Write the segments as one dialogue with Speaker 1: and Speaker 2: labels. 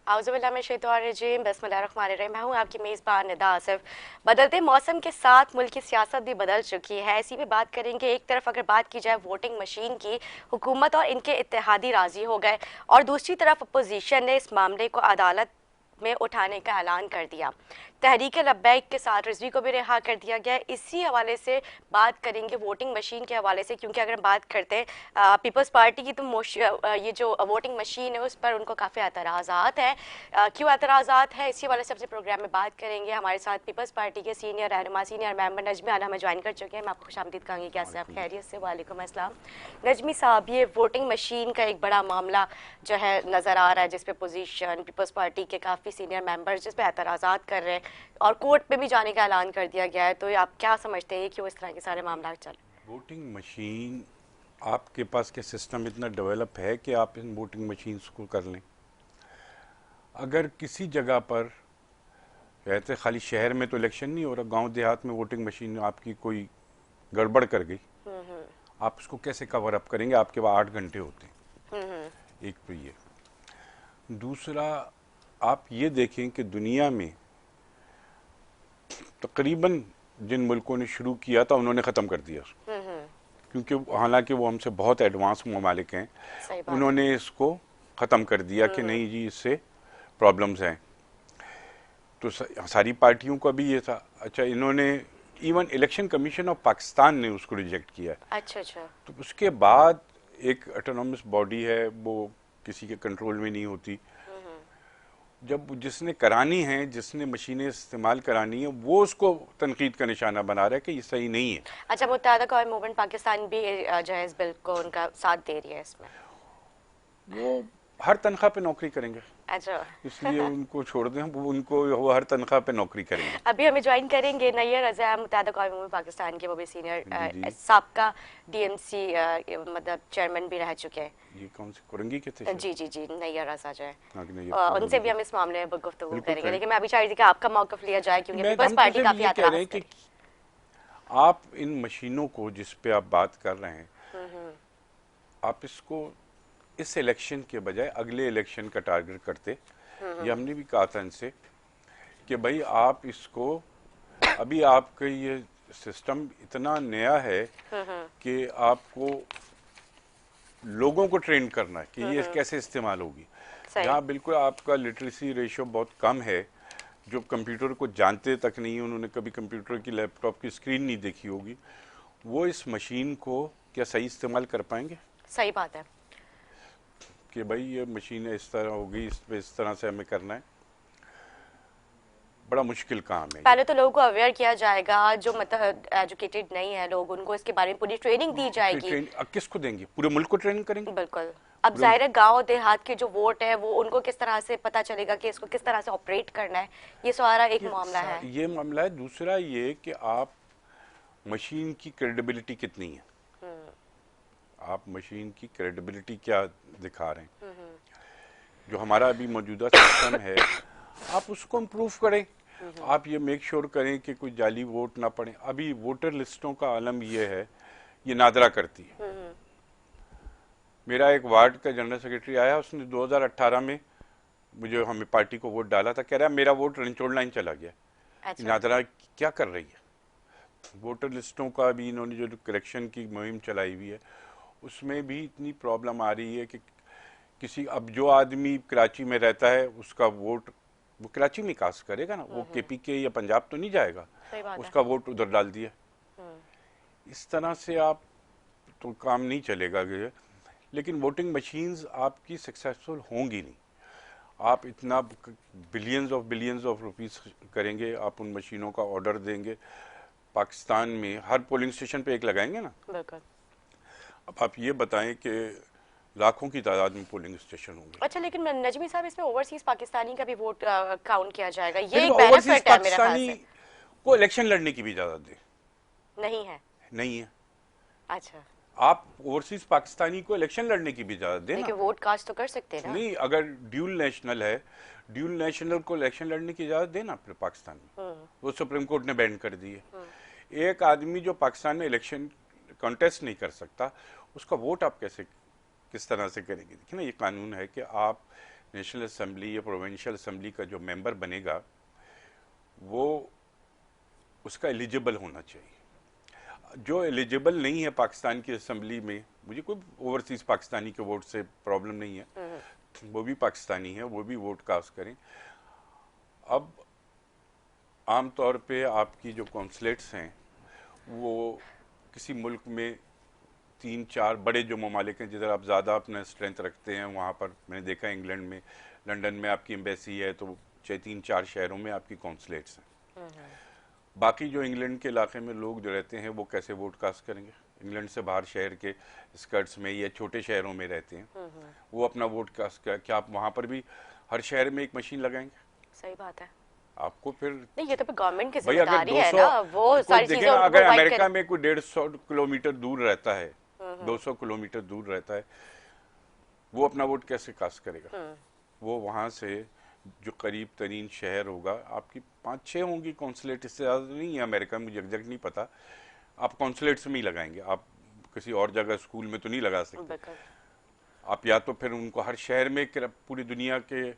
Speaker 1: आउज़ुबिल्लाहिमिनश्शैतानिर्रजीम बिस्मिल्लाहिर्रहमानिर्रहीम। मैं हूँ आपकी मेज़बान निदा आसिफ। बदलते मौसम के साथ मुल्क की सियासत भी बदल चुकी है। ऐसी भी बात करेंगे, एक तरफ अगर बात की जाए वोटिंग मशीन की, हुकूमत और इनके इत्तेहादी राज़ी हो गए और दूसरी तरफ अपोजिशन ने इस मामले को अदालत में उठाने का ऐलान कर दिया। तहरीक लब्बैक के साथ रिजवी को भी रिहा कर दिया गया। इसी हवाले से बात करेंगे वोटिंग मशीन के हवाले से, क्योंकि अगर हम बात करते हैं पीपल्स पार्टी की, तो ये जो वोटिंग मशीन है उस पर उनको काफ़ी एतराज़ात हैं। क्यों एतराज़ात है, इसी वाले सबसे प्रोग्राम में बात करेंगे। हमारे साथ पीपल्स पार्टी के सीनियर रहनुमा, सीनियर मेंबर नजमी आना हमें ज्वाइन कर चुके हैं। मैं आपको खुशामदीद कहूँगी। कैसे आप? खैरियत से? वालेकुम अस्सलाम। नजमी साहब, ये वोटिंग मशीन का एक बड़ा मामला जो है नज़र आ रहा है, जिस पे पोजीशन पीपल्स पार्टी के काफ़ी सीनियर मेंबर्स जिस पे एतराज़ात कर रहे हैं और कोर्ट पे भी जाने का ऐलान कर दिया गया है, तो आप क्या समझते हैं क्यों इस तरह के सारे मामला चल?
Speaker 2: वोटिंग मशीन, आपके पास क्या सिस्टम इतना डेवलप है कि आप इन वोटिंग मशीन्स को कर लें? अगर किसी जगह पर कहते खाली शहर में तो इलेक्शन नहीं हो रहा, गांव देहात में वोटिंग मशीन आपकी कोई गड़बड़ कर गई, आप उसको कैसे कवर अप करेंगे? आपके पास 8 घंटे होते हैं। एक तो ये। दूसरा, आप ये देखें कि दुनिया में तकरीबन जिन मुल्कों ने शुरू किया था उन्होंने ख़त्म कर दिया उसको, क्योंकि हालांकि वो हमसे बहुत एडवांस ममालिक हैं,
Speaker 1: सही बात है।
Speaker 2: उन्होंने इसको ख़त्म कर दिया कि नहीं जी, इससे प्रॉब्लम्स हैं। तो सारी पार्टियों का भी ये था। अच्छा, इन्होंने even election commission of Pakistan ने उसको रिजेक्ट किया है।
Speaker 1: अच्छा अच्छा।
Speaker 2: तो उसके बाद एक ऑटोनॉमस बॉडी है, वो किसी के कंट्रोल में नहीं होती। जब जिसने करानी है, जिसने मशीनें इस्तेमाल करानी है, वो उसको तनकीद का निशाना बना रहा है कि ये सही नहीं है।
Speaker 1: अच्छा, मुत्तहदा कौम मूवमेंट पाकिस्तान भी जो है इस बिल को उनका साथ दे रही है इसमें?
Speaker 2: वो हर तनख्वाह पे नौकरी करेंगे,
Speaker 1: अच्छा।
Speaker 2: इसलिए उनको छोड़ दें। वो हर तनख्वाह पे नौकरी करेंगे।
Speaker 1: अभी हमें ज्वाइन करेंगे नैयर रज़ा, मुत्तहदा कौम मूवमेंट पाकिस्तान के, वो भी
Speaker 2: जी
Speaker 1: सीनियर
Speaker 2: जी।
Speaker 1: साबका डीएमसी मतलब चेयरमैन भी रह चुके हैं।
Speaker 2: ये कौन से कुरंगी के थे शायद?
Speaker 1: जी जी जी, नैयर रज़ा जो है,
Speaker 2: हाँ कि नहीं, ये
Speaker 1: उनसे
Speaker 2: कुरंगी
Speaker 1: भी
Speaker 2: के।
Speaker 1: हम इस मामले में गुफ्तगू
Speaker 2: बिल्कुल
Speaker 1: करेंगे,
Speaker 2: करें।
Speaker 1: लेकिन मैं अभी चाह रही थी कि आपका मौक़िफ़ लिया जाए, क्योंकि
Speaker 2: मैं
Speaker 1: पीपल्स
Speaker 2: हम तो
Speaker 1: पार्टी
Speaker 2: सिर्फ
Speaker 1: काफ़ी
Speaker 2: ये कह रहे
Speaker 1: एतराज़
Speaker 2: हैं कि
Speaker 1: करी।
Speaker 2: आप इन मशीनों को जिस पे आप बात कर रहे हैं, आप इसको इस इलेक्शन के बजाय अगले इलेक्शन का टारगेट करते। ये हमने भी कहा था इनसे कि भाई आप इसको, अभी आपका ये सिस्टम इतना नया है कि आपको लोगों को ट्रेन करना है कि ये कैसे इस्तेमाल होगी।
Speaker 1: सही।
Speaker 2: जहाँ बिल्कुल आपका लिटरेसी रेशियो बहुत कम है, जो कंप्यूटर को जानते तक नहीं, उन्होंने कभी कंप्यूटर की, लैपटॉप की स्क्रीन नहीं देखी होगी, वो इस मशीन को क्या सही इस्तेमाल कर पाएंगे?
Speaker 1: सही बात है।
Speaker 2: कि भाई ये मशीन इस तरह होगी, इस पे इस तरह से हमें करना है। बड़ा मुश्किल काम है ये।
Speaker 1: पहले तो लोगों को अवेयर किया जाएगा, जो मतलब एजुकेटेड नहीं है लोग, उनको इसके बारे में पूरी ट्रेनिंग दी जाएगी।
Speaker 2: ट्रेन किसको देंगे? पूरे मुल्क को ट्रेन करेंगे?
Speaker 1: बिल्कुल। अब
Speaker 2: पूरे।
Speaker 1: जाहिर है गांव देहात के जो वोट है वो उनको किस तरह से पता चलेगा कि इसको किस तरह से ऑपरेट करना है, ये सारा एक मामला है।
Speaker 2: ये मामला है। दूसरा ये कि आप मशीन की क्रेडिबिलिटी कितनी है, आप मशीन की क्रेडिबिलिटी क्या दिखा रहे हैं। जो हमारा अभी मौजूदा सिस्टम है, आप उसको इम्प्रूव करें। आप ये मेक श्योर करें कि कोई जाली वोट ना पड़े। अभी वोटर लिस्टों का आलम ये है, ये नादरा करती है। मेरा एक वार्ड का जनरल सेक्रेटरी आया, उसने 2018 में मुझे, हमें पार्टी को वोट डाला था, कह रहा मेरा वोट रणछोड़ लाइन चला गया।
Speaker 1: अच्छा।
Speaker 2: नादरा क्या कर रही है? वोटर लिस्टों का भी इन्होंने जो करेक्शन की मुहिम चलाई हुई है, उसमें भी इतनी प्रॉब्लम आ रही है कि किसी, अब जो आदमी कराची में रहता है उसका वोट वो कराची में कास्ट करेगा ना, वो केपी या पंजाब तो नहीं जाएगा,
Speaker 1: सही बात है।
Speaker 2: उसका वोट उधर डाल दिया। इस तरह से आप तो काम नहीं चलेगा। लेकिन वोटिंग मशीन्स आपकी सक्सेसफुल होंगी नहीं। आप इतना बिलियंस ऑफ रुपीस करेंगे, आप उन मशीनों का ऑर्डर देंगे, पाकिस्तान में हर पोलिंग स्टेशन पे एक लगाएंगे ना।
Speaker 1: बिल्कुल।
Speaker 2: अब आप ये बताएं कि लाखों की तादाद में पोलिंग स्टेशन होंगे।
Speaker 1: अच्छा, लेकिन नजमी साहब, इसमें ओवरसीज पाकिस्तानी का भी वोट काउंट किया जाएगा, ये
Speaker 2: लेकिन
Speaker 1: एक
Speaker 2: ओवरसीज
Speaker 1: बेनिफिट है मेरे ख्याल
Speaker 2: पाकिस्तानी
Speaker 1: से।
Speaker 2: को इलेक्शन लड़ने की भी इजाजत दे
Speaker 1: नहीं है?
Speaker 2: नहीं है।
Speaker 1: अच्छा।
Speaker 2: आप ओवरसीज पाकिस्तानी को इलेक्शन लड़ने की भी इजाजत देना।
Speaker 1: लेकिन वोट कास्ट तो कर सकते हैं ना?
Speaker 2: नहीं, अगर ड्यूल नेशनल है, ड्यूल नेशनल को इलेक्शन लड़ने की इजाजत देना अपने पाकिस्तान में, वो सुप्रीम कोर्ट ने बैन कर दी है। एक आदमी जो पाकिस्तान में इलेक्शन कॉन्टेस्ट नहीं कर सकता, उसका वोट आप कैसे, किस तरह से करेंगे? देखिए ना, ये कानून है कि आप नेशनल असेंबली या प्रोविंशियल असेंबली का जो मेंबर बनेगा वो उसका एलिजिबल होना चाहिए। जो एलिजिबल नहीं है पाकिस्तान की असेंबली में, मुझे कोई ओवरसीज पाकिस्तानी के वोट से प्रॉब्लम नहीं है, वो भी पाकिस्तानी है, वो भी वोट कास्ट करें। अब आमतौर पे आपकी जो कौंसलेट्स हैं वो किसी मुल्क में 3-4 बड़े जो ममालिक हैं जिधर आप ज़्यादा अपना स्ट्रेंथ रखते हैं, वहाँ पर मैंने देखा इंग्लैंड में, लंदन में आपकी एम्बेसी है तो 3-4 शहरों में आपकी कौंसलेट्स हैं। बाकी जो इंग्लैंड के इलाके में लोग जो रहते हैं वो कैसे वोट कास्ट करेंगे? इंग्लैंड से बाहर शहर के स्कर्ट्स में या छोटे शहरों में रहते हैं, वो अपना वोट कास्ट क्या आप वहाँ पर भी हर शहर में एक मशीन लगाएंगे?
Speaker 1: सही बात है।
Speaker 2: आपको फिर
Speaker 1: नहीं, ये तो फिर गवर्नमेंट की
Speaker 2: भाई अगर
Speaker 1: जिम्मेदारी
Speaker 2: 200
Speaker 1: है ना, वो सारी
Speaker 2: देखें
Speaker 1: चीजें
Speaker 2: ना,
Speaker 1: उनको
Speaker 2: अगर
Speaker 1: प्रोवाइड
Speaker 2: अमेरिका
Speaker 1: करें।
Speaker 2: में कोई 150 किलोमीटर दूर रहता है, 200 किलोमीटर दूर रहता है, वो अपना वोट कैसे कास्ट करेगा? वो वहां से जो करीब तरीन शहर होगा, आपकी 5-6 होंगी कौंसलेट, इससे ज़्यादा नहीं है अमेरिका में, मुझे एग्जैक्ट नहीं पता, आप कौंसलेट्स में ही लगाएंगे, आप किसी और जगह स्कूल में तो नहीं लगा सकते। आप या तो फिर उनको हर शहर में पूरी दुनिया के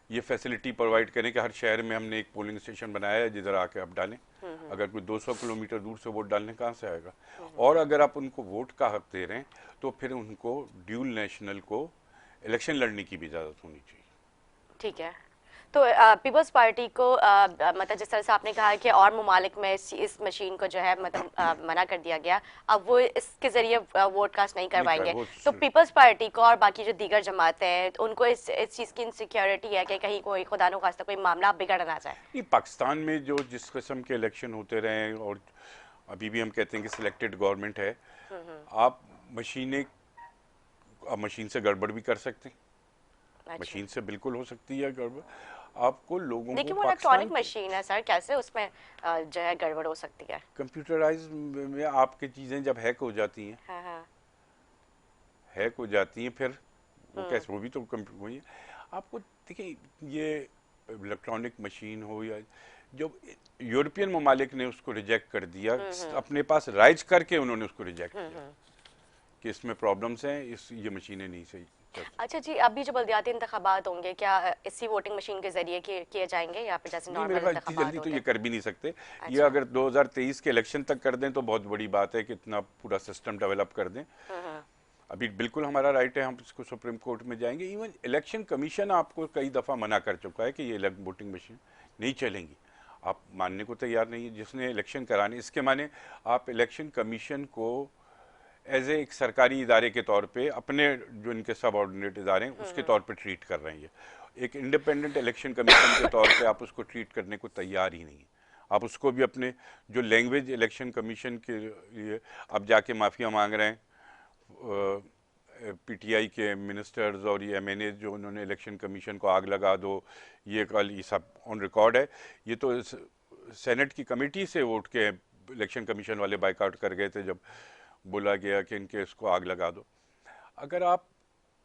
Speaker 2: ये फैसिलिटी प्रोवाइड करें कि हर शहर में हमने एक पोलिंग स्टेशन बनाया है जिधर आके आप डालें। अगर कोई 200 किलोमीटर दूर से वोट डालने कहाँ से आएगा? और अगर आप उनको वोट का हक दे रहे हैं तो फिर उनको ड्यूल नेशनल को इलेक्शन लड़ने की भी इजाज़त होनी चाहिए।
Speaker 1: ठीक है, तो पीपल्स पार्टी को मतलब जिस तरह से आपने कहा कि और ममालिक में इस मशीन को जो है मतलब मना कर दिया गया, अब वो इसके जरिए वोट कास्ट नहीं करवाएंगे, तो पीपल्स पार्टी को और बाकी जो दीगर जमातें हैं उनको इस चीज़ की इनसिक्योरिटी है कि कहीं कोई खुदा न खास्ता कोई मामला बिगड़ ना जाए?
Speaker 2: नहीं, पाकिस्तान में जो जिस किस्म के इलेक्शन होते रहे और अभी भी हम कहते हैं कि सिलेक्टेड गवर्नमेंट है, आप मशीन से गड़बड़ भी कर सकते हैं। अच्छा। मशीन से बिल्कुल हो सकती है गड़बड़। आपको लोगों
Speaker 1: लेकिन
Speaker 2: को
Speaker 1: वो इलेक्ट्रॉनिक मशीन है सर, कैसे उसमें जो है गड़बड़ हो सकती है?
Speaker 2: कंप्यूटराइज में आपकी चीजें जब हैक हो जाती हैं,
Speaker 1: हाँ।
Speaker 2: हैक हो जाती हैं, फिर वो कैसे, वो भी तो वही है। आपको देखिए, ये इलेक्ट्रॉनिक मशीन हो या जो यूरोपियन ममालिक ने उसको रिजेक्ट कर दिया, अपने पास राइज करके उन्होंने उसको रिजेक्ट किया कि इसमें प्रॉब्लम्स हैं, ये मशीनें नहीं सही।
Speaker 1: अच्छा जी, अभी जो बल्दियाती इंतखाबात होंगे क्या इसी वोटिंग मशीन के जरिए किए जाएंगे या फिर जैसे नॉर्मल इंतखाबात
Speaker 2: जल्दी तो ये कर भी नहीं सकते।
Speaker 1: अच्छा।
Speaker 2: ये अगर 2023 के इलेक्शन तक कर दें तो बहुत बड़ी बात है कि इतना पूरा सिस्टम डेवलप कर दें। अभी बिल्कुल हमारा राइट है, हम इसको सुप्रीम कोर्ट में जाएंगे। इवन इलेक्शन कमीशन आपको कई दफ़ा मना कर चुका है कि ये वोटिंग मशीन नहीं चलेंगी, आप मानने को तैयार नहीं है। जिसने इलेक्शन कराने, इसके माने आप इलेक्शन कमीशन को एज ए एक सरकारी इदारे के तौर पे अपने जो इनके सबऑर्डिनेट इदारे हैं उसके तौर पे ट्रीट कर रहे हैं। एक इंडिपेंडेंट इलेक्शन कमीशन के तौर पे आप उसको ट्रीट करने को तैयार ही नहीं है। आप उसको भी अपने जो लैंग्वेज इलेक्शन कमीशन के लिए आप जाके माफ़िया मांग रहे हैं। पीटीआई के मिनिस्टर्स और ये एमएनए जो उन्होंने इलेक्शन कमीशन को आग लगा दो, ये कल ये सब ऑन रिकॉर्ड है। ये तो सेनेट की कमेटी से वोट के इलेक्शन कमीशन वाले बाइकआउट कर गए थे जब बोला गया कि इनके इसको आग लगा दो। अगर आप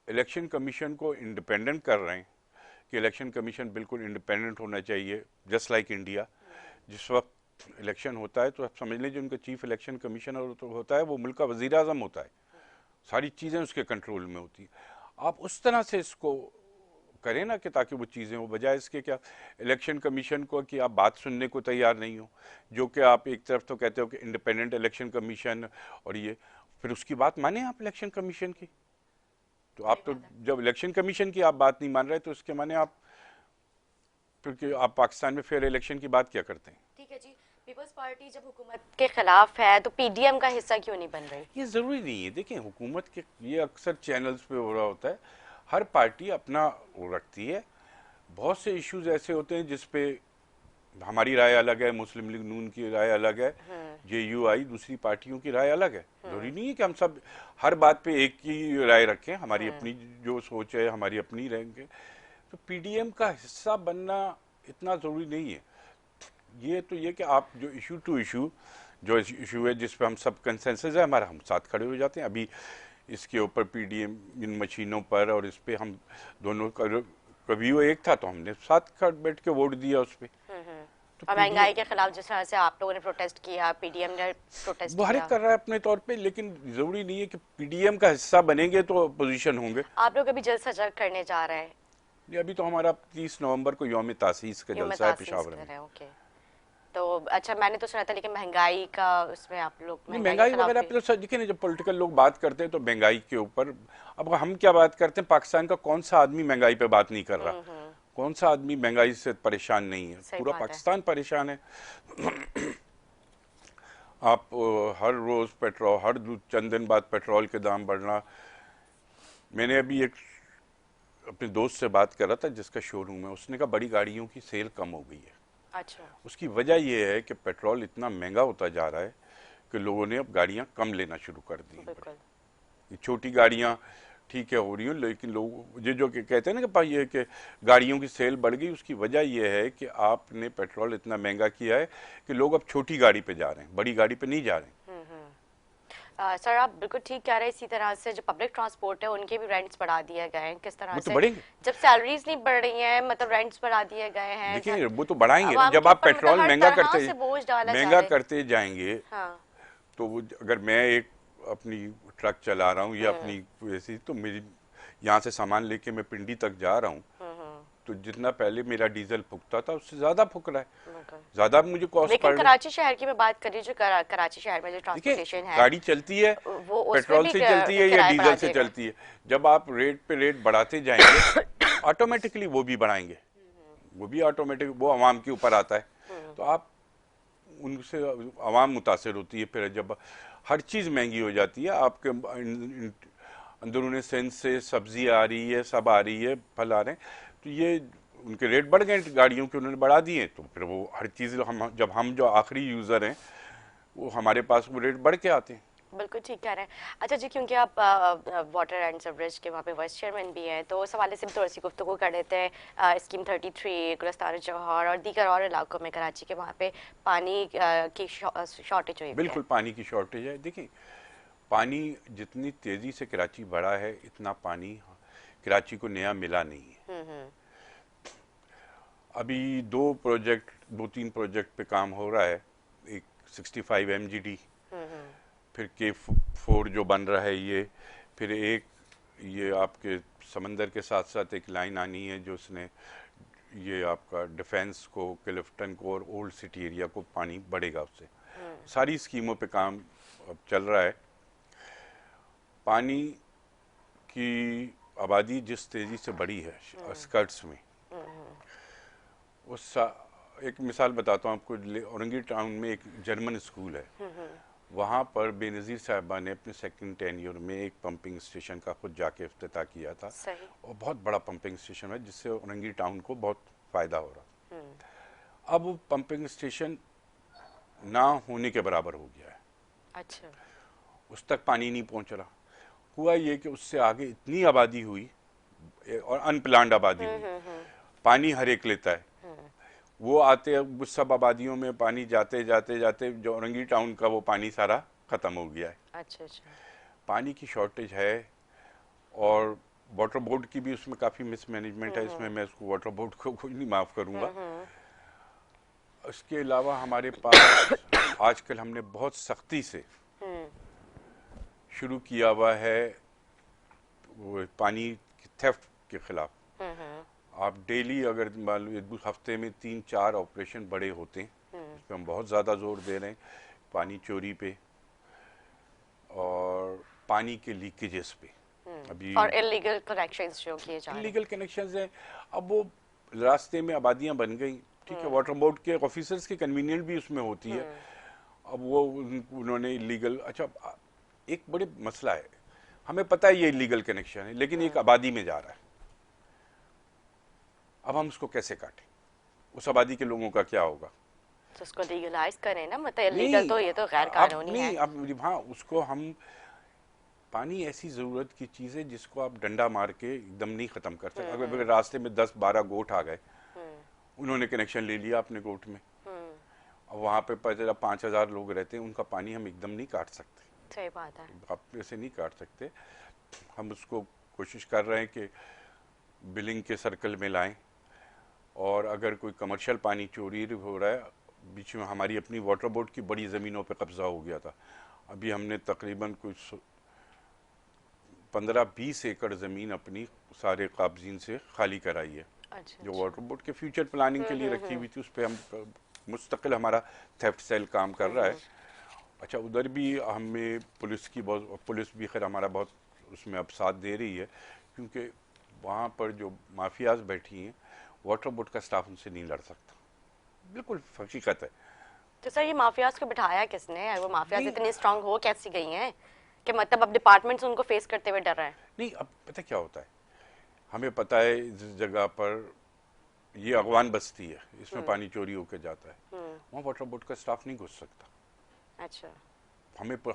Speaker 2: इलेक्शन कमीशन को इंडिपेंडेंट कर रहे हैं कि इलेक्शन कमीशन बिल्कुल इंडिपेंडेंट होना चाहिए, जस्ट लाइक इंडिया, जिस वक्त इलेक्शन होता है तो आप समझ लीजिए उनका चीफ इलेक्शन कमिश्नर तो होता है, वो मुल्क का वजीर आज़म होता है, सारी चीज़ें उसके कंट्रोल में होती हैं। आप उस तरह से इसको करें ना कि ताकि वो चीज़ें हो, बजाय इसके क्या इलेक्शन कमीशन को कि आप बात सुनने को तैयार नहीं हो, जो कि आप एक तरफ तो कहते हो कि इंडिपेंडेंट इलेक्शन कमीशन और ये, फिर उसकी बात माने आप इलेक्शन कमीशन की। तो आप तो जब इलेक्शन कमीशन की आप बात नहीं मान रहे तो उसके माने आप क्योंकि आप पाकिस्तान में फेयर इलेक्शन की बात क्या करते हैं?
Speaker 1: ठीक है जी, पीपल्स पार्टी जब हुकूमत के खिलाफ है तो पीडीएम का हिस्सा क्यों नहीं बन रही?
Speaker 2: ये जरूरी नहीं है। देखिए, हुकूमत के ये अक्सर चैनल्स पे हो रहा होता है, हर पार्टी अपना वो रखती है। बहुत से इश्यूज ऐसे होते हैं जिसपे हमारी राय अलग है, मुस्लिम लीग नून की राय अलग है, जेयूआई दूसरी पार्टियों की राय अलग है। जरूरी नहीं है कि हम सब हर बात पे एक ही राय रखें, हमारी अपनी जो सोच है हमारी अपनी रहेंगे। तो पीडीएम का हिस्सा बनना इतना जरूरी नहीं है। ये तो ये कि आप जो इशू टू इशू जो इशू है जिस पे हम सब कंसेंसस है हमारा, हम साथ खड़े हो जाते हैं। अभी इसके ऊपर पीडीएम इन मशीनों पर और इस पे हम दोनों कभी वो एक था तो हमने साथ बैठ के वोट दिया उस पे।
Speaker 1: तो महंगाई के खिलाफ जिस तरह से आप लोगों ने प्रोटेस्ट किया, पीडीएम ने प्रोटेस्ट
Speaker 2: किया, कर रहा है अपने तौर पे, लेकिन जरूरी नहीं है कि पीडीएम का हिस्सा बनेंगे तो अपोजिशन होंगे।
Speaker 1: आप लोग अभी जल्द सजा करने जा रहे हैं,
Speaker 2: ये अभी तो हमारा 30 नवंबर को यौम तासीस का
Speaker 1: ये मैं
Speaker 2: जलसा है
Speaker 1: तासीस
Speaker 2: पेशावर
Speaker 1: कर
Speaker 2: में।
Speaker 1: रहे हैं, ओके। तो अच्छा, मैंने तो सुना था लेकिन महंगाई का उसमें आप लोग
Speaker 2: नहीं,
Speaker 1: महंगाई के
Speaker 2: महंगाई
Speaker 1: खिलाफ
Speaker 2: वगैरह
Speaker 1: भी।
Speaker 2: पे तो सर देखिए ना, जब पॉलिटिकल लोग बात करते हैं तो महंगाई के ऊपर, अब हम क्या बात करते हैं, पाकिस्तान का कौन सा आदमी महंगाई पे बात नहीं कर रहा? कौन सा आदमी महंगाई से परेशान नहीं है?
Speaker 1: सही
Speaker 2: पूरा
Speaker 1: बात है।
Speaker 2: पाकिस्तान परेशान है। आप हर रोज पेट्रोल, चंद दिन बाद पेट्रोल के दाम बढ़ना। मैंने अभी एक अपने दोस्त से बात कर रहा था जिसका शोरूम है, उसने कहा बड़ी गाड़ियों की सेल कम हो गई है।
Speaker 1: अच्छा।
Speaker 2: उसकी वजह यह है कि पेट्रोल इतना महंगा होता जा रहा है कि लोगों ने अब गाड़ियां कम लेना शुरू कर दी हैं।
Speaker 1: बिल्कुल।
Speaker 2: ये छोटी गाड़ियां ठीक है हो रही हैं, लेकिन लोग ये जो कि कहते हैं ना कि भाई ये कि गाड़ियों की सेल बढ़ गई, उसकी वजह यह है कि आपने पेट्रोल इतना महंगा किया है कि लोग अब छोटी गाड़ी पे जा रहे हैं, बड़ी गाड़ी पे नहीं जा रहे हैं।
Speaker 1: सर आप बिल्कुल ठीक कह रहे हैं। इसी तरह से जो पब्लिक ट्रांसपोर्ट है उनके भी रेंट्स बढ़ा दिए गए हैं। किस तरह
Speaker 2: वो तो
Speaker 1: से,
Speaker 2: बढ़ेंगे।
Speaker 1: जब सैलरीज नहीं बढ़ रही हैं, मतलब रेंट्स बढ़ा दिए गए हैं,
Speaker 2: देखिए वो तो बढ़ाएंगे ना,
Speaker 1: आवाम
Speaker 2: जब
Speaker 1: के
Speaker 2: आप
Speaker 1: ऊपर मतलब
Speaker 2: पेट्रोल
Speaker 1: हर तरह से बोझ डाला जा
Speaker 2: महंगा
Speaker 1: रहा है।
Speaker 2: करते जाएंगे,
Speaker 1: हाँ।
Speaker 2: तो वो अगर मैं एक अपनी ट्रक चला रहा हूँ या अपनी ऐसी, तो मेरी यहाँ से सामान लेके मैं पिंडी तक जा रहा हूँ, तो जितना पहले मेरा डीजल फूकता था उससे ज्यादा फूक रहा है,
Speaker 1: बिल्कुल।
Speaker 2: ज्यादा मुझे कॉस्ट
Speaker 1: लेकिन
Speaker 2: पड़ रही है।
Speaker 1: कराची शहर की मैं बात कर रही हूँ, जो कराची शहर में जो
Speaker 2: देखिए
Speaker 1: ट्रांसपोर्टेशन है
Speaker 2: गाड़ी चलती है,
Speaker 1: वो उसमें
Speaker 2: पेट्रोल
Speaker 1: भी
Speaker 2: से चलती है या
Speaker 1: किराया
Speaker 2: डीजल
Speaker 1: बढ़ा
Speaker 2: से
Speaker 1: दिया गया।
Speaker 2: चलती है। जब आप रेट पे रेट बढ़ाते जाएंगे ऑटोमेटिकली वो भी बढ़ाएंगे, वो भी ऑटोमेटिक, वो आवाम के ऊपर आता है। तो आप उनसे आवाम मुतासर होती है। फिर जब हर चीज़ महंगी हो जाती है, आपके अंदरूनी सेंस से सब्जी आ रही है, सब आ रही है, फल आ रहे हैं, तो ये उनके रेट बढ़ गए गाड़ियों के, उन्होंने बढ़ा दिए, तो फिर वो हर चीज़ हम जो आखिरी यूज़र हैं, वो हमारे पास वो रेट बढ़ के आते हैं।
Speaker 1: बिल्कुल ठीक कह रहे हैं। अच्छा जी, क्योंकि आप वाटर एंड सीवरेज के वहाँ पे वाइस चेयरमैन भी हैं, तो उस हवाले से भी थोड़ी सी गुफ्तगू कर लेते हैं। स्कीम 33, गुलिस्तान जौहर और दीगर और इलाकों में कराची के वहाँ पे पानी की शॉर्टेज हुई हुई है।
Speaker 2: बिल्कुल पानी की शॉर्टेज है। देखिए पानी जितनी तेज़ी से कराची बढ़ा है, इतना पानी कराची को नया मिला नहीं है। अभी दो तीन प्रोजेक्ट पे काम हो रहा है। एक 65 MGD, फिर K4 जो बन रहा है ये, फिर एक ये आपके समंदर के साथ साथ एक लाइन आनी है जो उसने ये आपका डिफेंस को, क्लिफ्टन को और ओल्ड सिटी एरिया को पानी बढ़ेगा उससे। सारी स्कीमों पे काम अब चल रहा है। पानी की आबादी जिस तेजी से बढ़ी है स्कर्ट्स में, एक मिसाल बताता हूँ आपको। औरंगी टाउन में एक जर्मन स्कूल है, वहाँ पर बेनज़ीर साहिबा ने अपने सेकंड टेन्योर में एक पंपिंग स्टेशन का खुद जाके इफ्तिताह किया था।
Speaker 1: सही।
Speaker 2: और बहुत बड़ा पंपिंग स्टेशन है जिससे औरंगी टाउन को बहुत फ़ायदा हो रहा। अब वो पंपिंग स्टेशन ना होने के बराबर हो गया है,
Speaker 1: अच्छा।
Speaker 2: उस तक पानी नहीं पहुंच रहा। हुआ ये कि उससे आगे इतनी आबादी हुई और अनप्लान्ड आबादी हुई, पानी हर एक लेता है, वो आते उस सब आबादियों में पानी जाते जाते जाते जो औरंगी टाउन का वो पानी सारा खत्म हो गया है।
Speaker 1: अच्छा। अच्छा।
Speaker 2: पानी की शॉर्टेज है और वाटर बोर्ड की भी उसमें काफ़ी मिसमैनेजमेंट है। इसमें मैं उसको वाटर बोर्ड को कोई नहीं माफ़ करूँगा। इसके अलावा हमारे पास आजकल हमने बहुत सख्ती से शुरू किया हुआ है वो पानी की थेफ्ट के खिलाफ। आप डेली अगर मान लो एक हफ्ते में 3-4 ऑपरेशन बड़े होते हैं, इस पर हम बहुत ज़्यादा जोर दे रहे हैं, पानी चोरी पे और पानी के लीकेजेस पे। अभी
Speaker 1: और इलीगल कनेक्शंस जो किए जा रहे हैं।
Speaker 2: इलीगल कनेक्शंस हैं। अब वो रास्ते में आबादियां बन गई, ठीक है, वाटर बोर्ड के ऑफिसर्स की कन्वीनियंट भी उसमें होती है। अब वो उन्होंने इलीगल, अच्छा एक बड़े मसला है, हमें पता है ये इलीगल कनेक्शन है, लेकिन एक आबादी में जा रहा है। अब हम उसको कैसे काटें? उस आबादी के लोगों का क्या होगा?
Speaker 1: तो उसको लीगलाइज करें ना, मतलब इलीगल
Speaker 2: नहीं,
Speaker 1: तो ये तो गैर
Speaker 2: अब
Speaker 1: कानूनी है।
Speaker 2: नहीं, अब हाँ उसको हम, पानी ऐसी ज़रूरत की चीज़ है जिसको आप डंडा मार के एकदम नहीं ख़त्म कर सकते। अगर रास्ते में 10-12 गोट आ गए, उन्होंने कनेक्शन ले लिया अपने गोट में, अब वहाँ पे 5,000 लोग रहते हैं, उनका पानी हम एकदम नहीं काट सकते।
Speaker 1: सही बात है।
Speaker 2: आप ऐसे नहीं काट सकते। हम उसको कोशिश कर रहे हैं कि बिलिंग के सर्कल में लाएं, और अगर कोई कमर्शियल पानी चोरी हो रहा है, बीच में हमारी अपनी वाटर बोर्ड की बड़ी ज़मीनों पे कब्जा हो गया था। अभी हमने तकरीबन कुछ 15-20 एकड़ ज़मीन अपनी सारे काबजीन से खाली कराई है,
Speaker 1: अच्छा
Speaker 2: जो
Speaker 1: अच्छा।
Speaker 2: वाटर बोर्ड के फ्यूचर प्लानिंग के लिए रखी हुई थी। उस पर हम मुस्तकिल हमारा थेफ्ट सेल काम कर रहा है। अच्छा, उधर भी हमें पुलिस भी खैर हमारा बहुत उसमें अब साथ दे रही है, क्योंकि वहाँ पर जो माफियाज बैठी हैं, वाटर बोर्ड का स्टाफ उनसे नहीं लड़ सकता। बिल्कुल हकीकत है।
Speaker 1: तो सर ये माफियाज को बिठाया किसने? वो माफियाज
Speaker 2: नहीं
Speaker 1: इतनी स्ट्रांग हो कैसी गई हैं कि मतलब अब डिपार्टमेंट्स उनको फेस करते हुए डर रहा है?
Speaker 2: नहीं, अब पता क्या होता है, हमें पता है जिस जगह पर ये अगवान बस्ती है, इसमें पानी चोरी होकर जाता है, वहाँ वाटर बोर्ड का स्टाफ नहीं घुस सकता।
Speaker 1: अच्छा।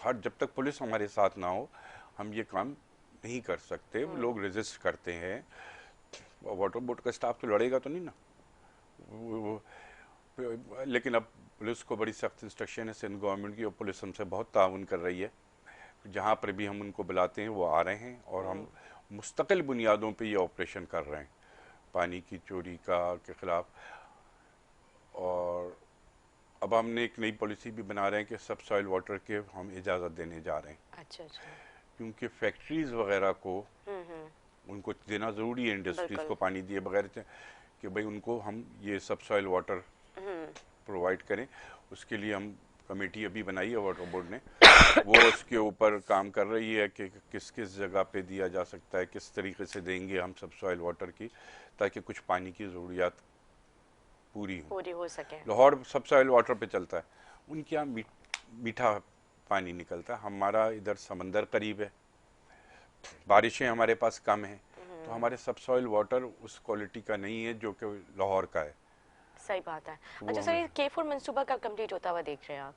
Speaker 2: हर जब तक पुलिस हमारे साथ ना हो, हम ये काम नहीं कर सकते। लोग रेजिस्ट करते हैं, वाटर बोर्ड का स्टाफ तो लड़ेगा तो नहीं ना। लेकिन अब पुलिस को बड़ी सख्त इंस्ट्रक्शन है सिंध गवर्नमेंट की, और पुलिस हमसे बहुत ताउन कर रही है। जहाँ पर भी हम उनको बुलाते हैं वो आ रहे हैं, और हम मुस्तकिल बुनियादों पे ये ऑपरेशन कर रहे हैं पानी की चोरी के खिलाफ। और अब हमने एक नई पॉलिसी भी बना रहे हैं कि सब सॉइल वाटर के हम इजाज़त देने जा रहे हैं,
Speaker 1: अच्छा अच्छा।
Speaker 2: क्योंकि फैक्ट्रीज वगैरह को उनको देना ज़रूरी है, इंडस्ट्रीज
Speaker 1: बिल्कुल।
Speaker 2: को पानी दिए बगैर, कि भाई उनको हम ये सब सॉइल वाटर प्रोवाइड करें। उसके लिए हम कमेटी अभी बनाई है वाटर बोर्ड ने, वो उसके ऊपर काम कर रही है कि किस किस जगह पे दिया जा सकता है, किस तरीके से देंगे हम सब सॉइल वाटर की, ताकि कुछ पानी की ज़रूरियात पूरी
Speaker 1: हो सके।
Speaker 2: लाहौर सब सॉइल वाटर पे चलता है, उनके यहाँ मीठा पानी निकलता है। हमारा इधर समंदर करीब है, बारिशें हमारे पास कम हैं, तो हमारे सब सॉइल वाटर उस क्वालिटी का नहीं है जो कि लाहौर का है।
Speaker 1: सही बात है।
Speaker 2: तो वो
Speaker 1: अच्छा सर,
Speaker 2: हमें
Speaker 1: ये K4 मंसूबा कब कंप्लीट होता हुआ देख रहे हैं आप?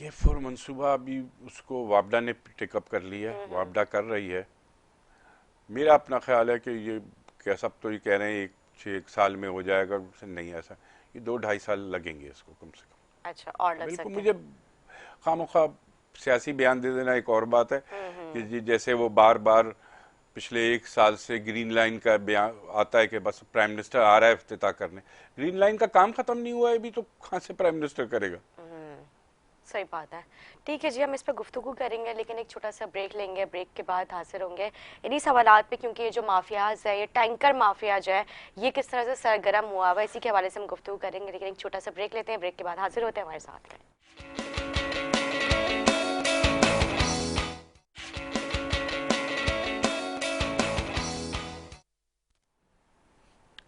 Speaker 2: K4 मंसूबा अभी उसको वापडा ने टेकअप कर लिया है, वापडा कर रही है। मेरा अपना ख्याल है कि ये क्या, सब तो ये कह रहे हैं 1 साल में हो जाएगा, नहीं ऐसा, ये 2-2.5 साल लगेंगे इसको कम से कम।
Speaker 1: अच्छा, और लग
Speaker 2: बिल्कुल,
Speaker 1: सकते हैं।
Speaker 2: मुझे खामोखा सियासी बयान दे देना एक और बात है, कि जैसे वो बार बार पिछले 1 साल से ग्रीन लाइन का बयान आता है कि बस प्राइम मिनिस्टर आ रहा है इफ्तिताह करने। ग्रीन लाइन का काम खत्म नहीं हुआ है अभी, तो कहाँ से प्राइम मिनिस्टर करेगा?
Speaker 1: सही बात है। ठीक है जी, हम इस पर गुफ्तगू करेंगे, लेकिन एक छोटा सा ब्रेक लेंगे। ब्रेक के बाद हाजिर होंगे इन्हीं सवालात पे, क्योंकि ये जो माफियाज है, ये टैंकर माफिया जो है, ये किस तरह से सरगर्म हुआ हुआ है, इसी के हवाले से हम गुफ्तगू करेंगे। लेकिन एक छोटा सा ब्रेक लेते हैं, ब्रेक के बाद हाजिर होते हैं हमारे साथ में।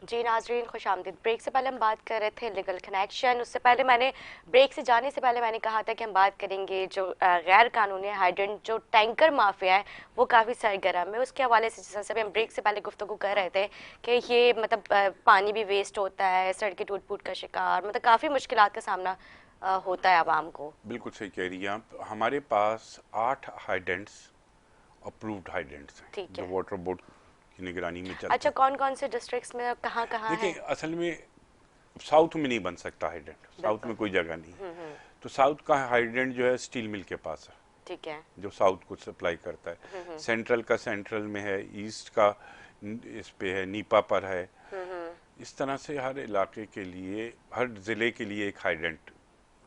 Speaker 1: जी नाजरीन, खुश आमदीद। ब्रेक से पहले हम बात कर रहे थे लीगल कनेक्शन। उससे पहले मैंने ब्रेक से जाने से पहले मैंने कहा था कि हम बात करेंगे जो गैर कानूनी हाइड्रेंट जो टैंकर माफिया है वो काफ़ी सरगर्म है। उसके हवाले से जिस तरह से हम ब्रेक से पहले गुफ्तगू कर रहे थे कि ये मतलब पानी भी वेस्ट होता है, सड़कें टूट फूट का शिकार, मतलब काफ़ी मुश्किलात का सामना होता है आवाम को।
Speaker 2: बिल्कुल सही कह रही हैं आप। हमारे पास 8 हाइडेंट्स अप्रूव्ड हाइडेंट्स हैं
Speaker 1: ठीक
Speaker 2: जो
Speaker 1: है।
Speaker 2: वाटर बोर्ड की निगरानी में चलते
Speaker 1: अच्छा,
Speaker 2: हैं।
Speaker 1: कौन कौन से डिस्ट्रिक्ट्स में कहाँ कहाँ
Speaker 2: देखिए,
Speaker 1: है?
Speaker 2: असल में साउथ में नहीं बन सकता हाइडेंट, साउथ
Speaker 1: बिल्कुल।
Speaker 2: में कोई जगह नहीं है। तो साउथ का हाइडेंट जो है स्टील मिल के पास है,
Speaker 1: ठीक है।
Speaker 2: जो साउथ को सप्लाई करता है। सेंट्रल का सेंट्रल में है, ईस्ट का इस पे है, नीपा पर है। इस तरह से हर इलाके के लिए, हर जिले के लिए एक हाइडेंट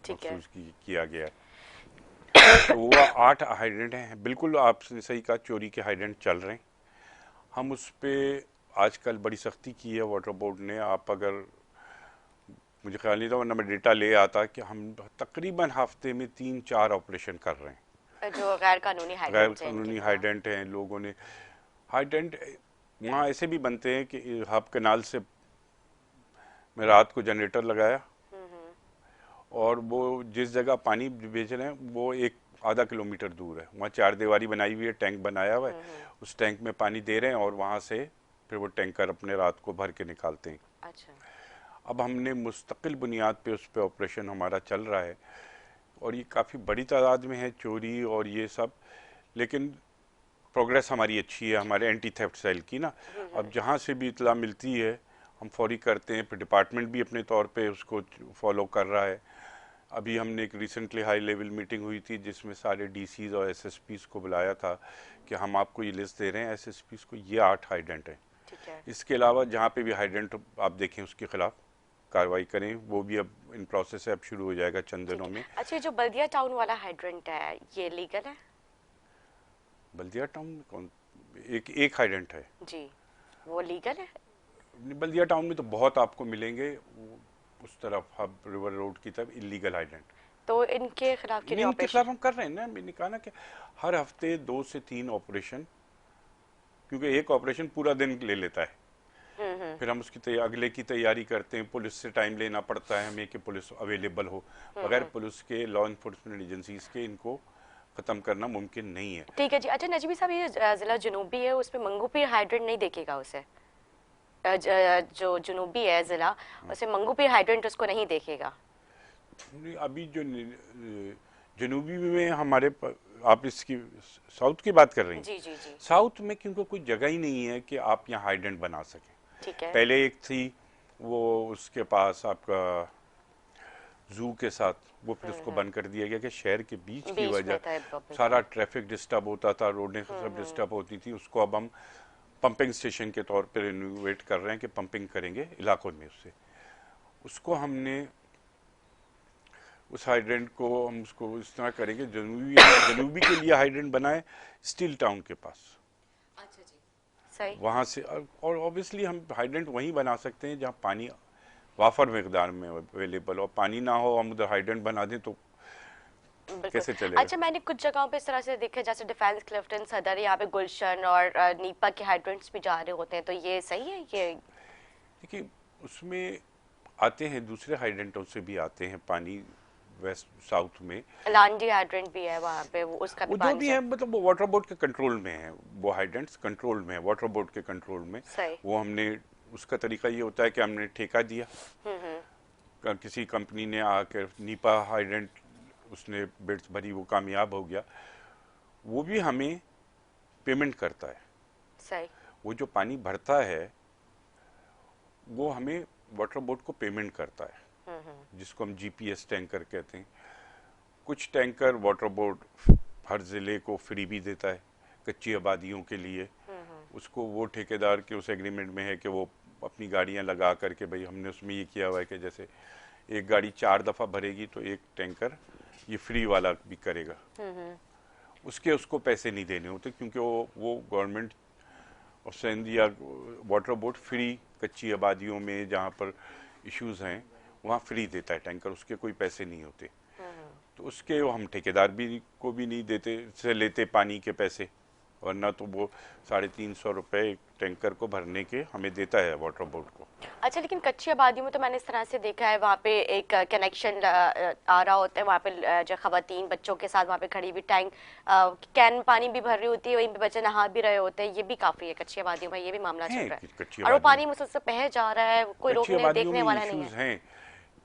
Speaker 1: ठीक है।
Speaker 2: मखसूस किया गया है। तो वो 8 हाइडेंट हैं। बिल्कुल आपने सही कहा, चोरी के हाइडेंट चल रहे हैं। हम उस पर आजकल बड़ी सख्ती की है वाटर बोर्ड ने। आप अगर, मुझे ख्याल नहीं था वरना मैं डेटा ले आता, कि हम तकरीबन हफ्ते में 3-4 ऑपरेशन कर रहे हैं।
Speaker 1: जो गैर कानूनी
Speaker 2: गैर
Speaker 1: हाइड्रेंट्स हैं इनके
Speaker 2: कानूनी
Speaker 1: खिलाफ।
Speaker 2: हाइडेंट हैं, लोगों ने हाइडेंट वहाँ ऐसे भी बनते हैं कि हब कनाल से मैं रात को जनरेटर लगाया, और वो जिस जगह पानी भेज रहे हैं वो एक आधा किलोमीटर दूर है, वहाँ 4 दीवारी बनाई हुई है, टैंक बनाया हुआ है, उस टैंक में पानी दे रहे हैं, और वहाँ से फिर वो टैंकर अपने रात को भर के निकालते हैं।
Speaker 1: अच्छा।
Speaker 2: अब हमने मुस्तकिल बुनियाद पे उस पर ऑपरेशन हमारा चल रहा है, और ये काफ़ी बड़ी तादाद में है चोरी और ये सब, लेकिन प्रोग्रेस हमारी अच्छी है, हमारे एंटी थेफ्ट सेल की ना। अब जहाँ से भी इतला मिलती है हम फौरी करते हैं, फिर डिपार्टमेंट भी अपने तौर पे उसको फॉलो कर रहा है। अभी हमने एक रिसेंटली हाई लेवल मीटिंग हुई थी जिसमें सारे डीसीज और एसएसपीज को बुलाया था कि हम आपको ये लिस्ट दे रहे हैं एसएसपीज को, ये 8 हाइडेंट हैं।
Speaker 1: ठीक है।
Speaker 2: इसके अलावा जहाँ पे भी हाइडेंट आप देखें उसके खिलाफ कार्रवाई करें, वो भी अब इन प्रोसेस है, अब शुरू हो जाएगा चंद
Speaker 1: ठीक
Speaker 2: दिनों
Speaker 1: है।
Speaker 2: में।
Speaker 1: अच्छा, ये जो बल्दिया टाउन वाला हाइड्रेंट है ये लीगल है?
Speaker 2: बल्दिया टाउन में कौन, एक हाइडेंट है
Speaker 1: जी, वो लीगल है?
Speaker 2: बल्दिया टाउन में तो बहुत आपको मिलेंगे, उस तरफ हब रिवर रोड की तरफ इलीगल हाइडेंट।
Speaker 1: तो इनके खिलाफ क्यों
Speaker 2: नहीं,
Speaker 1: नहीं
Speaker 2: इनके
Speaker 1: ऑपरेशन?
Speaker 2: खिलाफ हम कर रहे हैं ना, मैंने कहा ना कि हर हफ्ते 2 से 3 ऑपरेशन, क्योंकि एक ऑपरेशन पूरा दिन ले लेता है।
Speaker 1: हम्म।
Speaker 2: फिर हम उसकी अगले की तैयारी करते हैं, पुलिस से टाइम लेना पड़ता है हमें कि पुलिस अवेलेबल हो। बगैर पुलिस के, लॉ इन्फोर्समेंट एजेंसीज के, इनको ख़त्म करना मुमकिन नहीं है।
Speaker 1: ठीक है जी। अच्छा नजमी साहब, ये जिला जुनूबी है, उसमें मंगू पीर हाइड्रेंट नहीं देखेगा उसे? जो जुनूबी है जिला, उसे मंगू पीर हाइड्रेंट उसको नहीं देखेगा?
Speaker 2: नहीं, अभी जो जनूबी में हमारे आप इसकी साउथ की बात कर रही हैं।
Speaker 1: जी जी जी।
Speaker 2: साउथ में क्योंकि कोई जगह ही नहीं है कि आप यहाँ हाइडेंट बना सकें।
Speaker 1: ठीक है।
Speaker 2: पहले एक थी, वो उसके पास आपका जू के साथ, वो फिर उसको बंद कर दिया गया कि शहर के बीच की
Speaker 1: बीच में
Speaker 2: वजह
Speaker 1: था पब्लिक।
Speaker 2: सारा ट्रैफिक डिस्टर्ब होता था, रोडें सब डिस्टर्ब होती थी। उसको अब हम पंपिंग स्टेशन के तौर पर रिनोवेट कर रहे हैं कि पंपिंग करेंगे इलाकों में। उससे उसको हमने उस हाइड्रेंट को हम उसको इस तरह करेंगे, जनूबी के लिए हाइड्रेंट बनाए स्टील टाउन के पास।
Speaker 1: अच्छा जी। सही।
Speaker 2: वहाँ से, और ऑब्वियसली हम हाइड्रेंट वहीं बना सकते हैं जहाँ पानी वाफर मकदार में अवेलेबल हो। पानी ना हो, हम उधर हाइड्रेंट बना दें तो
Speaker 1: बिल्कुल।
Speaker 2: कैसे चलेगा।
Speaker 1: अच्छा, मैंने कुछ जगहों पे इस तरह से देखा, जैसे डिफेंस क्लिफ्टन, सदर, यहाँ पे गुलशन और नीपा के हाइड्रेंट्स भी जा रहे होते हैं, तो ये सही है ये?
Speaker 2: देखिए, उसमें आते हैं दूसरे हाइड्रेंटों से भी आते हैं पानी, वेस्ट साउथ में।
Speaker 1: लांडी हाइड्रेंट भी है वहाँ पे, वो उसका भी
Speaker 2: वो जो
Speaker 1: पानी
Speaker 2: भी है, मतलब वो वाटर बोर्ड के कंट्रोल में है, वो हाइड्रेंट्स कंट्रोल में है, वाटर बोर्ड के कंट्रोल में।
Speaker 1: सही।
Speaker 2: वो हमने, उसका तरीका ये होता है कि हमने ठेका दिया, किसी कंपनी ने आकर नीपा हाइड्रेंट, उसने बिड्स भरी, वो कामयाब हो गया, वो भी हमें पेमेंट करता है।
Speaker 1: सही।
Speaker 2: वो जो पानी भरता है वो हमें वाटर बोर्ड को पेमेंट करता है, जिसको हम जीपीएस टैंकर कहते हैं। कुछ टैंकर वाटर बोर्ड हर ज़िले को फ्री भी देता है कच्ची आबादियों के लिए। उसको वो ठेकेदार के उस एग्रीमेंट में है कि वो अपनी गाड़ियां लगा करके, भाई हमने उसमें ये किया हुआ है कि जैसे एक गाड़ी 4 दफ़ा भरेगी तो एक टैंकर ये फ्री वाला भी करेगा। उसको पैसे नहीं देने होते, क्योंकि वो गवर्नमेंट ऑफ सिंध या वाटर बोर्ड फ्री कच्ची आबादियों में जहाँ पर इश्यूज हैं वहाँ फ्री देता है टैंकर, उसके कोई पैसे नहीं होते। तो उसके हम ठेकेदार भी को भी नहीं देते, से लेते पानी के पैसे, वरना तो वो 350 रुपये एक टैंकर को भरने के हमें देता है वाटर बोर्ड को।
Speaker 1: अच्छा, लेकिन कच्ची आबादियों में तो मैंने इस तरह से देखा है, वहाँ पे एक कनेक्शन आ रहा होता है, वहाँ पे जो खवातीन बच्चों के साथ वहाँ पे खड़ी हुई टैंक कैन में पानी भी भर रही होती है, वहीं पे बच्चे नहा भी रहे होते हैं। ये भी काफी है कच्ची आबादियों में, ये भी मामला चल
Speaker 2: हैं
Speaker 1: रहा
Speaker 2: कि
Speaker 1: है,
Speaker 2: कच्ची
Speaker 1: और वो
Speaker 2: आबादियों
Speaker 1: पानी मुझसे बह जा रहा है, कोई
Speaker 2: कच्ची
Speaker 1: रोकने
Speaker 2: आबादियों
Speaker 1: देखने
Speaker 2: में
Speaker 1: वाला नहीं
Speaker 2: इश्यूज
Speaker 1: है।
Speaker 2: हैं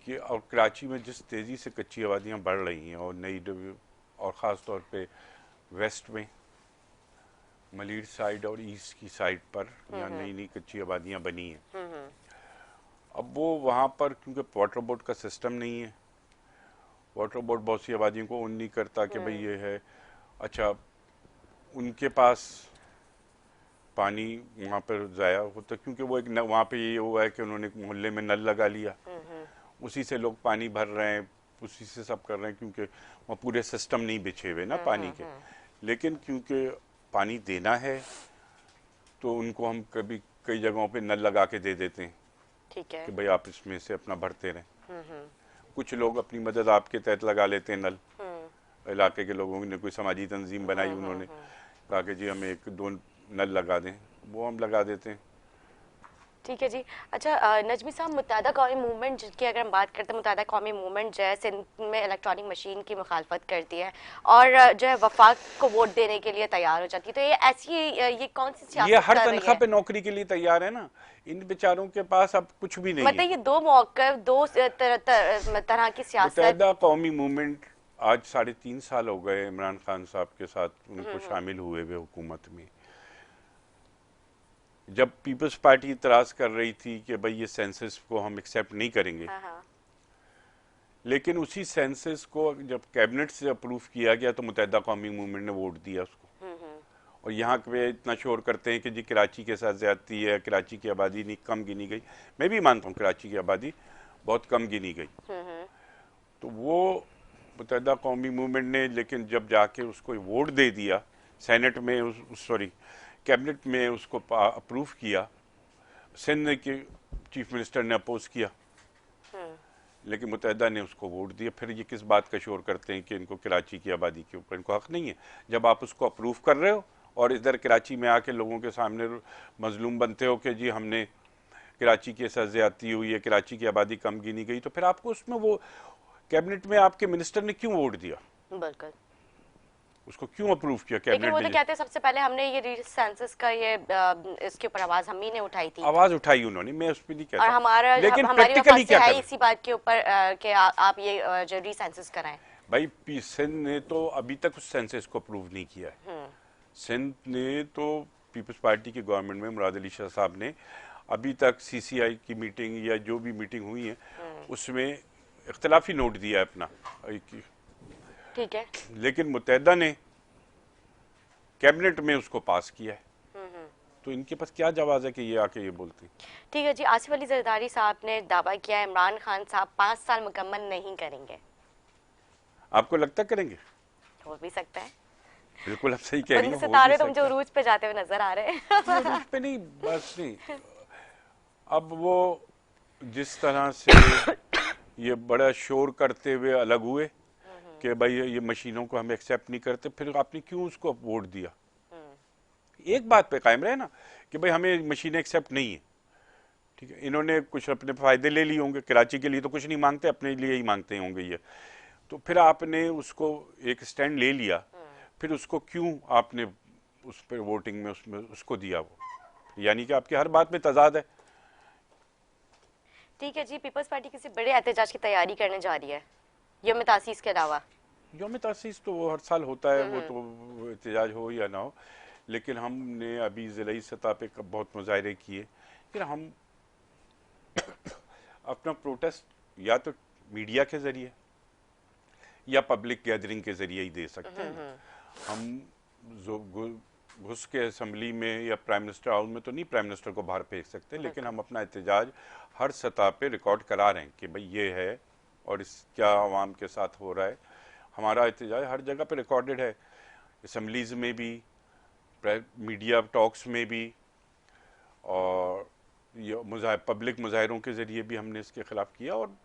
Speaker 2: कि, और कराची में जिस तेज़ी से कच्ची आबादियाँ बढ़ रही हैं, और और ख़ास तौर पे वेस्ट में मलीर साइड और ईस्ट की साइड पर यहाँ नई नई कच्ची आबादियाँ बनी हैं। अब वो वहाँ पर क्योंकि वाटर बोर्ड का सिस्टम नहीं है, वाटर बोर्ड बहुत सी आबादियों को ओन नहीं करता कि भाई ये है। अच्छा, उनके पास पानी वहाँ पर ज़ाया होता, क्योंकि वो एक वहाँ पे ये हुआ है कि उन्होंने मोहल्ले में नल लगा लिया, उसी से लोग पानी भर रहे हैं, उसी से सब कर रहे हैं, क्योंकि वहाँ पूरे सिस्टम नहीं बिछे हुए ना पानी के। लेकिन क्योंकि पानी देना है तो उनको हम कभी कई जगहों पे नल लगा के दे देते हैं।
Speaker 1: ठीक है।
Speaker 2: कि भाई आप इसमें से अपना भरते रहें। कुछ लोग अपनी मदद आपके तहत लगा लेते हैं नल, इलाके के लोगों ने कोई समाजी तंजीम बनाई, उन्होंने कहा कि जी हमें 1-2 नल लगा दें, वो हम लगा देते हैं।
Speaker 1: ठीक है जी। अच्छा नजमी साहब, मुत्तहदा कौमी मूवमेंट की अगर हम बात करते हैं, मुत्तहदा कौमी मूवमेंट जो है सिंध में इलेक्ट्रॉनिक मशीन की मुखालफत करती है और जो है वफाक को वोट देने के लिए तैयार हो जाती है, तो ये ऐसी ये कौन सी सियासत
Speaker 2: ये हर
Speaker 1: कर रही
Speaker 2: तनख्वाह
Speaker 1: है?
Speaker 2: पे नौकरी के लिए तैयार है ना, इन बेचारों के पास अब कुछ भी नहीं है।
Speaker 1: मतलब ये दो मौक़िफ़, दो तरह की सियासत।
Speaker 2: मुत्तहदा कौमी मूवमेंट आज 3.5 साल हो गए इमरान खान साहब के साथ उनको शामिल हुए हुए हुकूमत में। जब पीपल्स पार्टी इतराज़ कर रही थी कि भाई ये सेंसस को हम एक्सेप्ट नहीं करेंगे, लेकिन उसी सेंसस को जब कैबिनेट से अप्रूव किया गया तो मुत्तहदा कौमी मूवमेंट ने वोट दिया उसको। और यहाँ पे इतना शोर करते हैं कि जी कराची के साथ ज्यादती है, कराची की आबादी नहीं कम गिनी गई। मैं भी मानता हूँ कराची की आबादी बहुत कम गिनी गई, तो वो मुत्तहदा कौमी मूवमेंट ने, लेकिन जब जाके उसको वोट दे दिया सेनेट में सॉरी कैबिनेट में उसको अप्रूव किया, सिंध के चीफ मिनिस्टर ने अपोज किया, लेकिन मुत्तहिदा ने उसको वोट दिया। फिर ये किस बात का शोर करते हैं कि इनको कराची की आबादी के ऊपर इनको हक नहीं है, जब आप उसको अप्रूव कर रहे हो और इधर कराची में आके लोगों के सामने मजलूम बनते हो कि जी हमने कराची की ऐसा ज्यादती हुई है, कराची की आबादी कम गिनी गई, तो फिर आपको उसमें वो कैबिनेट में आपके मिनिस्टर ने क्यों वोट दिया,
Speaker 1: बिल्कुल।
Speaker 2: उसको क्यों अप्रूव किया
Speaker 1: लेकिन
Speaker 2: कैबिनेट
Speaker 1: वो तो
Speaker 2: ने?
Speaker 1: कहते हैं सबसे पहले हमने ये सेंसस का ये इसके ऊपर आवाज हम ही ने उठाई थी,
Speaker 2: आवाज उठाई उन्होंने, मैं उस पर नहीं
Speaker 1: और
Speaker 2: कहता,
Speaker 1: हमारा
Speaker 2: लेकिन
Speaker 1: हमारी
Speaker 2: प्रैक्टिकली
Speaker 1: वफात से
Speaker 2: क्या
Speaker 1: है
Speaker 2: कर?
Speaker 1: इसी बात के ऊपर कि आप ये जो रीसेंसस कराएं।
Speaker 2: भाई सिंध ने तो अभी तक उस सेंसस को अप्रूव नहीं किया है। सिंध ने तो पीपल्स पार्टी की गवर्नमेंट में मुराद अली शाह साहब ने अभी तक सीसीआई की मीटिंग या जो भी मीटिंग हुई है उसमें इख्तलाफी नोट दिया है अपना,
Speaker 1: ठीक है।
Speaker 2: लेकिन मुत्तहिदा ने कैबिनेट में उसको पास किया है। तो इनके पास क्या जवाब है कि ये आके ये बोलते हैं?
Speaker 1: ठीक है जी, आसिफ अली जरदारी साहब ने दावा किया है इमरान खान साहब 5 साल मुकम्मल नहीं करेंगे।
Speaker 2: आपको लगता करेंगे?
Speaker 1: हो भी सकता है।
Speaker 2: बिल्कुल आप सही कह रही
Speaker 1: उन
Speaker 2: हैं, हो भी
Speaker 1: सितारे तो मुझे
Speaker 2: सकता है।
Speaker 1: उरूज पे जाते हुए नजर आ रहे हैं।
Speaker 2: उरूज पे नहीं, बस नहीं। अब वो जिस तरह से ये बड़ा शोर करते हुए अलग हुए कि भाई ये मशीनों को हम एक्सेप्ट नहीं करते, फिर आपने क्यों उसको वोट दिया? एक बात पे कायम रहे ना कि भाई हमें मशीनें एक्सेप्ट नहीं है, ठीक है। इन्होंने कुछ अपने फायदे ले लिए होंगे, कराची के लिए तो कुछ नहीं मांगते, अपने लिए ही मांगते होंगे ये, तो फिर आपने उसको एक स्टैंड ले लिया, फिर उसको क्यों आपने उस पर वोटिंग में उसमें उसको दिया? वो यानी कि आपकी हर बात में तजाद है।
Speaker 1: ठीक है जी, पीपल्स पार्टी किसी बड़े एहतजाज की तैयारी करने जा रही है यौम तासीस के अलावा?
Speaker 2: यौम तासीस तो वो हर साल होता है, वो तो एहतजाज हो या ना हो, लेकिन हमने अभी ज़िलाई सतह पे बहुत मुजाहरे किए कि हम अपना प्रोटेस्ट या तो मीडिया के ज़रिए या पब्लिक गैदरिंग के ज़रिए ही दे सकते हैं। हम जो घुस के असम्बली में या प्राइम मिनिस्टर हाउस में तो नहीं प्राइम मिनिस्टर को बाहर फेंक सकते, लेकिन हम अपना एहतजाज हर सतह पे रिकॉर्ड करा रहे हैं कि भाई ये है और इस क्या आवाम के साथ हो रहा है। हमारा एहतजाज हर जगह पे रिकॉर्डेड है, असम्बलीज़ में भी, मीडिया टॉक्स में भी, और ये पब्लिक मुजाहरों के ज़रिए भी हमने इसके ख़िलाफ़ किया। और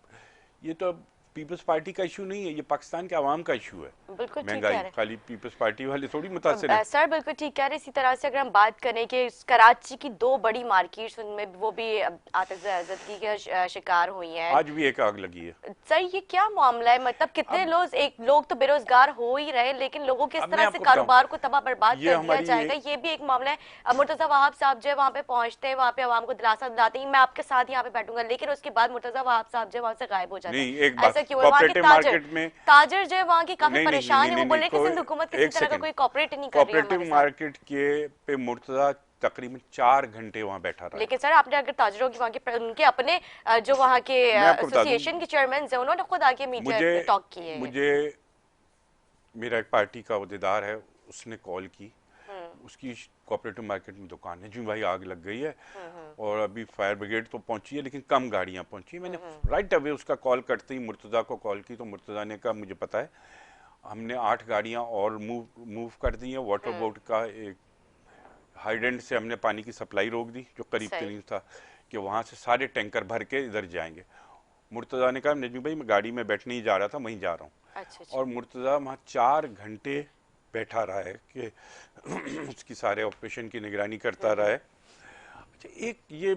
Speaker 2: ये तो पीपल्स पार्टी का इशू नहीं है, ये पाकिस्तान के आवाम का इशू है।
Speaker 1: बिल्कुल ठीक
Speaker 2: महंगाई
Speaker 1: कह रहे
Speaker 2: खाली पीपल्स पार्टी वाले थोड़ी मुतासिर है।
Speaker 1: सर, बिल्कुल ठीक कह रहे हैं। इसी तरह से अगर हम बात करें कि कराची की 2 बड़ी मार्केट्स उनमें वो भी आतिशबाजी के शिकार हुई हैं।
Speaker 2: आज भी एक आग लगी है।
Speaker 1: सर ये क्या मामला है? मतलब कितने लोग तो बेरोजगार हो ही रहे, लेकिन लोगों के इस
Speaker 2: अब मैं
Speaker 1: तरह से
Speaker 2: आपको
Speaker 1: कारोबार को तबाह बर्बाद
Speaker 2: ये
Speaker 1: कर दिया जाएगा, ये भी एक मामला है। मुर्तजा वहाब साहब जो है वहाँ पे पहुंचते हैं, वहाँ पे आवाम को दिलासा दिलाते हैं मैं आपके साथ यहाँ पे बैठूंगा, लेकिन उसके बाद मुर्तजा वहाब साहब जो वहाँ से गायब हो जाते
Speaker 2: नहीं,
Speaker 1: हैं।
Speaker 2: एक बात,
Speaker 1: ऐसा क्यों है? वहाँ के
Speaker 2: मार्केट में
Speaker 1: ताजर जो है वहाँ की काफी
Speaker 2: नहीं नहीं
Speaker 1: परेशान
Speaker 2: नहीं
Speaker 1: है।
Speaker 2: नहीं
Speaker 1: वो बोल रहे
Speaker 2: नहीं
Speaker 1: हैं कि सिंध हुकूमत किसी
Speaker 2: एक
Speaker 1: तरह का
Speaker 2: सेकंड,
Speaker 1: कोई कॉपरेट नहीं कर रही है हमारे
Speaker 2: कोऑपरेटिव
Speaker 1: साथ।
Speaker 2: मार्केट के पे मुर्तजा तकरीबन 4 घंटे वहाँ बैठा रहा।
Speaker 1: लेकिन सर आपने अगर ताजरों की वहाँ के उनके अपने जो वहाँ के
Speaker 2: मैं आपको बता दूं,
Speaker 1: एसोसिएशन के चेयरमैन हैं उन्होंने खुद आके मीडिया टॉक किए हैं।
Speaker 2: मुझे मेरा एक पार्टी का अहदेदार है, उसने कॉल की, उसकी कोऑपरेटिव मार्केट में दुकान है जी भाई आग लग गई है और अभी फायर ब्रिगेड तो पहुंची है लेकिन कम गाड़ियां पहुंची। मैंने राइट अवे उसका कॉल करते ही मुर्तज़ा को कॉल की, तो मुर्तज़ा ने कहा मुझे पता है, हमने 8 गाड़ियां और मूव कर दी हैं। वाटर बोर्ड का एक हाइडेंट से हमने पानी की सप्लाई रोक दी जो करीब करीब था कि वहाँ से सारे टैंकर भर के इधर जाएंगे। मुर्तज़ा ने कहा नजमी भाई मैं गाड़ी में बैठने ही जा रहा था, वहीं जा रहा हूँ।
Speaker 1: अच्छा।
Speaker 2: और मुर्तज़ा वहाँ 4 घंटे बैठा रहा है कि उसकी सारे ऑपरेशन की निगरानी करता रहा है। अच्छा, एक ये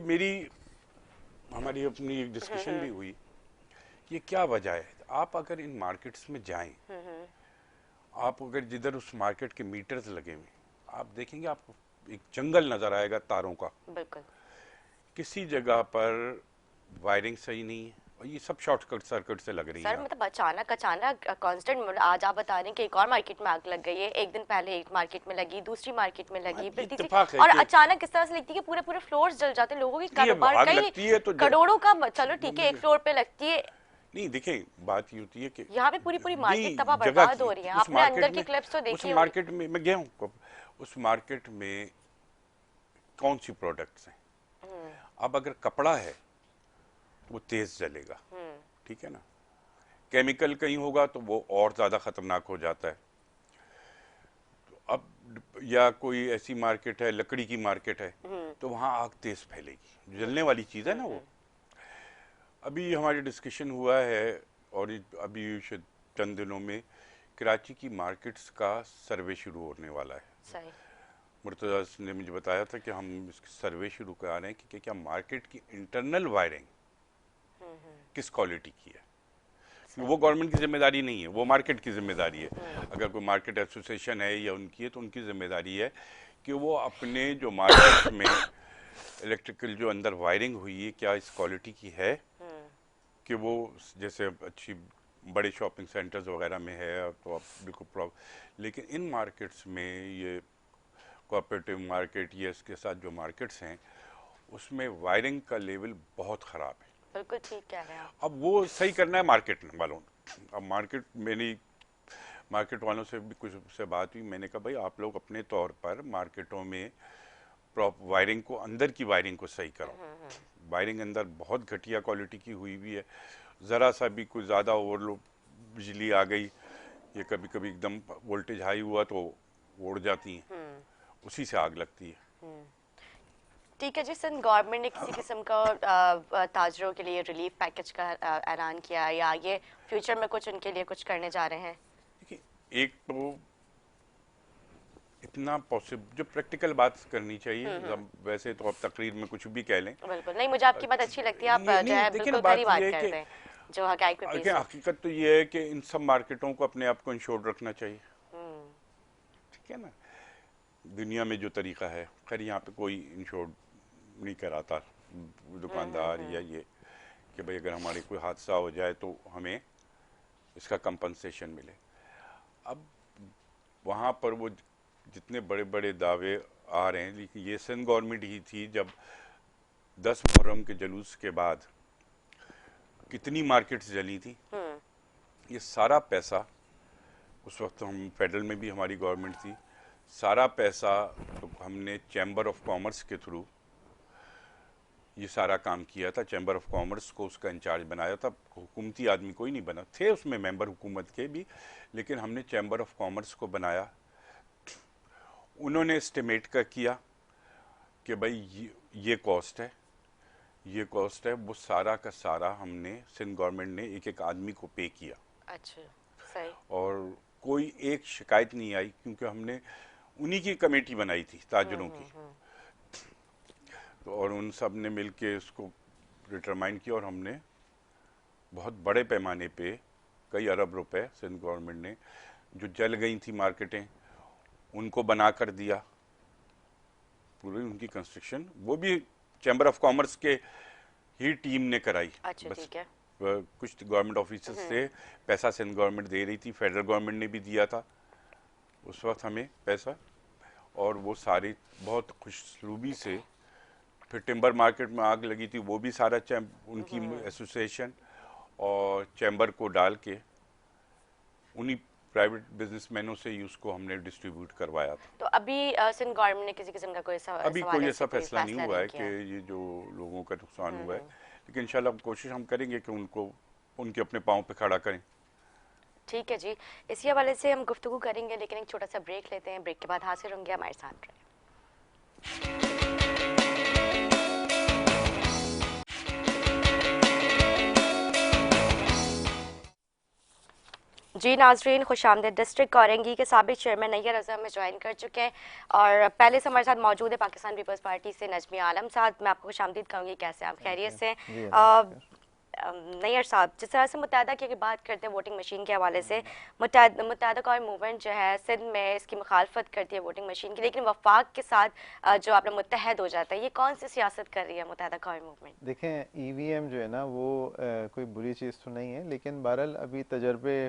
Speaker 2: हमारी अपनी एक डिस्कशन भी हुई, ये क्या वजह है? आप अगर इन मार्केट्स में जाएं, आप अगर जिधर उस मार्केट के मीटर्स लगे हुए आप देखेंगे, आपको एक जंगल नजर आएगा तारों का।
Speaker 1: बिल्कुल।
Speaker 2: किसी जगह पर वायरिंग सही नहीं है और ये सब शॉर्ट सर्किट से लग रही है।
Speaker 1: सर मतलब अचानक कांस्टेंट आज आप बता रहे हैं कि एक और मार्केट में आग लग गई है, एक दिन पहले एक मार्केट में लगी, दूसरी मार्केट में लगी, फिर तीसरी, और अचानक इस तरह से लगती है कि पूरे फ्लोर्स जल जाते हैं, लोगों की कारोबार कई करोड़ों का। चलो ठीक है, एक फ्लोर पे लगती है,
Speaker 2: नहीं देखें बात ये होती है कि
Speaker 1: यहाँ पे पूरी मार्केट तबाह बर्बाद हो रही है। आपने अंदर की क्लिप्स तो देखी
Speaker 2: उस मार्केट में मैं गया हूँ, उस मार्केट में कौन सी प्रोडक्ट्स हैं। अब अगर कपड़ा है वो तेज जलेगा, ठीक है ना, केमिकल कहीं होगा तो वो और ज्यादा खतरनाक हो जाता है। तो अब या कोई ऐसी मार्केट है, लकड़ी की मार्केट है, तो वहाँ आग तेज फैलेगी, जलने वाली चीज़ है ना वो। अभी हमारी डिस्कशन हुआ है और अभी शायद चंद दिनों में कराची की मार्केट्स का सर्वे शुरू होने वाला है।
Speaker 1: सही।
Speaker 2: मुर्तज़ा ने मुझे बताया था कि हम इसकी सर्वे शुरू करा रहे हैं कि क्या मार्केट की इंटरनल वायरिंग किस क्वालिटी की है। वो गवर्नमेंट की जिम्मेदारी नहीं है, वो मार्केट की जिम्मेदारी है। अगर कोई मार्केट एसोसिएशन है या उनकी है तो उनकी जिम्मेदारी है कि वो अपने जो मार्केट में इलेक्ट्रिकल जो अंदर वायरिंग हुई है क्या इस क्वालिटी की है कि वो जैसे अच्छी बड़े शॉपिंग सेंटर्स वगैरह में है तो आप बिल्कुल प्रॉब्लम। लेकिन इन मार्केट्स में ये कोऑपरेटिव मार्केट ये इसके साथ जो मार्केट्स हैं उसमें वायरिंग का लेवल बहुत ख़राब है।
Speaker 1: बिल्कुल ठीक कह रहे हैं आप।
Speaker 2: अब वो सही करना है मार्केट वालों ने। अब मेरी मार्केट वालों से भी कुछ से बात हुई, मैंने कहा भाई आप लोग अपने तौर पर मार्केटों में वायरिंग को, अंदर की वायरिंग को सही करो। वायरिंग अंदर बहुत घटिया क्वालिटी की हुई भी है, ज़रा सा भी कुछ ज़्यादा ओवरलोड बिजली आ गई, ये कभी कभी एकदम वोल्टेज हाई हुआ तो उड़ जाती हैं, उसी से आग लगती है।
Speaker 1: ठीक है जी। सिंध गवर्नमेंट ने किसी किस्म का ताजरों के लिए रिलीफ पैकेज का ऐलान किया या ये फ्यूचर में कुछ उनके लिए कुछ करने जा रहे हैं?
Speaker 2: देखिए, एक तो इतना पॉसिबल जो प्रैक्टिकल बात करनी चाहिए, वैसे तो आप तकरीर में कुछ भी कह लें।
Speaker 1: बिल्कुल नहीं, मुझे आपकी बात अच्छी लगती है, आप जो है
Speaker 2: देखिए
Speaker 1: बिल्कुल
Speaker 2: ना,
Speaker 1: खरी बात करते हैं जो हकाइक पे
Speaker 2: देखिए
Speaker 1: बेस्ड है।
Speaker 2: हकीकत तो ये है कि इन सब मार्केटों को अपने आप को इंश्योर्ड रखना चाहिए, ठीक है ना। दुनिया में जो तरीका है, खैर यहाँ पे कोई इंश्योर्ड नहीं कराता दुकानदार या ये कि भाई अगर हमारे कोई हादसा हो जाए तो हमें इसका कंपनसेशन मिले। अब वहाँ पर वो जितने बड़े बड़े दावे आ रहे हैं, लेकिन ये सिंध गवर्नमेंट ही थी जब 10 मुहर्रम के जुलूस के बाद कितनी मार्केट्स जली थी। ये सारा पैसा, उस वक्त हम फेडरल में भी हमारी गवर्नमेंट थी, सारा पैसा तो हमने चैम्बर ऑफ कॉमर्स के थ्रू ये सारा काम किया था। चैम्बर ऑफ कॉमर्स को उसका इंचार्ज बनाया था, हुकूमती आदमी कोई नहीं बना, थे उसमें मेंबर हुकूमत के भी, लेकिन हमने चैम्बर ऑफ कॉमर्स को बनाया। उन्होंने एस्टिमेट का किया कि भाई ये कॉस्ट है, ये कॉस्ट है, वो सारा का सारा हमने सिंध गवर्नमेंट ने एक एक आदमी को पे किया।
Speaker 1: अच्छा, सही।
Speaker 2: और कोई एक शिकायत नहीं आई क्योंकि हमने उन्हीं की कमेटी बनाई थी ताजरों की, तो और उन सब ने मिलके इसको डिटरमाइन किया और हमने बहुत बड़े पैमाने पे कई अरब रुपए सिंध गवर्नमेंट ने, जो जल गई थी मार्केटें उनको बना कर दिया, पूरी उनकी कंस्ट्रक्शन वो भी चैम्बर ऑफ कॉमर्स के ही टीम ने कराई।
Speaker 1: अच्छा, ठीक है।
Speaker 2: कुछ गवर्नमेंट ऑफिसर्स से पैसा सिंध गवर्नमेंट दे रही थी, फेडरल गवर्नमेंट ने भी दिया था उस वक्त हमें पैसा, और वो सारी बहुत खुशरूबी से। फिर टिम्बर मार्केट में आग लगी थी, वो भी सारा उनकी एसोसिएशन और चैम्बर को डाल के उन्हीं प्राइवेट बिजनेसमैनों से ही उसको हमने डिस्ट्रीब्यूट करवाया था।
Speaker 1: तो अभी सिंध गवर्नमेंट ने किसी किस्म का कोई
Speaker 2: अभी कोई ऐसा फैसला नहीं हुआ है कि ये जो लोगों का नुकसान हुआ है, लेकिन इंशाल्लाह कोशिश हम करेंगे कि उनको उनके अपने पाँव पे खड़ा करें।
Speaker 1: ठीक है जी, इसी हवाले से हम गुफ्तगू करेंगे, लेकिन एक छोटा सा ब्रेक लेते हैं। ब्रेक के बाद हाजिर होंगे, हमारे साथ रहें। जी नाजरीन, खुशामदीद। डिस्ट्रिक्ट औरंगी के साबिक चेयरमैन नैयर रज़ा में ज्वाइन कर चुके हैं और पहले से हमारे साथ मौजूद है पाकिस्तान पीपल्स पार्टी से नजमी आलम साहब। मैं आपको खुशामदीद कहूँगी, कैसे आप खैरियत से? नैयर साहब, जिस तरह से मुत्तहदा की बात करते हैं वोटिंग मशीन के हवाले से, मुत्तहदा कौम मूवमेंट जो है सिंध में इसकी मुखालफत करती है वोटिंग मशीन की, लेकिन वफाक के साथ जो आपने मुत्तहद हो जाता है, ये कौन सी सियासत कर रही है मुत्तहदा कौम मूवमेंट?
Speaker 3: देखें, ईवीएम जो है ना वो कोई बुरी चीज़ तो नहीं है, लेकिन बहरहाल अभी तजर्बे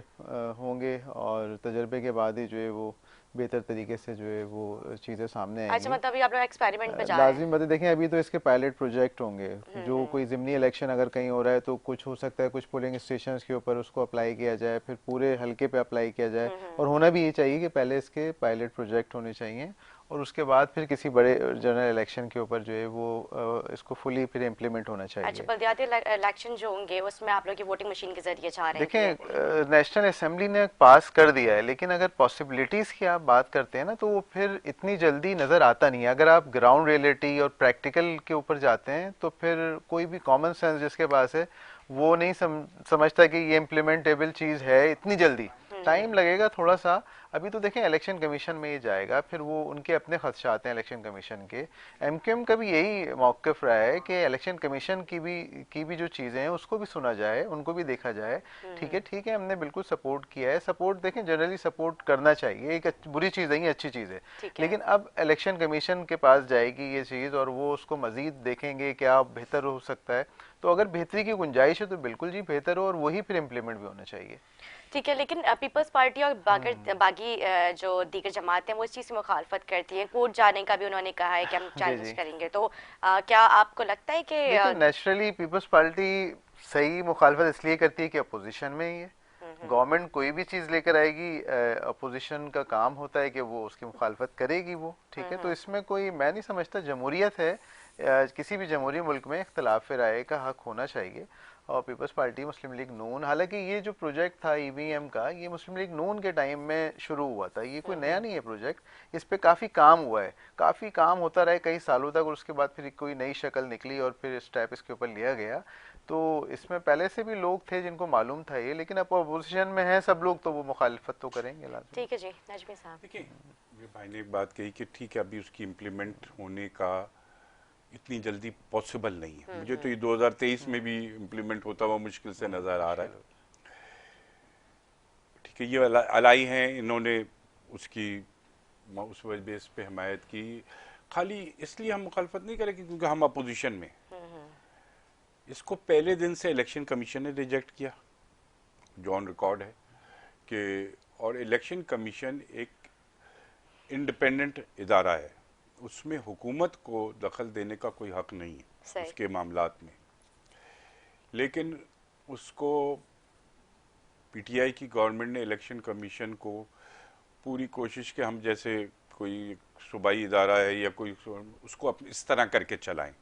Speaker 3: होंगे और तजर्बे के बाद ही जो है वो बेहतर तरीके से जो है वो चीज़ें सामने आएंगी।
Speaker 1: अच्छा, मतलब अभी आप लोग एक्सपेरिमेंट पे जा रहे हैं?
Speaker 3: लाजिम बात है। देखें, अभी तो इसके पायलट प्रोजेक्ट होंगे, जो कोई ज़िमनी इलेक्शन अगर कहीं हो रहा है तो कुछ हो सकता है कुछ पोलिंग स्टेशन के ऊपर उसको अप्लाई किया जाए, फिर पूरे हल्के पे अप्लाई किया जाए, और होना भी ये चाहिए कि पहले इसके पायलट प्रोजेक्ट होने चाहिए और उसके बाद फिर किसी बड़े जनरल इलेक्शन के ऊपर जो है वो इसको फुली फिर इम्प्लीमेंट होना
Speaker 1: अच्छा,
Speaker 3: चाहिए।
Speaker 1: बलदियाती इलेक्शन जो होंगे उसमें आप लोग की वोटिंग मशीन के जरिए चाह रहे हैं
Speaker 3: देखें, नेशनल असेंबली ने पास कर दिया है, लेकिन अगर पॉसिबिलिटीज़ की आप बात करते हैं ना, तो वो फिर इतनी जल्दी नज़र आता नहीं है। अगर आप ग्राउंड रियलिटी और प्रैक्टिकल के ऊपर जाते हैं तो फिर कोई भी कॉमन सेंस जिसके पास है वो नहीं समझता कि ये इम्प्लीमेंटेबल चीज़ है इतनी जल्दी। टाइम लगेगा थोड़ा सा। अभी तो देखें इलेक्शन कमीशन में ये जाएगा, फिर वो उनके अपने खदशात हैं इलेक्शन कमीशन के। एमक्यूएम का भी यही मौक़िफ़ रहा है कि इलेक्शन कमीशन की भी जो चीज़ें हैं उसको भी सुना जाए, उनको भी देखा जाए। ठीक है, हमने बिल्कुल सपोर्ट किया है। सपोर्ट देखें, जनरली सपोर्ट करना चाहिए, एक बुरी चीज़ नहीं है, अच्छी चीज़ है। लेकिन अब इलेक्शन कमीशन के पास जाएगी ये चीज़ और वो उसको मज़ीद देखेंगे क्या बेहतर हो सकता है। तो अगर बेहतरी की गुंजाइश है तो बिल्कुल जी बेहतर हो, और वही फिर इम्प्लीमेंट भी होना चाहिए।
Speaker 1: ठीक है, लेकिन पीपल्स पार्टी और बागी जो दीगर जमातें हैं वो इस चीज़ की मुखालफत करती हैं। कोर्ट जाने का भी उन्होंने कहा है कि हम
Speaker 3: जी
Speaker 1: चैलेंज
Speaker 3: जी।
Speaker 1: करेंगे। तो क्या आपको लगता है कि
Speaker 3: देखिए, नेचुरली पीपल्स पार्टी सही मुखालफत इसलिए करती है कि अपोजिशन में ही है। गवर्नमेंट कोई भी चीज़ लेकर आएगी, अपोजिशन का काम होता है कि वो उसकी मुखालफत करेगी वो, ठीक है। तो इसमें कोई, मैं नहीं समझता, जमहूरियत है, किसी भी जमहूरी मुल्क में इख्तलाफ राय का हक होना चाहिए। और पीपल्स पार्टी, मुस्लिम लीग नून, हालांकि ये जो प्रोजेक्ट था ईवीएम का, ये मुस्लिम लीग नून के टाइम में शुरू हुआ था, ये कोई नया नहीं है प्रोजेक्ट। इस पे काफ़ी काम हुआ है, काफ़ी काम होता रहा कई सालों तक, और उसके बाद फिर कोई नई शक्ल निकली और फिर स्टेप इसके ऊपर लिया गया। तो इसमें पहले से भी लोग थे जिनको मालूम था ये, लेकिन अब अपोजिशन में हैं सब लोग, तो वो मुखालफत तो करेंगे लाजमी।
Speaker 1: ठीक है जी, नजमी साहब।
Speaker 2: देखिए, ये भाई ने एक बात कही कि ठीक है, अभी उसकी इम्प्लीमेंट होने का इतनी जल्दी पॉसिबल नहीं है। मुझे तो ये 2023 में भी इम्प्लीमेंट होता हुआ मुश्किल से नज़र आ रहा है। ठीक है, ये अलाई हैं, इन्होंने उसकी उस बेस पे हमायत की। खाली इसलिए हम मुखालफत नहीं करेंगे क्योंकि हम अपोजिशन में। इसको पहले दिन से इलेक्शन कमीशन ने रिजेक्ट किया, जो ऑन रिकॉर्ड है कि, और इलेक्शन कमीशन एक इंडिपेंडेंट इदारा है, उसमें हुकूमत को दखल देने का कोई हक नहीं है उसके मामलात में। लेकिन उसको पीटीआई की गवर्नमेंट ने, इलेक्शन कमीशन को पूरी कोशिश कि हम जैसे कोई सूबाई इदारा है या कोई, उसको इस तरह करके चलाएं,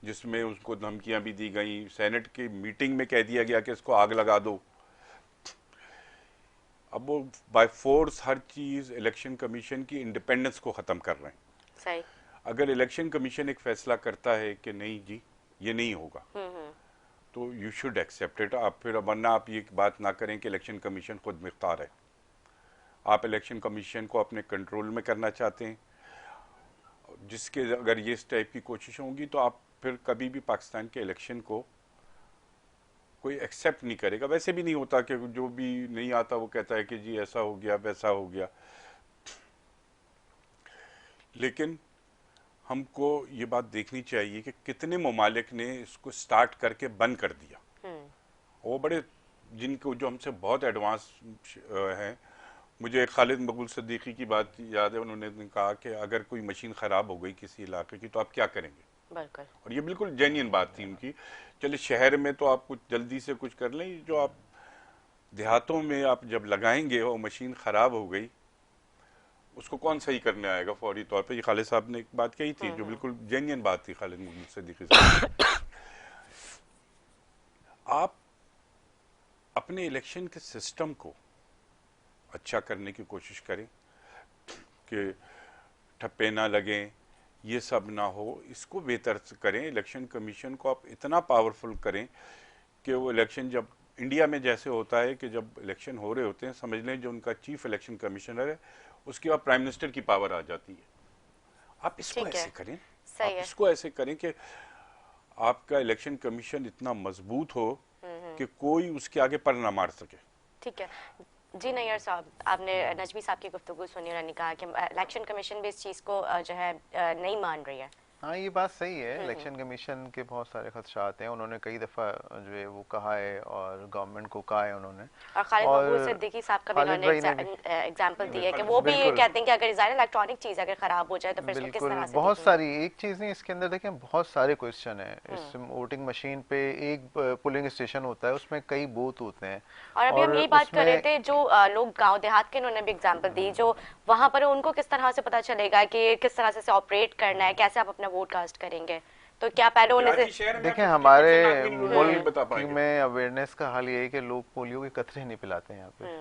Speaker 2: जिसमें उसको धमकियां भी दी गई। सेनेट की मीटिंग में कह दिया गया कि इसको आग लगा दो। अब वो बाय फोर्स हर चीज इलेक्शन कमीशन की इंडिपेंडेंस को खत्म कर रहे हैं।
Speaker 1: सही।
Speaker 2: अगर इलेक्शन कमीशन एक फैसला करता है कि नहीं जी ये नहीं होगा, तो यू शुड एक्सेप्ट इट। आप फिर, वरना आप ये बात ना करें कि इलेक्शन कमीशन खुद मुख्तार है। आप इलेक्शन कमीशन को अपने कंट्रोल में करना चाहते हैं, जिसके अगर ये इस टाइप की कोशिश होंगी तो आप फिर कभी भी पाकिस्तान के इलेक्शन को कोई एक्सेप्ट नहीं करेगा। वैसे भी नहीं होता कि जो भी नहीं आता वो कहता है कि जी ऐसा हो गया वैसा हो गया। लेकिन हमको ये बात देखनी चाहिए कि कितने ममालिक ने इसको स्टार्ट करके बंद कर दिया। वो बड़े, जिनको, जो हमसे बहुत एडवांस हैं। मुझे खालिद मकबूल सिद्दीकी की बात याद है, उन्होंने कहा कि अगर कोई मशीन ख़राब हो गई किसी इलाके की तो आप क्या करेंगे।
Speaker 1: बिल्कुल।
Speaker 2: और ये बिल्कुल जेन्युइन बात थी उनकी। चलिए शहर में तो आप कुछ जल्दी से कुछ कर लें, जो आप देहातों में आप जब लगाएंगे वो मशीन ख़राब हो गई, उसको कौन सही करने आएगा फौरी तौर पे। ये खालिद साहब ने एक बात कही थी जो बिल्कुल जेन्युइन बात थी, खालिद मकबूल सिद्दीकी साहब। आप अपने इलेक्शन के सिस्टम को अच्छा करने की कोशिश करें कि ठप्पे ना लगें, ये सब ना हो, इसको बेहतर करें। इलेक्शन कमीशन को आप इतना पावरफुल करें कि वो इलेक्शन, जब इंडिया में जैसे होता है कि जब इलेक्शन हो रहे होते हैं, समझ लें जो उनका चीफ इलेक्शन कमिश्नर है उसके बाद प्राइम मिनिस्टर की पावर आ जाती है। आप इसको ऐसे करें, आप इसको ऐसे करें कि आपका इलेक्शन कमीशन इतना मजबूत हो कि कोई उसके आगे पर ना मार सके।
Speaker 1: ठीक है जी। नैयर साहब, आपने नजमी साहब की गुफ्तगू सुनी, उन्होंने कहा कि इलेक्शन कमीशन भी इस चीज़ को जो है नहीं मान रही है।
Speaker 3: हाँ, ये बात सही है। इलेक्शन कमीशन के बहुत सारे खदशात हैं, उन्होंने कई दफ़ा जो है वो कहा है और गवर्नमेंट को कहा है उन्होंने।
Speaker 1: और खालिद मकबूल
Speaker 3: और
Speaker 1: सिद्दीकी साहब का भी
Speaker 3: खालिद
Speaker 1: उन्होंने
Speaker 3: भाई ने भी
Speaker 1: एग्जाम्पल दी है कि वो भी ये
Speaker 3: बिल्कुल
Speaker 1: कहते हैं कि अगर डिजाइन इलेक्ट्रॉनिक चीज अगर खराब हो जाए तो फिर इसको किस
Speaker 3: बिल्कुल
Speaker 1: तरह से
Speaker 3: बहुत
Speaker 1: देखेंगे।
Speaker 3: सारी, एक चीज़ नहीं इसके अंदर, देखें बहुत सारे क्वेश्चन है। इस वोटिंग मशीन पे एक पोलिंग स्टेशन होता है, उसमें कई बूथ होते हैं
Speaker 1: और अभी हम
Speaker 3: और
Speaker 1: यही बात कर रहे
Speaker 3: उसमें
Speaker 1: थे जो लोग गांव देहात के, उन्होंने भी एग्जांपल दी, जो वहां पर है, उनको किस तरह से पता चलेगा कि किस तरह से ऑपरेट करना है, कैसे आप अपना वोट कास्ट करेंगे। तो क्या पहले होने से
Speaker 2: कराची शहर में
Speaker 3: देखें
Speaker 2: 50%
Speaker 3: हमारे
Speaker 2: आदमी रूरल नहीं बता
Speaker 3: मुल्क
Speaker 2: पाएंगे।
Speaker 3: में अवेयरनेस का हाल ये है कि लोग पोलियो के कतरे नहीं पिलाते हैं यहाँ पे,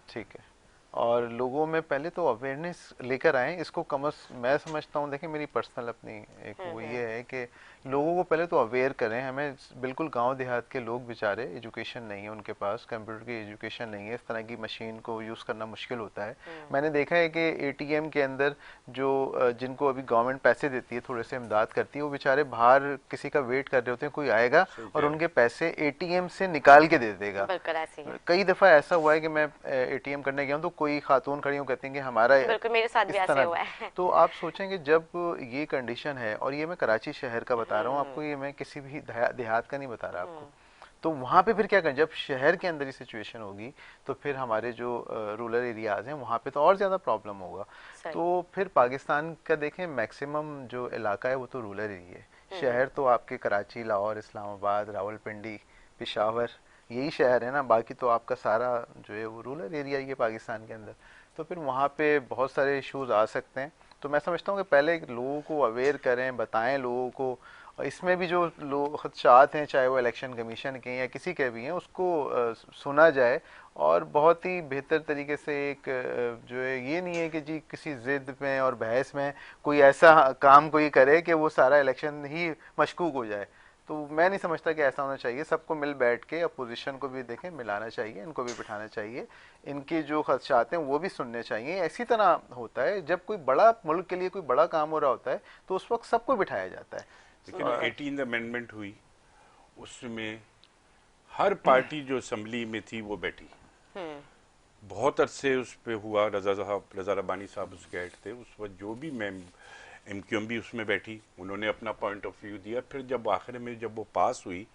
Speaker 3: ठीक है। और लोगों में पहले तो अवेयरनेस लेकर आए इसको, मैं समझता हूँ, देखिए मेरी पर्सनल अपनी एक वो ये है कि लोगों को पहले तो अवेयर करें। हमें बिल्कुल गांव देहात के लोग बेचारे, एजुकेशन नहीं है उनके पास, कंप्यूटर की एजुकेशन नहीं है, इस तरह की मशीन को यूज़ करना मुश्किल होता है। मैंने देखा है कि एटीएम के अंदर जो जिनको अभी गवर्नमेंट पैसे देती है, थोड़े से इमदाद करती है, वो बेचारे बाहर किसी का वेट कर रहे होते हैं, कोई आएगा
Speaker 2: सही कह
Speaker 3: और
Speaker 2: रहे
Speaker 3: उनके पैसे एटीएम से निकाल के दे देगा।
Speaker 1: बिल्कुल ऐसे ही है।
Speaker 3: कई दफ़ा ऐसा हुआ है कि मैं एटीएम करने गया हूँ तो कोई खातून खड़ी हो, कहती हैं कि हमारा
Speaker 1: बिल्कुल मेरे साथ भी
Speaker 3: इस
Speaker 1: ऐसे
Speaker 3: तरह।
Speaker 1: हुआ है।
Speaker 3: तो आप सोचेंगे जब ये कंडीशन है, और ये मैं कराची शहर का बता रहा हूँ आपको, ये मैं किसी भी देहात का नहीं बता रहा आपको। तो वहाँ पे फिर क्या करें, जब शहर के अंदर ये सिचुएशन होगी तो फिर हमारे जो रूरल एरियाज हैं वहाँ पे तो और ज़्यादा प्रॉब्लम होगा।
Speaker 1: सही।
Speaker 3: तो फिर पाकिस्तान का देखें मैक्सिमम जो इलाका है वो तो रूरल एरिया है। शहर तो आपके कराची, लाहौर, इस्लामाबाद, रावलपिंडी, पेशावर, यही शहर है ना, बाकी तो आपका सारा जो है वो रूरल एरिया ही है पाकिस्तान के अंदर। तो फिर वहाँ पे बहुत सारे इश्यूज आ सकते हैं। तो मैं समझता हूँ कि पहले लोगों को अवेयर करें, बताएं लोगों को, और इसमें भी जो लोग खदशात हैं, चाहे वो इलेक्शन कमीशन के या किसी के भी हैं, उसको सुना जाए और बहुत ही बेहतर तरीके से एक जो है, ये नहीं है कि जी किसी जिद में और बहस में कोई ऐसा काम कोई करे कि वो सारा इलेक्शन ही मशकूक हो जाए। तो मैं नहीं समझता कि ऐसा होना चाहिए। सबको मिल बैठ के अपोजिशन को भी देखें, मिलाना चाहिए, इनको भी बिठाना चाहिए, इनके जो खदशात हैं वो भी सुनने चाहिए। इसी तरह होता है जब कोई बड़ा मुल्क के लिए कोई बड़ा काम हो रहा होता है तो उस वक्त सबको बिठाया जाता है।
Speaker 2: लेकिन 18th अमेंडमेंट हुई, उसमें हर पार्टी जो असम्बली में थी वो बैठी। बहुत अरसे उस पे हुआ, रजा रब्बानी साहब उसके हेड थे उस वक्त, जो भी MQM भी उसमें बैठी, उन्होंने अपना पॉइंट ऑफ व्यू दिया। फिर जब आखिर में जब वो पास हुई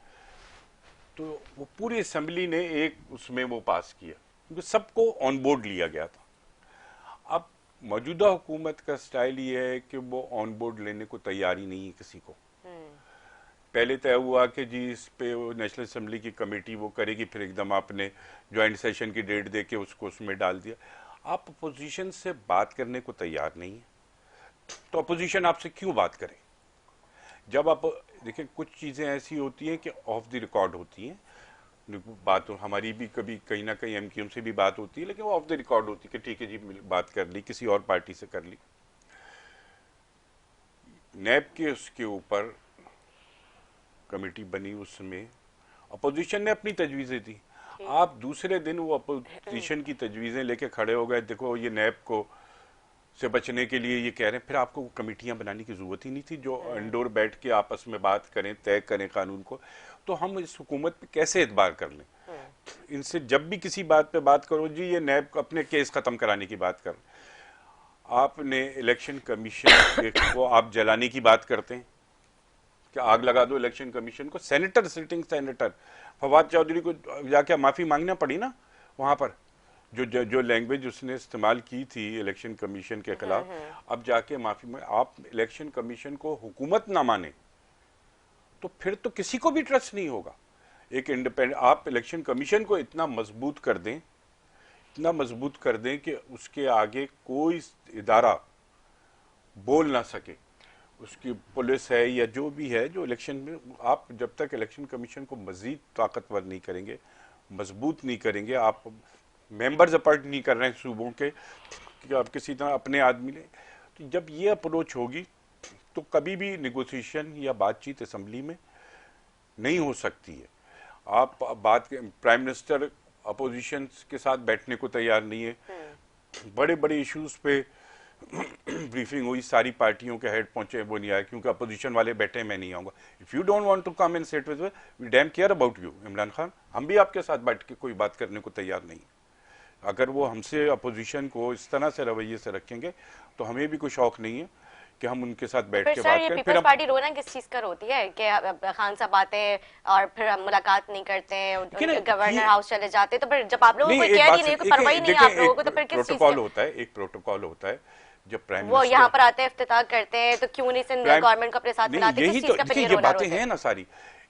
Speaker 2: तो वो पूरी असम्बली ने एक उसमें वो पास किया, क्योंकि सबको ऑन बोर्ड लिया गया था। अब मौजूदा हुकूमत का स्टाइल ये है कि वो ऑन बोर्ड लेने को तैयारी नहीं है किसी को। पहले तय हुआ कि जी इस पे नेशनल असम्बली की कमेटी वो करेगी, फिर एकदम आपने ज्वाइंट सेशन की डेट दे के उसको उसमें डाल दिया। आप अपोजिशन से बात करने को तैयार नहीं है तो अपोजिशन आपसे क्यों बात करे। जब आप देखें, कुछ चीज़ें ऐसी होती हैं कि ऑफ द रिकॉर्ड होती हैं, बात तो हमारी भी कभी कहीं ना कहीं MQM से भी बात होती है, लेकिन वो ऑफ द रिकॉर्ड होती है कि ठीक है जी बात कर ली, किसी और पार्टी से कर ली। नैब के उसके ऊपर कमेटी बनी, उसमें अपोजिशन ने अपनी तजवीज़ें दी। आप दूसरे दिन वो अपोजिशन की तजवीज़ें लेके खड़े हो गए, देखो ये नैब को से बचने के लिए ये कह रहे हैं। फिर आपको कमेटियां बनाने की जरूरत ही नहीं थी जो इंडोर बैठ के आपस में बात करें, तय करें कानून को। तो हम इस हुकूमत पे कैसे एतबार कर लें। इनसे जब भी किसी बात पे बात करो जी ये नैब अपने केस खत्म कराने की बात कर, आपने इलेक्शन कमीशन को आप जलाने की बात करते हैं कि आग लगा दो इलेक्शन कमीशन को। Senator, sitting senator Fawad Chaudhry को जाके माफी मांगना पड़ी ना वहां पर, जो लैंग्वेज उसने इस्तेमाल की थी इलेक्शन कमीशन के खिलाफ। अब जाके माफी में आप इलेक्शन कमीशन को हुकूमत ना माने तो फिर तो किसी को भी ट्रस्ट नहीं होगा। एक इंडिपेंडेंट आप इलेक्शन कमीशन को इतना मजबूत कर दें, इतना मजबूत कर दें कि उसके आगे कोई इदारा बोल ना सके, उसकी पुलिस है या जो भी है जो इलेक्शन में, आप जब तक इलेक्शन कमीशन को मजीद ताकतवर नहीं करेंगे, मजबूत नहीं करेंगे, आप मेंबर्स अपॉइंट नहीं कर रहे हैं सूबों के कि आप किसी तरह अपने आदमी ले, तो जब ये अप्रोच होगी तो कभी भी नेगोशिएशन या बातचीत असम्बली में नहीं हो सकती है। आप बात प्राइम मिनिस्टर अपोजिशन के साथ बैठने को तैयार नहीं है, बड़े बड़े इश्यूज पे ब्रीफिंग हुई, सारी पार्टियों के हेड पहुंचे, वो नहीं आए क्योंकि अपोजिशन वाले बैठे, मैं नहीं आऊंगा। If you don't want to come and sit with we damn care about you Imran Khan, हम भी आपके साथ बैठ के कोई बात करने को तैयार नहीं। अगर वो हमसे अपोजिशन को इस तरह से रवैये से रखेंगे तो हमें भी कोई शौक नहीं है कि हम उनके साथ बैठ
Speaker 1: फिर
Speaker 2: के
Speaker 1: सर
Speaker 2: बात
Speaker 1: ये
Speaker 2: करें। फिर
Speaker 1: पीपल्स
Speaker 2: हम
Speaker 1: पार्टी रोना किस चीज का रोती है कि खान साहब आते हैं और फिर हम मुलाकात नहीं करते हैं,
Speaker 2: देखिए ना,
Speaker 1: गवर्नर
Speaker 2: ये
Speaker 1: हाउस चले जाते हैं, तो फिर जब आप लोगों को
Speaker 2: नहीं,
Speaker 1: कोई
Speaker 2: एक
Speaker 1: केयर
Speaker 2: बात
Speaker 1: ही नहीं, कोई
Speaker 2: एक
Speaker 1: परवाह ही नहीं है
Speaker 2: देखें,
Speaker 1: आप लोगों को, तो
Speaker 2: एक
Speaker 1: फिर किस चीज
Speaker 2: प्रोटोकॉल
Speaker 1: के?
Speaker 2: होता है, एक प्रोटोकॉल होता है। जब प्राइम
Speaker 1: वो यहाँ
Speaker 2: मिनिस्टर
Speaker 1: पर आते हैं, इफ्तिताह करते हैं, तो क्यों नहीं सिंध
Speaker 2: प्राइम
Speaker 1: गवर्नमेंट को अपने साथ
Speaker 2: नहीं,
Speaker 1: मिलाते,
Speaker 2: यही
Speaker 1: किस
Speaker 2: तो
Speaker 1: चीज का फिर
Speaker 2: देखिए,
Speaker 1: ये
Speaker 2: ये
Speaker 1: रोना
Speaker 2: बातें
Speaker 1: रोते हैं?
Speaker 2: हैं ना सारी।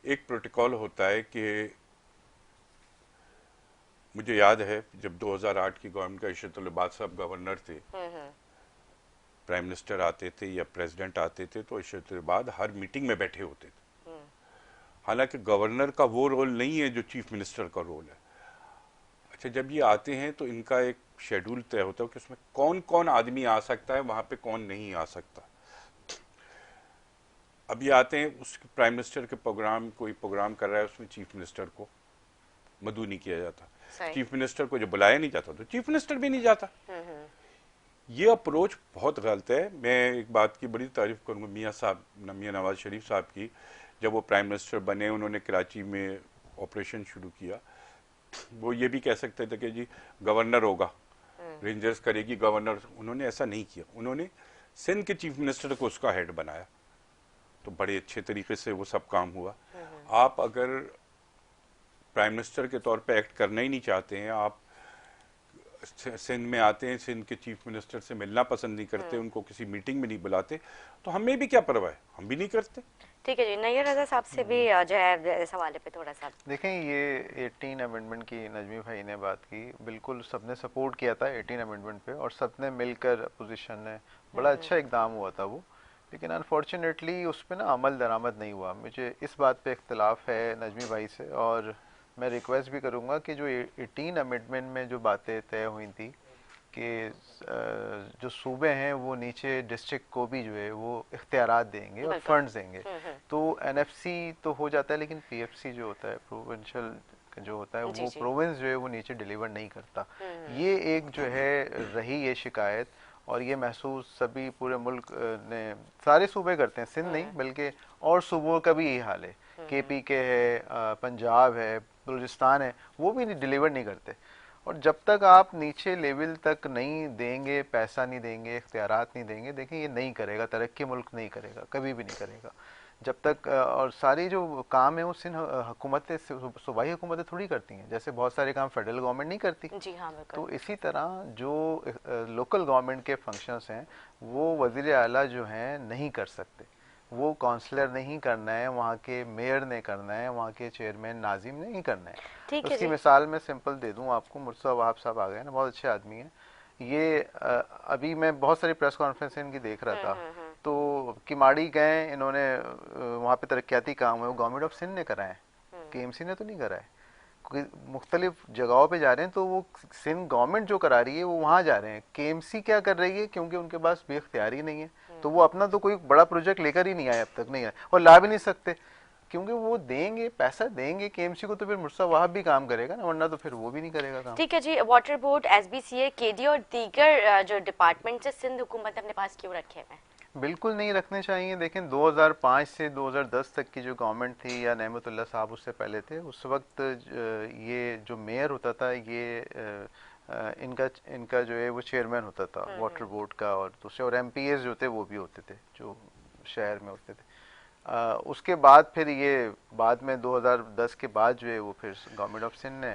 Speaker 2: एक प्रोटोकॉल होता है कि मुझे याद है जब 2008 की गवर्नमेंट का इशरतुल इबाद साहब गवर्नर थे, प्राइम मिनिस्टर आते थे या प्रेसिडेंट आते थे, तो इशरतुल इबाद हर मीटिंग में बैठे होते थे। हालांकि गवर्नर का वो रोल नहीं है जो चीफ मिनिस्टर का रोल है। अच्छा, जब ये आते हैं तो इनका एक शेड्यूल तय होता है कि उसमें कौन कौन आदमी आ सकता है, वहां पे कौन नहीं आ सकता। अब ये आते हैं, उस प्राइम मिनिस्टर के प्रोग्राम, कोई प्रोग्राम कर रहा है, उसमें चीफ मिनिस्टर को मदऊ नहीं किया जाता।
Speaker 1: सही।
Speaker 2: चीफ मिनिस्टर को जब बुलाया नहीं जाता तो चीफ मिनिस्टर भी नहीं जाता। ये अप्रोच बहुत गलत है। मैं एक बात की बड़ी तारीफ करूंगा मियाँ साहब, मियाँ नवाज शरीफ साहब की। जब वो प्राइम मिनिस्टर बने, उन्होंने कराची में ऑपरेशन शुरू किया। वो ये भी कह सकते थे कि जी गवर्नर होगा, रेंजर्स करेगी गवर्नर। उन्होंने ऐसा नहीं किया, उन्होंने सिंध के चीफ मिनिस्टर को उसका हेड बनाया, तो बड़े अच्छे तरीके से वो सब काम हुआ। आप अगर प्राइम मिनिस्टर के तौर पे एक्ट करना ही नहीं चाहते हैं, आप सिंध में आते हैं, सिंध के चीफ मिनिस्टर से मिलना पसंद नहीं करते, उनको किसी मीटिंग में नहीं बुलाते, तो हमें भी क्या परवाह है, हम भी नहीं करते।
Speaker 1: ठीक है जी, नैयर रजा साहब से भी जो है इस हवाले पे थोड़ा सा
Speaker 3: देखें, ये 18 अमेंडमेंट की नजमी भाई ने बात की, बिल्कुल सबने सपोर्ट किया था 18 अमेंडमेंट पे, और सबने मिलकर अपोजिशन ने बड़ा अच्छा इकदाम हुआ था वो। लेकिन अनफॉर्चुनेटली उस पर ना अमल दरामद नहीं हुआ। मुझे इस बात पे इख्तलाफ है नजमी भाई से, और मैं रिक्वेस्ट भी करूँगा कि जो 18 अमेंडमेंट में जो बातें तय हुई थी कि जो सूबे हैं वो नीचे डिस्ट्रिक्ट को भी जो है वो इख्तियारात देंगे और फंड्स देंगे, तो एनएफसी तो हो जाता है, लेकिन पीएफसी जो होता है, प्रोविंशियल जो होता है,
Speaker 1: जी
Speaker 3: वो
Speaker 1: जी।
Speaker 3: प्रोविंस जो है वो नीचे डिलीवर नहीं करता। ये एक जो है रही ये शिकायत, और ये महसूस सभी पूरे मुल्क ने, सारे सूबे करते हैं, सिंध नहीं बल्कि और सूबों का भी यही हाल है। केपी के है, पंजाब है, बलूचिस्तान है, वो भी डिलीवर नहीं करते। और जब तक आप नीचे लेवल तक नहीं देंगे, पैसा नहीं देंगे, इख्तियारात नहीं देंगे, देखें ये नहीं करेगा, तरक्की मुल्क नहीं करेगा, कभी भी नहीं करेगा जब तक। और सारी जो काम है वो सिंध हुकूमतें, सूबाई हुकूमतें थोड़ी करती हैं, जैसे बहुत सारे काम फेडरल गवर्नमेंट नहीं करती।
Speaker 1: जी हाँ, बिल्कुल।
Speaker 3: तो इसी तरह जो लोकल गवर्नमेंट के फंक्शंस हैं वो वज़ीर आला जो हैं नहीं कर सकते। वो काउंसलर नहीं करना है, वहाँ के मेयर ने करना है, वहाँ के चेयरमैन नाजिम ने नहीं करना है।
Speaker 1: ठीक है
Speaker 3: उसकी
Speaker 1: जी।
Speaker 3: मिसाल मैं सिंपल दे दूँ आपको, मुर्तज़ा वहाब साहब आ गए ना, बहुत अच्छे आदमी हैं ये। अभी मैं बहुत सारी प्रेस कॉन्फ्रेंस इनकी देख रहा था, तो किमाड़ी गए इन्होंने, वहाँ पे तरक्याती काम है वो गवर्नमेंट ऑफ सिंध ने कराए, केएमसी ने तो नहीं कराए। मुख्तलिफ जगहों पे जा रहे हैं, तो वो सिंध गवर्नमेंट जो करा रही है वो वहाँ जा रहे हैं। केएमसी क्या कर रही है, क्योंकि उनके पास बेख्तियार ही नहीं है, तो वो अपना तो कोई बड़ा प्रोजेक्ट लेकर ही नहीं आए, अब तक नहीं आए, और ला भी नहीं सकते, क्योंकि वो देंगे, पैसा देंगे केएमसी को, तो फिर मुर्तज़ा वहाब भी काम करेगा ना, वरना तो फिर वो भी नहीं करेगा काम।
Speaker 1: ठीक है जी, वाटर बोर्ड, एसबीसीए, केडी और दीगर जो डिपार्टमेंट है सिंध हुकूमत ने अपने पास क्यों रखे हैं?
Speaker 3: बिल्कुल नहीं रखने चाहिए। देखें 2005 से 2010 तक की जो गवर्नमेंट थी, या नेमतुल्लाह साहब उससे पहले थे, उस वक्त ये जो मेयर होता था, ये इनका जो है वो चेयरमैन होता था वाटर बोर्ड का, और दूसरे और एमपीएस जो थे वो भी होते थे जो शहर में होते थे। उसके बाद फिर ये बाद में 2010 के बाद जो है वो फिर गवर्नमेंट ऑफ सिंध ने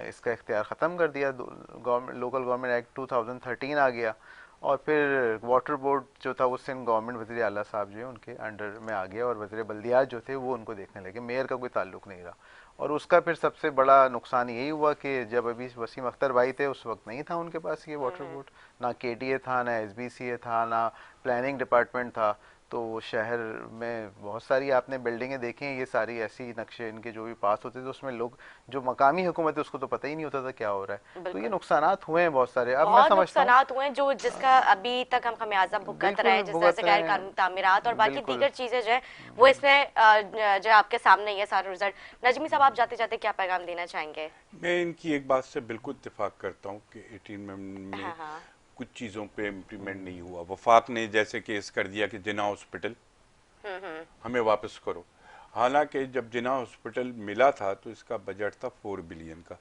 Speaker 3: इसका इख्तियार ख़त्म कर दिया। गवर्नमेंट लोकल गवर्नमेंट एक्ट 2013 आ गया, और फिर वाटर बोर्ड जो था वो सिंध गवर्नमेंट वज़ीर आला साहब जो है उनके अंडर में आ गया, और वज़ीर बल्दियात जो थे वो उनको देखने लगे, मेयर का कोई ताल्लुक नहीं रहा। और उसका फिर सबसे बड़ा नुकसान यही हुआ कि जब अभी वसीम अख्तर भाई थे उस वक्त नहीं था उनके पास ये वाटर बोर्ड, ना केडीए था, ना एसबीसीए था, ना प्लानिंग डिपार्टमेंट था। तो शहर में बहुत सारी आपने बिल्डिंगें देखी हैं, ये सारी ऐसी नक्शे इनके जो भी पास होते थे, उसमें लोग जो मकामी हुकूमत है उसको तो पता ही नहीं होता था क्या हो रहा है। तो ये नुकसानात हुए हैं बहुत सारे। अब मैं
Speaker 1: बहुत
Speaker 3: समझता हूँ
Speaker 1: नुकसानात हुए जो जिसका अभी तक हम खमियाजा भुगत रहे हैं, जिस तरह से गैर कानूनी तामीरात और बाकी दीगर चीजें जो है वो इसमें जो आपके सामने ही है सारा रिजल्ट। नजमी साहब, आप जाते जाते क्या पैगाम देना चाहेंगे?
Speaker 2: मैं इनकी एक बात से बिल्कुल इत्तेफाक करता हूँ कि 18 में
Speaker 1: हाँ।
Speaker 2: कुछ चीज़ों पे इम्प्लीमेंट नहीं हुआ। वफाक ने जैसे केस कर दिया कि जिना हॉस्पिटल हमें वापस करो, हालांकि जब जिना हॉस्पिटल मिला था तो इसका बजट था 4 बिलियन का,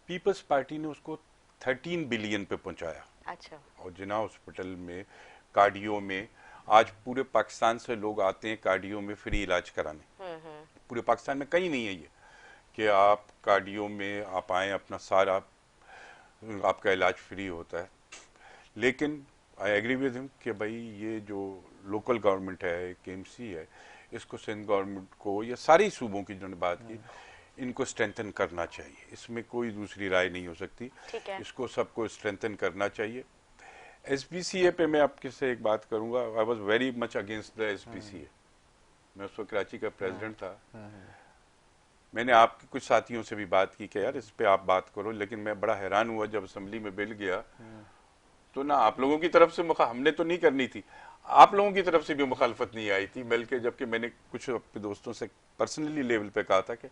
Speaker 2: पीपल्स पार्टी ने उसको 13 बिलियन पे पहुंचाया।
Speaker 1: अच्छा।
Speaker 2: और जिना हॉस्पिटल में कार्डियो में आज पूरे पाकिस्तान से लोग आते हैं कार्डियो में फ्री इलाज कराने। पूरे पाकिस्तान में कहीं नहीं है ये कि आप कार्डियो में आप आए, अपना सारा आपका इलाज फ्री होता है। लेकिन आई एग्री विद हिम कि भाई ये जो लोकल गवर्नमेंट है, केएमसी है, इसको सिंध गवर्नमेंट को या सारी सूबों की जिन्होंने बात की, इनको स्ट्रेंथन करना चाहिए। इसमें कोई दूसरी राय नहीं हो सकती। इसको सबको स्ट्रेंथन करना चाहिए। एसपीसीए पे मैं आपके से एक बात करूंगा। I was very much against the SPCA. मैं उस वक्त कराची का प्रेसिडेंट था। मैंने आपके कुछ साथियों से भी बात की कि यार इस पे आप बात करो, लेकिन मैं बड़ा हैरान हुआ जब असेंबली में बिल गया तो ना आप लोगों की तरफ से हमने तो नहीं करनी थी, आप लोगों की तरफ से भी मुखालफत नहीं आई थी, बल्कि जबकि मैंने कुछ अपने दोस्तों से पर्सनली लेवल पे कहा था कि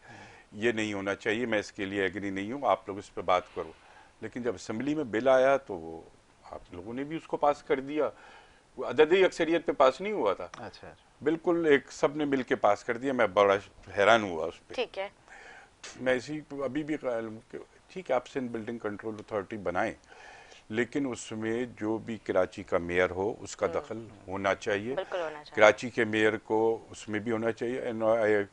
Speaker 2: ये नहीं होना चाहिए, मैं इसके लिए एग्री नहीं हूँ, आप लोग इस पे बात करो। लेकिन जब असेंबली में बिल आया तो वो आप लोगों ने भी उसको पास कर दिया। वो अददी अक्सरियत पे पास नहीं हुआ था।
Speaker 3: अच्छा,
Speaker 2: बिल्कुल एक सब ने मिल के पास कर दिया। मैं बड़ा हैरान हुआ उस पर।
Speaker 1: ठीक है,
Speaker 2: मैं इसी अभी भी ठीक है, आप सिंध बिल्डिंग कंट्रोल अथॉरिटी बनाएं, लेकिन उसमें जो भी कराची का मेयर हो उसका दखल होना चाहिए। कराची के मेयर को उसमें भी होना चाहिए,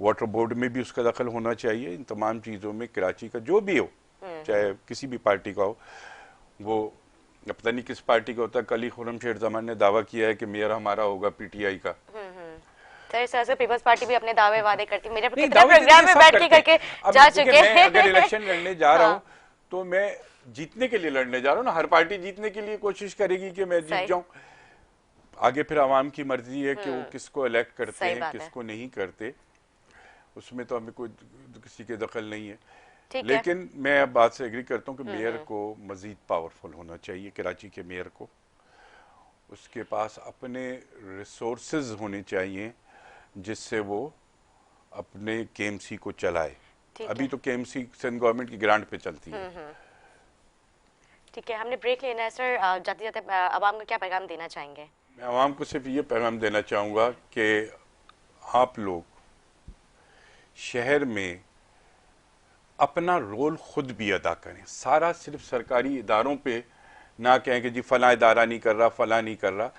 Speaker 2: वाटर बोर्ड में भी उसका दखल होना चाहिए। इन तमाम चीज़ों में कराची का जो भी हो, चाहे किसी भी पार्टी का हो, वो पता नहीं किस पार्टी का होता है। कल ही खुर्रमशेर जमान ने दावा किया है कि मेयर हमारा होगा पीटीआई का।
Speaker 1: सर पीपल्स पार्टी भी अपने दावे वादे करती, मेरे कितना प्रोग्राम में बैठ के करके जा चुके हैं।
Speaker 2: अगर इलेक्शन लड़ने जा रहा हूँ तो मैं जीतने के लिए लड़ने जा रहा हूँ ना। हर पार्टी जीतने के लिए कोशिश करेगी कि मैं जीत जाऊं। आगे फिर आवाम की मर्जी है कि वो किसको इलेक्ट करते हैं, किसको नहीं करते, उसमें तो हमें कोई किसी के दखल नहीं है। लेकिन मैं अब बात से एग्री करता हूँ कि मेयर को मजीद पावरफुल होना चाहिए। कराची के मेयर को उसके पास अपने रिसोर्सेज होने चाहिए जिससे वो अपने केएमसी को चलाए। अभी तो केएमसी सिंध गवर्नमेंट की ग्रांट पे चलती है।
Speaker 1: ठीक है, हमने ब्रेक लेना है सर। जाते जाते आवाम को क्या पैगाम देना चाहेंगे?
Speaker 2: मैं आवाम को सिर्फ ये पैगाम देना चाहूँगा कि आप लोग शहर में अपना रोल खुद भी अदा करें। सारा सिर्फ सरकारी इदारों पे ना कहें कि जी फला इदारा नहीं कर रहा, फला नहीं कर रहा।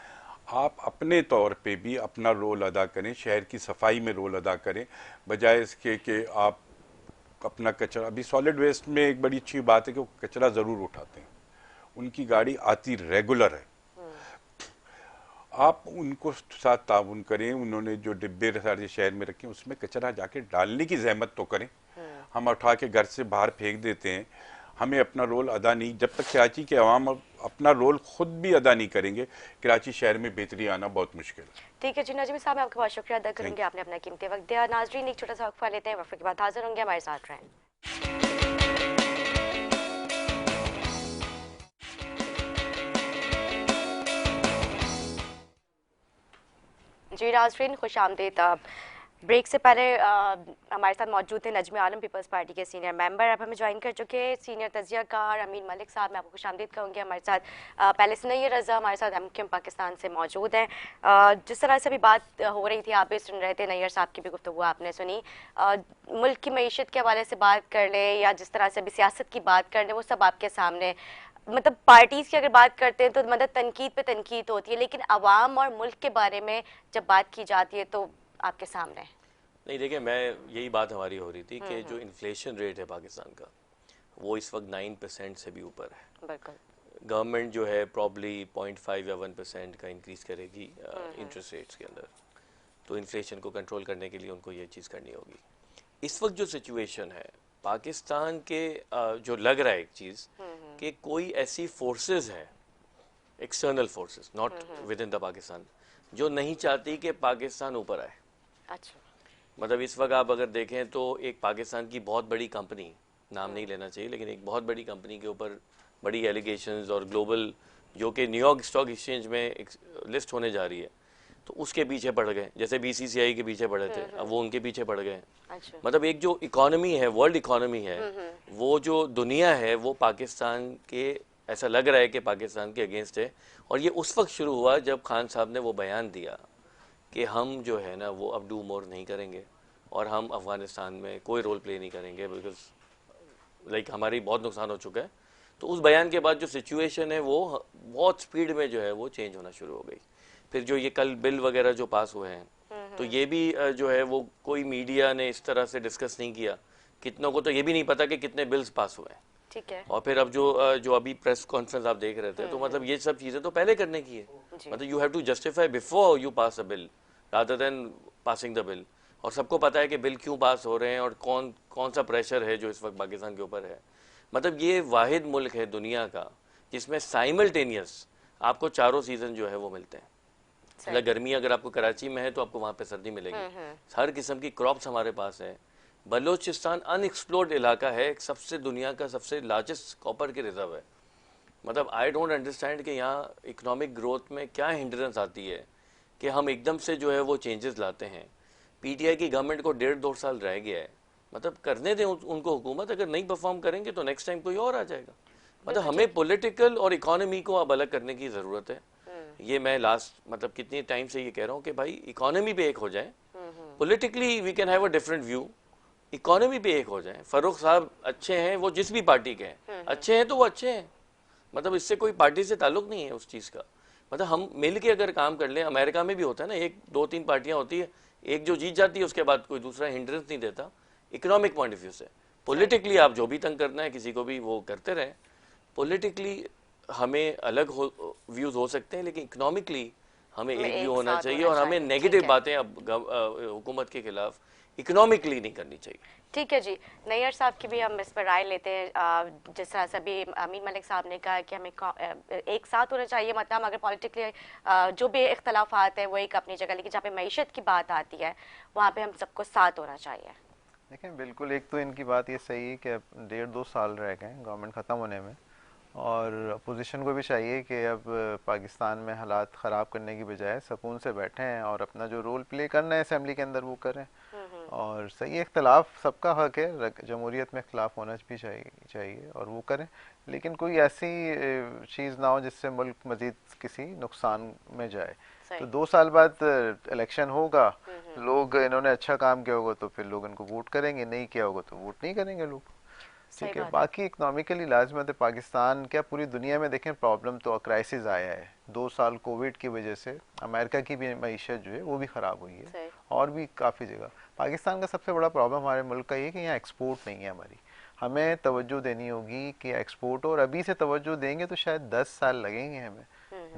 Speaker 2: आप अपने तौर पे भी अपना रोल अदा करें, शहर की सफाई में रोल अदा करें, बजाय इसके कि आप अपना कचरा। अभी सॉलिड वेस्ट में एक बड़ी अच्छी बात है कि वो कचरा ज़रूर उठाते हैं, उनकी गाड़ी आती रेगुलर है। आप उनको साथ ताउन करें। उन्होंने जो डिब्बे सारे शहर में रखे उसमें कचरा जाके डालने की जहमत तो करें। हम उठा के घर से बाहर फेंक देते हैं। हमें अपना रोल अदा नहीं, जब तक कराची के अवाम अपना रोल खुद भी अदा नहीं करेंगे, कराची शहर में बेहतरी आना बहुत मुश्किल है।
Speaker 1: ठीक है जी नजमी साहब, मैं आपका बहुत शुक्रिया अदा करूंगी, आपने अपना कीमती वक्त दिया। नाजरीन एक छोटा सा वक्फा लेते हैं, वक्फे के बाद हाजिर होंगे, हमारे साथ रहें। जी नाजरीन खुश आमदीद। ब्रेक से पहले हमारे साथ मौजूद थे नजमी आलम, पीपल्स पार्टी के सीनियर मेंबर। अब हमें ज्वाइन कर चुके हैं सीनियर तजियाकार अमीन मलिक साहब। मैं आपको खुश आमदीद कहूँगी। हमारे साथ पहले से नैयर रज़ा हमारे साथ एमक्यूएम पाकिस्तान से मौजूद हैं। जिस तरह से भी बात हो रही थी, आप भी सुन रहे थे, नैयर साहब की भी गुफ्तगू आपने सुनी। मुल्क की मईशत के हवाले से बात कर ले या जिस तरह से भी सियासत की बात कर ले, वो सब आपके सामने। मतलब पार्टीज़ की अगर बात करते हैं तो मतलब तनकीद पे तनकीद होती है, लेकिन अवाम और मुल्क के बारे में जब बात की जाती है तो आपके सामने
Speaker 4: नहीं। देखिए, मैं यही बात हमारी हो रही थी कि जो इन्फ्लेशन रेट है पाकिस्तान का, वो इस वक्त 9% से भी ऊपर है।
Speaker 1: बिल्कुल।
Speaker 4: गवर्नमेंट जो है प्रॉब्ली 0.5 या 1% का इंक्रीज़ करेगी इंटरेस्ट रेट्स के अंदर। तो इन्फ्लेशन को कंट्रोल करने के लिए उनको ये चीज़ करनी होगी। इस वक्त जो सिचुएशन है पाकिस्तान के, जो लग रहा है एक चीज़ कि कोई ऐसी फोर्सेस है, external forces, not with in the Pakistan, जो नहीं चाहती कि पाकिस्तान ऊपर आए।
Speaker 1: अच्छा।
Speaker 4: मतलब इस वक्त आप अगर देखें तो एक पाकिस्तान की बहुत बड़ी कंपनी, नाम नहीं लेना चाहिए, लेकिन एक बहुत बड़ी कंपनी के ऊपर बड़ी एलिगेशंस और ग्लोबल, जो कि न्यूयॉर्क स्टॉक एक्सचेंज में लिस्ट होने जा रही है, तो उसके पीछे पड़ गए। जैसे बीसीसीआई के पीछे पड़े थे, अब वो उनके पीछे पड़ गए।
Speaker 1: अच्छा।
Speaker 4: मतलब एक जो इकोनॉमी है, वर्ल्ड इकोनॉमी है, वो जो दुनिया है, वो पाकिस्तान के, ऐसा लग रहा है कि पाकिस्तान के अगेंस्ट है। और ये उस वक्त शुरू हुआ जब खान साहब ने वो बयान दिया कि हम जो है ना वो अब डू मोर नहीं करेंगे और हम अफ़गानिस्तान में कोई रोल प्ले नहीं करेंगे, बिकॉज लाइक हमारी बहुत नुकसान हो चुका है। तो उस बयान के बाद जो सिचुएशन है वो बहुत स्पीड में जो है वो चेंज होना शुरू हो गई। फिर जो ये कल बिल वगैरह जो पास हुए हैं, तो ये भी जो है वो कोई मीडिया ने इस तरह से डिस्कस नहीं किया। कितनों को तो ये भी नहीं पता कि कितने बिल्स पास हुए हैं।
Speaker 1: ठीक है।
Speaker 4: और फिर अब जो अभी प्रेस कॉन्फ्रेंस आप देख रहे थे, तो मतलब ये सब चीजें तो पहले करने की है। मतलब you have to justify before you pass a bill rather than passing the bill. और सबको पता है कि बिल क्यों पास हो रहे हैं और कौन कौन सा प्रेशर है जो इस वक्त पाकिस्तान के ऊपर है। मतलब ये वाहिद मुल्क है दुनिया का जिसमें साइमल्टेनियस आपको चारों सीजन जो है वो मिलते हैं। मतलब गर्मी अगर आपको कराची में है तो आपको वहाँ पे सर्दी मिलेगी। हर किस्म की क्रॉप्स हमारे पास है। बलोचिस्तान अनएक्सप्लोर्ड इलाका है, सबसे दुनिया का सबसे लार्जेस्ट कॉपर की रिजर्व है। मतलब आई डोंट अंडरस्टैंड कि यहाँ इकोनॉमिक ग्रोथ में क्या हिंड्रेंस आती है कि हम एकदम से जो है वो चेंजेस लाते हैं। पीटीआई की गवर्नमेंट को 1.5-2 साल रह गया है, मतलब करने दें उनको हुकूमत। अगर नहीं परफॉर्म करेंगे तो नेक्स्ट टाइम कोई और आ जाएगा। मतलब हमें पॉलिटिकल और इकोनॉमी को अब अलग करने की ज़रूरत है। ये मैं लास्ट मतलब कितनी टाइम से ये कह रहा हूँ कि भाई इकोनॉमी पे एक हो जाए, politically we can have a different view, economy पे एक हो जाए। फरूख साहब अच्छे हैं, वो जिस भी पार्टी के हैं अच्छे हैं तो वो अच्छे हैं। मतलब इससे कोई पार्टी से ताल्लुक नहीं है उस चीज़ का। मतलब हम मिल के अगर काम कर लें, अमेरिका में भी होता है ना, 1-2-3 पार्टियां होती है, एक जो जीत जाती है उसके बाद कोई दूसरा हिंड्रेंस नहीं देता इकोनॉमिक पॉइंट ऑफ व्यू से। पॉलिटिकली आप जो भी तंग करना है किसी को भी वो करते रहें। पॉलिटिकली हमें अलग व्यूज हो सकते हैं, लेकिन इकोनॉमिकली हमें एक व्यू होना चाहिए और हमें नेगेटिव बातें अब हुकूमत के खिलाफ इकोनॉमिकली नहीं करनी चाहिए।
Speaker 1: ठीक है जी। नैयर साहब की भी हम इस पर राय लेते हैं। जिस तरह से अभी अमीन मलिक साहब ने कहा कि हमें एक साथ होना चाहिए, मतलब अगर पॉलिटिकली जो भी इख्तलाफात है वो एक अपनी जगह, लेकिन जहाँ पे मईशत की बात आती है वहाँ पे हम सबको साथ होना चाहिए।
Speaker 3: देखें, बिल्कुल एक तो इनकी बात ये सही है कि अब 1.5-2 साल रह गए हैं गवर्नमेंट ख़त्म होने में, और अपोजिशन को भी चाहिए कि अब पाकिस्तान में हालात ख़राब करने की बजाय सुकून से बैठें और अपना जो रोल प्ले करना है असेंबली के अंदर वो करें। और सही इख्तलाफ सबका हक है, जमहूरियत में इख्तलाफ होना भी चाहिए और वो करें, लेकिन कोई ऐसी चीज़ ना हो जिससे मुल्क मज़ीद किसी नुकसान में जाए। तो 2 साल बाद इलेक्शन होगा, लोग इन्होंने अच्छा काम किया होगा तो फिर लोग इनको वोट करेंगे, नहीं किया होगा तो वोट नहीं करेंगे लोग। ठीक है, बाकी इकोनॉमिकली लाजमत है पाकिस्तान क्या पूरी दुनिया में देखें प्रॉब्लम तो क्राइसिस आया है। 2 साल कोविड की वजह से अमेरिका की भी मईशत जो है वो भी ख़राब हुई है और भी काफ़ी जगह। पाकिस्तान का सबसे बड़ा प्रॉब्लम हमारे मुल्क का ये कि यहाँ एक्सपोर्ट नहीं है हमारी। हमें तवज्जो देनी होगी कि एक्सपोर्ट, और अभी से तवज्जो देंगे तो शायद 10 साल लगेंगे हमें।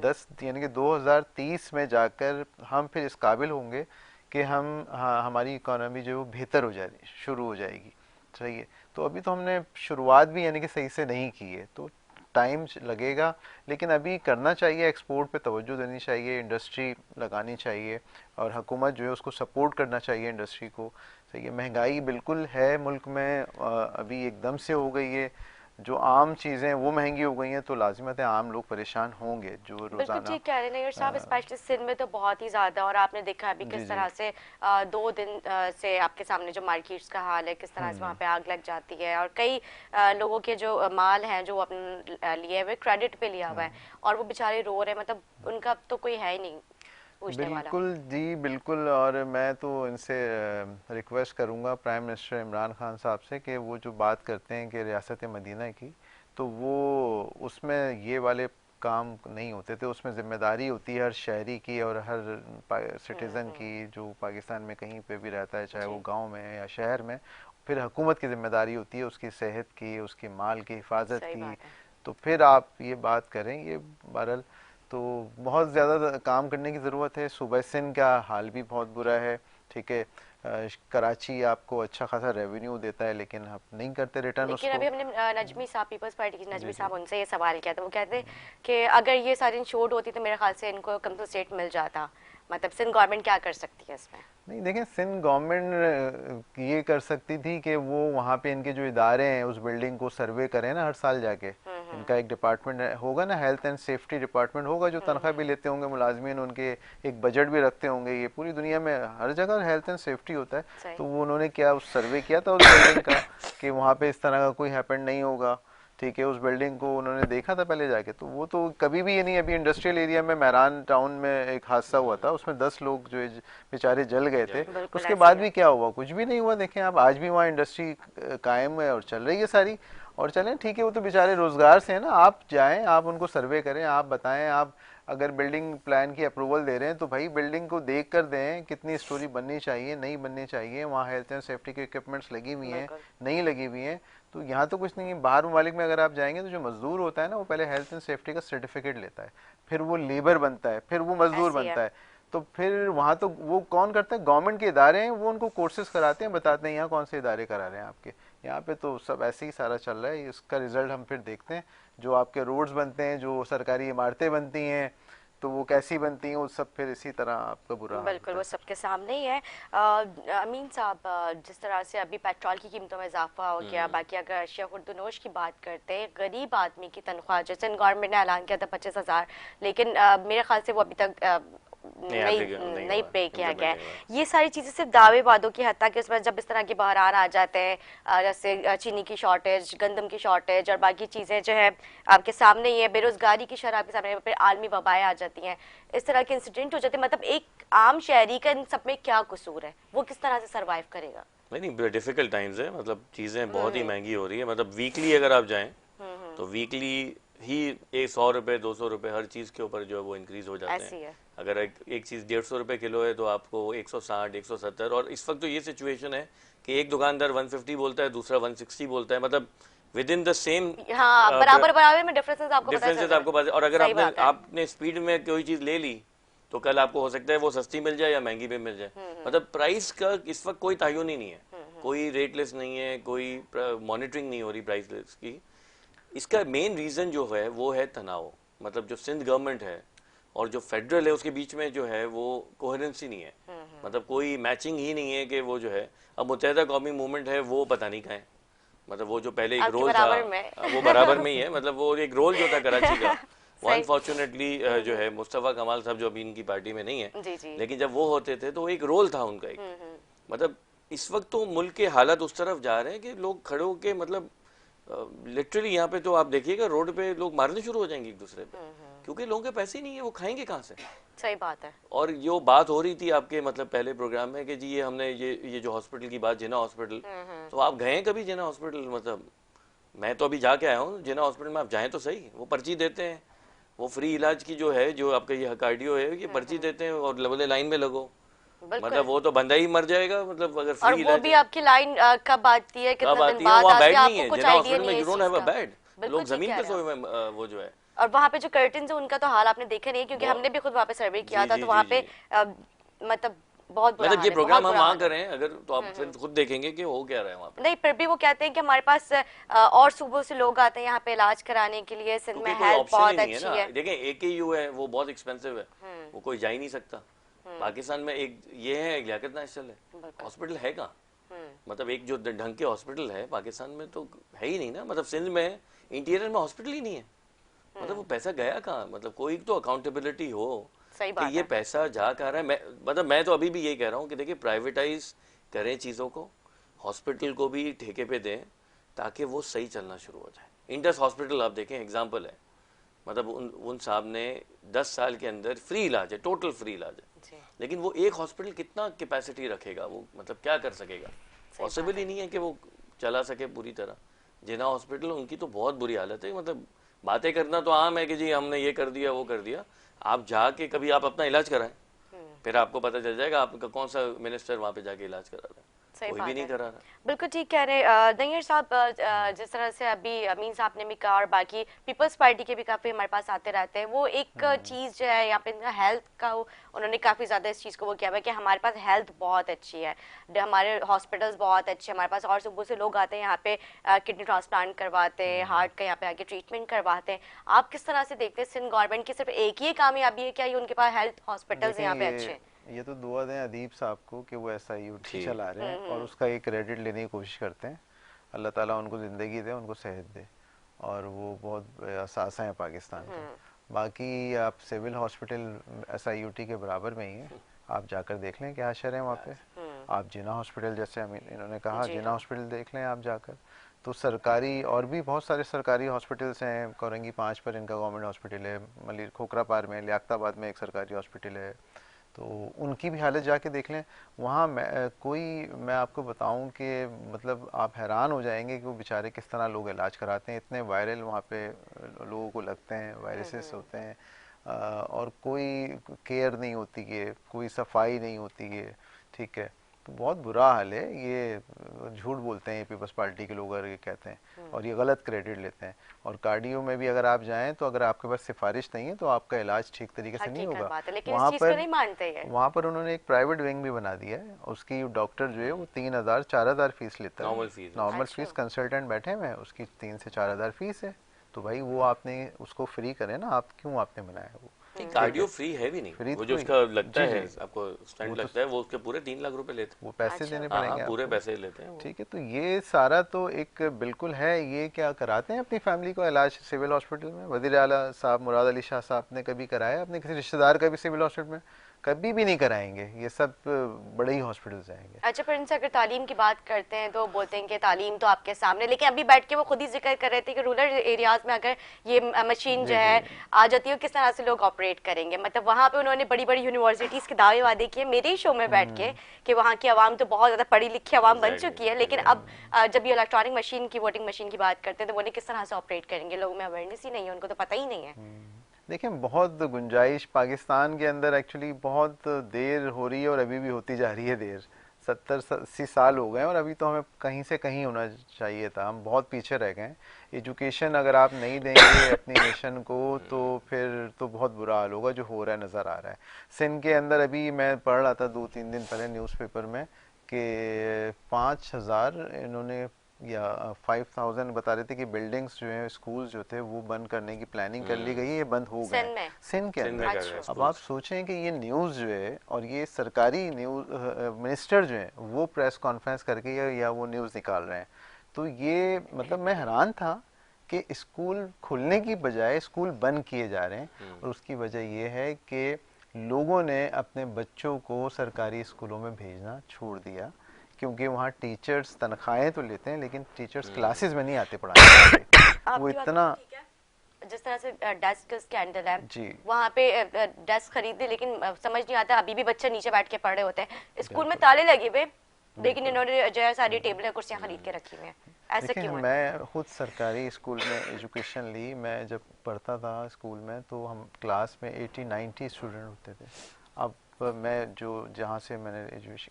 Speaker 3: 10 यानी कि 2030 में जाकर हम फिर इस काबिल होंगे कि हम हमारी इकोनॉमी जो बेहतर हो जाएगी, शुरू हो जाएगी। सही है, तो अभी तो हमने शुरुआत भी यानी कि सही से नहीं की है, तो टाइम लगेगा, लेकिन अभी करना चाहिए, एक्सपोर्ट पे तवज्जो देनी चाहिए, इंडस्ट्री लगानी चाहिए और हुकूमत जो है उसको सपोर्ट करना चाहिए इंडस्ट्री को। सही है, महंगाई बिल्कुल है मुल्क में, अभी एकदम से हो गई है, जो आम चीज़ें वो महंगी हो गई हैं, तो लाजिमत है आम लोग परेशान होंगे जो रोज़ाना।
Speaker 1: ठीक कह रहे हैं साहब, स्पेशली सिंध में तो बहुत ही ज़्यादा, और आपने देखा अभी किस तरह से 2 दिन से आपके सामने जो मार्केट्स का हाल है, किस तरह से वहाँ पे आग लग जाती है, और कई लोगों के जो माल हैं जो अपने लिए हुए क्रेडिट पे लिया हुआ है और वो बेचारे रो रहे हैं, मतलब उनका तो कोई है ही नहीं पूछने वाला।
Speaker 3: बिल्कुल जी, बिल्कुल। और मैं तो इनसे रिक्वेस्ट करूंगा प्राइम मिनिस्टर इमरान खान साहब से कि वो जो बात करते हैं कि रियासत मदीना की, तो वो उसमें ये वाले काम नहीं होते थे, उसमें ज़िम्मेदारी होती है हर शहरी की और हर सिटीज़न की जो पाकिस्तान में कहीं पे भी रहता है, चाहे वो गांव में है या शहर में। फिर हुकूमत की ज़िम्मेदारी होती है उसकी सेहत की, उसकी माल की हिफाजत की। तो फिर आप ये बात करें, ये बहरहाल तो बहुत ज़्यादा काम करने की ज़रूरत है। सूबा सिंध का हाल भी बहुत बुरा है। ठीक है, कराची आपको अच्छा खासा रेवेन्यू देता है लेकिन आप नहीं करते रिटर्न उसको।
Speaker 1: लेकिन अभी हमने नजमी साहब, पीपल्स पार्टी की नजमी साहब, उनसे ये सवाल किया था, वो कहते कि अगर ये सारी इंश्योर्ड होती तो मेरे ख्याल से इनको कंपनसेट मिल जाता। मतलब सिंध गवर्नमेंट क्या कर सकती है इसमें?
Speaker 3: नहीं, देखें, सिंध गवर्नमेंट ये कर सकती थी कि वो वहाँ पे इनके जो इदारे हैं उस बिल्डिंग को सर्वे करें ना हर साल जाके। इनका एक डिपार्टमेंट होगा ना, हेल्थ एंड सेफ्टी डिपार्टमेंट होगा, जो तनख्वाह भी लेते होंगे मुलाजमीन, उनके एक बजट भी रखते होंगे। ये पूरी दुनिया में हर जगह हेल्थ एंड सेफ्टी होता है। तो वो उन्होंने क्या उस सर्वे किया था उस बिल्डिंग का कि वहाँ पे इस तरह का कोई हैपन नहीं होगा। ठीक है, उस बिल्डिंग को उन्होंने देखा था पहले जाके, तो वो तो कभी भी ये नहीं। अभी इंडस्ट्रियल एरिया में मेहरान टाउन में एक हादसा हुआ था, उसमें 10 लोग जो बेचारे जल गए थे, उसके बाद भी क्या हुआ? कुछ भी नहीं हुआ। देखें आप, आज भी वहाँ इंडस्ट्री कायम है और चल रही है सारी। और चलें, ठीक है, वो तो बेचारे रोजगार से है ना। आप जाएं, आप उनको सर्वे करें, आप बताएं, आप अगर बिल्डिंग प्लान की अप्रूवल दे रहे हैं तो भाई बिल्डिंग को देख कर दें कितनी स्टोरी बननी चाहिए, नहीं बननी चाहिए, वहाँ हेल्थ एंड सेफ्टी के इक्विपमेंट्स लगी हुई हैं,
Speaker 1: बिल्कुल।
Speaker 3: नहीं लगी हुई हैं। तो यहाँ तो कुछ नहीं है। बाहर ममालिक में अगर आप जाएंगे तो जो मजदूर होता है ना, वो पहले हेल्थ एंड सेफ्टी का सर्टिफिकेट लेता है, फिर वो लेबर बनता है, फिर वो मजदूर
Speaker 1: ऐसी है।
Speaker 3: बनता है। तो फिर वहाँ तो वो कौन करता है? गवर्नमेंट के इदारे हैं, वो उनको कोर्सेज कराते हैं, बताते हैं यहाँ कौन से इदारे करा रहे हैं आपके। यहाँ पे तो सब ऐसे ही सारा चल रहा है। इसका रिजल्ट हम फिर देखते हैं, जो आपके रोड्स बनते हैं, जो सरकारी इमारतें बनती हैं, तो वो कैसी बनती हैं, वो सब फिर इसी तरह आपका बुरा हाल
Speaker 1: बिल्कुल,
Speaker 3: होता
Speaker 1: वो
Speaker 3: है।
Speaker 1: सबके सामने ही है। अमीन साहब, जिस तरह से अभी पेट्रोल की कीमतों में इजाफा हो गया, बाकी अगर अशिया खुर्दनोश की बात करते हैं, गरीब आदमी की तनख्वाह जैसे गवर्नमेंट ने ऐलान किया था 25,000, लेकिन मेरे ख्याल से वो अभी तक नहीं पे किया गया है। ये सारी चीज़ें सिर्फ दावे वादों की हद तक, उसमें जब इस तरह के बहरान आ जाते हैं, जैसे चीनी की शॉर्टेज, गंदम की शॉर्टेज और बाकी चीज़ें जो है आपके सामने ही है, बेरोजगारी की शरह आपके सामने, फिर आलमी वबाएं आ जाती हैं, इस तरह के इंसिडेंट हो जाते हैं। मतलब एक आम शहरी का इन सब में क्या कसूर है? वो किस तरह से सरवाइव करेगा?
Speaker 4: नहीं, डिफिकल्ट टाइम्स है, मतलब चीज़ें बहुत ही महंगी हो रही है। मतलब वीकली अगर आप जाएं तो वीकली ही 100 रुपये 200 रुपये हर चीज़ के ऊपर जो है वो इंक्रीज हो जाते
Speaker 1: ऐसी
Speaker 4: हैं।
Speaker 1: है।
Speaker 4: अगर एक चीज़ 150 रुपये किलो है तो आपको 160 170, और इस वक्त तो ये सिचुएशन है कि एक दुकानदार 150 बोलता है, दूसरा 160 बोलता है, मतलब विद इन द सेम
Speaker 1: हाँ, बराबर बराबर में डिफरेंसेस आपको पता चल
Speaker 4: डिफरेंसेस
Speaker 1: रहा
Speaker 4: आपको
Speaker 1: है।
Speaker 4: पता। और अगर
Speaker 1: सही
Speaker 4: आपने
Speaker 1: बात है।
Speaker 4: आपने स्पीड में कोई चीज़ ले ली तो कल आपको हो सकता है वो सस्ती मिल जाए या महंगी भी मिल जाए। मतलब प्राइस का इस वक्त कोई तयन ही नहीं है, कोई रेट लिस्ट नहीं है, कोई मॉनिटरिंग नहीं हो रही प्राइस लिस्ट की। इसका मेन रीज़न जो है वो है तनाव। मतलब जो सिंध गवर्नमेंट है और जो फेडरल है उसके बीच में जो है वो कोहेरेंसी नहीं है, मतलब कोई मैचिंग ही नहीं है कि वो जो है। अब मुत्तहदा कौमी मूवमेंट है वो पता नहीं कहाँ है, मतलब वो जो पहले एक
Speaker 1: आपके
Speaker 4: रोल था
Speaker 1: बराबर में।
Speaker 4: वो बराबर में ही है। मतलब वो एक रोल जो था कराची का, वो
Speaker 1: सही।
Speaker 4: अनफॉर्चुनेटली जो है मुस्तफ़ा कमाल साहब जो अभी इनकी पार्टी में नहीं है,
Speaker 1: जी जी।
Speaker 4: लेकिन जब वो होते थे तो एक रोल था उनका एक। मतलब इस वक्त तो मुल्क के हालात उस तरफ जा रहे हैं कि लोग खड़े होके, मतलब लिटरली यहाँ पे तो आप देखिएगा रोड पे लोग मारने शुरू हो जाएंगे एक दूसरे पे, क्योंकि लोगों के पैसे ही नहीं है, वो खाएंगे कहाँ से।
Speaker 1: सही बात है।
Speaker 4: और जो बात हो रही थी आपके मतलब पहले प्रोग्राम में कि जी ये हमने ये जो हॉस्पिटल की बात, जिन्ना हॉस्पिटल, तो आप गए हैं कभी जिन्ना हॉस्पिटल? मतलब मैं तो अभी जाके आया हूँ जिन्ना हॉस्पिटल में, आप जाएं तो सही, वो पर्ची देते हैं, वो फ्री इलाज की जो है, जो आपका ये कार्डियो है, ये पर्ची देते हैं और बोले लाइन में लगो।
Speaker 1: बिल्कुल।
Speaker 4: मतलब वो तो बंदा ही मर जाएगा, मतलब अगर
Speaker 1: और
Speaker 4: फ्री
Speaker 1: वो
Speaker 4: इलाज
Speaker 1: भी
Speaker 4: है।
Speaker 1: आपकी लाइन कब आती है,
Speaker 4: कब
Speaker 1: कितने दिन
Speaker 4: आती है?
Speaker 1: बाद
Speaker 4: वहाँ
Speaker 1: आती है,
Speaker 4: बेड नहीं
Speaker 1: आपको
Speaker 4: है
Speaker 1: कुछ
Speaker 4: जिन्ना
Speaker 1: आइडिया
Speaker 4: हॉस्पिटल
Speaker 1: नहीं
Speaker 4: में,
Speaker 1: है
Speaker 4: यू
Speaker 1: इस
Speaker 4: डोंट
Speaker 1: चीज
Speaker 4: हैव अ
Speaker 1: का।
Speaker 4: बेड,
Speaker 1: बिल्कुल
Speaker 4: लोग
Speaker 1: ठीक
Speaker 4: जमीन
Speaker 1: कह
Speaker 4: पे
Speaker 1: रहे
Speaker 4: सोए
Speaker 1: हो।
Speaker 4: हुए वो जो है।
Speaker 1: और वहाँ पे जो कर्टन्स है उनका तो हाल आपने देखे नहीं, क्योंकि हमने भी खुद वहाँ पे सर्वे किया
Speaker 4: जी
Speaker 1: था,
Speaker 4: जी
Speaker 1: तो
Speaker 4: जी
Speaker 1: वहाँ पे
Speaker 4: जी।
Speaker 1: मतलब बहुत बुरा
Speaker 4: मतलब ये
Speaker 1: हाल है, बहुत
Speaker 4: प्रोग्राम हम
Speaker 1: बुरा
Speaker 4: वहाँ
Speaker 1: हाल है।
Speaker 4: करें अगर, तो आप फिर खुद देखेंगे कि हो क्या रहा है वहाँ पे।
Speaker 1: नहीं, फिर भी वो कहते हैं कि हमारे पास और सूबों से लोग आते हैं यहाँ पे इलाज कराने के लिए, सिंध में
Speaker 4: क्योंकि कोई
Speaker 1: हेल्थ
Speaker 4: ऑप्शन ही
Speaker 1: बहुत
Speaker 4: नहीं है
Speaker 1: अच्छी
Speaker 4: ना।
Speaker 1: है।
Speaker 4: देखें AKU है वो बहुत एक्सपेंसिव है, वो कोई जा ही नहीं सकता। पाकिस्तान में एक ये है, एक लियाकत नेशनल है,
Speaker 1: बिल्कुल।
Speaker 4: हॉस्पिटल है कहाँ? मतलब एक जो ढंग के हॉस्पिटल है पाकिस्तान में तो है ही नहीं ना। मतलब सिंध में इंटीरियर में हॉस्पिटल ही नहीं है, मतलब वो पैसा गया कहाँ? मतलब कोई तो अकाउंटेबिलिटी हो
Speaker 1: सही
Speaker 4: कि
Speaker 1: बात
Speaker 4: ये
Speaker 1: है।
Speaker 4: पैसा जा कहाँ रहा है। मैं तो अभी भी यही कह रहा हूँ कि देखिए प्राइवेटाइज करें चीज़ों को, हॉस्पिटल को भी ठेके पे दें ताकि वो सही चलना शुरू हो जाए। इंडस हॉस्पिटल आप देखें एग्जाम्पल है, मतलब उन साहब ने 10 साल के अंदर फ्री इलाज है, टोटल फ्री इलाज है,
Speaker 1: जी।
Speaker 4: लेकिन वो एक हॉस्पिटल कितना कैपेसिटी रखेगा, वो मतलब क्या कर सकेगा? पॉसिबल ही नहीं है कि वो चला सके पूरी तरह। जिना हॉस्पिटल उनकी तो बहुत बुरी हालत है। मतलब बातें करना तो आम है कि जी हमने ये कर दिया वो कर दिया, आप जाके कभी आप अपना इलाज कराएं, फिर आपको पता चल जाएगा आपका कौन सा मिनिस्टर वहाँ पे जाके इलाज करा रहा है।
Speaker 1: सही
Speaker 4: कोई भी
Speaker 1: बात
Speaker 4: नहीं
Speaker 1: है।
Speaker 4: करा रहा।
Speaker 1: बिल्कुल ठीक कह रहे नैयर साहब। जिस तरह से अभी अमीन साहब ने भी कहा और बाकी पीपल्स पार्टी के भी काफ़ी हमारे पास आते रहते हैं, वो एक चीज़ जो है यहाँ पे हेल्थ का उन्होंने काफ़ी ज़्यादा इस चीज़ को वो किया हुआ है कि हमारे पास हेल्थ बहुत अच्छी है, हमारे हॉस्पिटल्स बहुत अच्छे हैं, हमारे पास और सुबह से लोग आते हैं यहाँ पे किडनी ट्रांसप्लांट करवाते हैं, हार्ट का यहाँ पे आके ट्रीटमेंट करवाते हैं। आप किस तरह से देखते हैं सिंध गवर्नमेंट की सिर्फ एक ही कामयाबी है क्या ये उनके पास हेल्थ हॉस्पिटल्स
Speaker 3: देखें
Speaker 1: यहाँ पे अच्छे हैं?
Speaker 3: ये तो दुआ दें अदीब साहब को कि वो ऐसा यूटी
Speaker 4: जी
Speaker 3: चला रहे हैं और उसका एक क्रेडिट लेने की कोशिश करते हैं। अल्लाह ताला उनको ज़िंदगी दे, उनको सेहत दे, और वो बहुत असासा हैं पाकिस्तान के। बाकी आप सिविल हॉस्पिटल SIUT के बराबर में ही है, आप जाकर देख लें क्या अशर है वहाँ पे। आप जिना हॉस्पिटल, जैसे इन्होंने कहा,
Speaker 1: जी
Speaker 3: जिना
Speaker 1: हाँ।
Speaker 3: हॉस्पिटल देख लें आप जाकर। तो सरकारी और भी बहुत सारे सरकारी हॉस्पिटल्स हैं, कोरंगी 5 पर इनका गवर्नमेंट हॉस्पिटल है, मलिर खोखरापार में, लियाकताबाद में एक सरकारी हॉस्पिटल है, तो उनकी भी हालत जाके देख लें। वहाँ मैं आपको बताऊं कि मतलब आप हैरान हो जाएंगे कि वो बेचारे किस तरह लोग इलाज कराते हैं। इतने वायरल वहाँ पे लोगों को लगते हैं, वायरसेस होते हैं, और कोई केयर नहीं होती है, कोई सफाई नहीं होती है, ठीक है। तो बहुत बुरा हाल है। ये झूठ बोलते हैं ये पीपल्स पार्टी के लोग, अगर ये कहते हैं और ये गलत क्रेडिट लेते हैं। और कार्डियो में भी अगर आप जाएं तो अगर आपके पास सिफारिश नहीं है तो आपका इलाज ठीक तरीके से नहीं
Speaker 1: हकीकत
Speaker 3: होगा।
Speaker 1: बात है, लेकिन इस चीज को नहीं मानते हैं।
Speaker 3: वहाँ पर उन्होंने एक प्राइवेट विंग भी बना दिया है। उसकी डॉक्टर जो है वो 3,000-4,000 फीस लेता है।
Speaker 4: Normal fees.
Speaker 3: नॉर्मल
Speaker 1: अच्छा।
Speaker 3: फीस कंसल्टेंट बैठे हुए हैं, उसकी 3 से 4,000 फीस है। तो भाई वो आपने उसको फ्री करें ना, आप क्यों आपने बनाया वो?
Speaker 4: कार्डियो फ्री है भी नहीं,
Speaker 3: फ्री
Speaker 4: वो
Speaker 3: तो
Speaker 4: जो
Speaker 3: ही-
Speaker 4: उसका लगता
Speaker 3: जी,
Speaker 4: है
Speaker 3: जी।
Speaker 4: आपको स्टैंड
Speaker 3: वो तो
Speaker 4: लगता है, वो उसके पूरे 3 लाख रुपए लेते हैं।
Speaker 3: वो पैसे
Speaker 1: अच्छा।
Speaker 3: देने
Speaker 4: हाँ
Speaker 3: पड़ेंगे
Speaker 4: पूरे
Speaker 3: आपको।
Speaker 4: पैसे लेते हैं वो।
Speaker 3: ठीक है, तो ये सारा तो एक बिल्कुल है। ये क्या कराते हैं अपनी फैमिली को इलाज सिविल हॉस्पिटल में? वजीर आला साहब मुराद अली शाह साहब ने कभी कराया अपने किसी रिश्तेदार का भी सिविल हॉस्पिटल में? कभी भी नहीं कराएंगे। ये सब बड़े ही हॉस्पिटल जाएंगे।
Speaker 1: अच्छा, पर इनसे अगर तालीम की बात करते हैं तो बोलते हैं कि तालीम तो आपके सामने, लेकिन अभी बैठ के वो खुद ही जिक्र कर रहे थे कि रूरल एरियाज में अगर ये मशीन जो
Speaker 3: जी,
Speaker 1: है
Speaker 3: जी, जी।
Speaker 1: आ जाती है, किस तरह से लोग ऑपरेट करेंगे। मतलब वहाँ पे उन्होंने बड़ी बड़ी यूनिवर्सिटीज के दावे वादे किए मेरे ही शो में बैठ के कि वहाँ की आवाम तो बहुत ज्यादा पढ़ी लिखी आवाम बन
Speaker 4: Exactly,
Speaker 1: चुकी है, लेकिन अब जब ये इलेक्ट्रॉनिक मशीन की, वोटिंग मशीन की बात करते हैं तो वो किस तरह से ऑपरेट करेंगे। लोगों में अवेयरनेस ही नहीं है, उनको तो पता ही नहीं है।
Speaker 3: देखिए, बहुत गुंजाइश पाकिस्तान के अंदर एक्चुअली बहुत देर हो रही है और अभी भी होती जा रही है देर। 70-80 साल हो गए और अभी तो हमें कहीं से कहीं होना चाहिए था। हम बहुत पीछे रह गए हैं। एजुकेशन अगर आप नहीं देंगे अपनी नेशन को तो फिर तो बहुत बुरा हाल होगा, जो हो रहा है नज़र आ रहा है। सिंध के अंदर अभी मैं पढ़ रहा था 2-3 दिन पहले न्यूज़पेपर में कि 5,000 इन्होंने या 5,000 बता रहे थे कि बिल्डिंग्स जो हैं, स्कूल जो थे वो बंद करने की प्लानिंग कर ली गई है, ये बंद हो गए
Speaker 1: सिंध में?
Speaker 3: सिंध के
Speaker 4: सिंध में
Speaker 3: अंदर।
Speaker 4: कर रहे हैं
Speaker 3: अब आप
Speaker 4: schools।
Speaker 3: सोचें कि ये न्यूज़ जो है और ये सरकारी न्यूज़ मिनिस्टर जो हैं वो प्रेस कॉन्फ्रेंस करके या वो न्यूज़ निकाल रहे हैं। तो ये मतलब मैं हैरान था कि स्कूल खुलने की बजाय स्कूल बंद किए जा रहे हैं। और उसकी वजह ये है कि लोगों ने अपने बच्चों को सरकारी स्कूलों में भेजना छोड़ दिया, क्योंकि वहाँ टीचर्स तनख्वाहें तो लेते हैं लेकिन टीचर्स क्लासेस में नहीं आते पढ़ाने के लिए। वो
Speaker 1: आपकी बात
Speaker 3: इतना
Speaker 1: ठीक है। जिस तरह से डेस्क स्कैंडल है,
Speaker 3: जी।
Speaker 1: वहाँ पे डेस्क खरीदे, लेकिन समझ नहीं आता, अभी भी बच्चे नीचे बैठ के पढ़ रहे होते हैं। स्कूल में ताले लगे हुए, लेकिन इन्होंने जो है सारी टेबलें कुर्सियां खरीद के रखी हुई हैं। ऐसा
Speaker 3: देखिए,
Speaker 1: क्यों है?
Speaker 3: मैं खुद सरकारी स्कूल में एजुकेशन ली। मैं जब पढ़ता था स्कूल में तो हम क्लास में 80-90 स्टूडेंट होते थे। अब मैं जो जहाँ से मैंने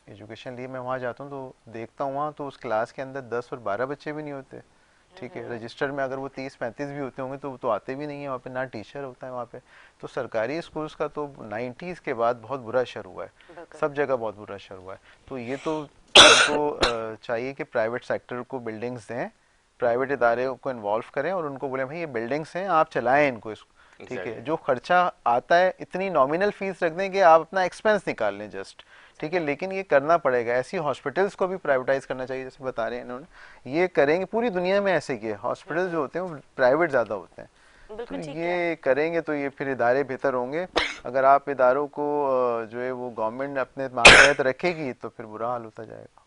Speaker 3: एजुकेशन ली, मैं वहाँ जाता हूँ तो देखता हूँ वहाँ तो उस क्लास के अंदर 10 और 12 बच्चे भी नहीं होते। ठीक है, रजिस्टर में अगर वो 30-35 भी होते होंगे तो वो तो आते भी नहीं है वहाँ पे, ना टीचर होता है वहाँ पे। तो सरकारी स्कूल्स का तो 90s के बाद बहुत बुरा असर हुआ है,
Speaker 1: बिल्कुल।
Speaker 3: सब जगह बहुत बुरा असर हुआ है। तो ये तो उनको चाहिए कि प्राइवेट सेक्टर को बिल्डिंग्स दें, प्राइवेट इदारे को इन्वॉल्व करें और उनको बोले भाई ये बिल्डिंग्स हैं, आप चलाएं इनको। ठीक है,
Speaker 4: Exactly।
Speaker 3: जो खर्चा आता है इतनी नॉमिनल फीस रख दें कि आप अपना एक्सपेंस निकाल लें जस्ट। ठीक है, लेकिन ये करना पड़ेगा। ऐसी हॉस्पिटल्स को भी प्राइवेटाइज करना चाहिए, जैसे बता रहे हैं इन्होंने। ये करेंगे, पूरी दुनिया में ऐसे किए हॉस्पिटल जो होते हैं वो प्राइवेट ज़्यादा होते हैं। तो
Speaker 1: बिल्कुल ठीक है।
Speaker 3: ये करेंगे तो ये फिर इदारे बेहतर होंगे। अगर आप इदारों को जो है वो गवर्नमेंट अपने मातहत रखेगी तो फिर बुरा हाल होता जाएगा।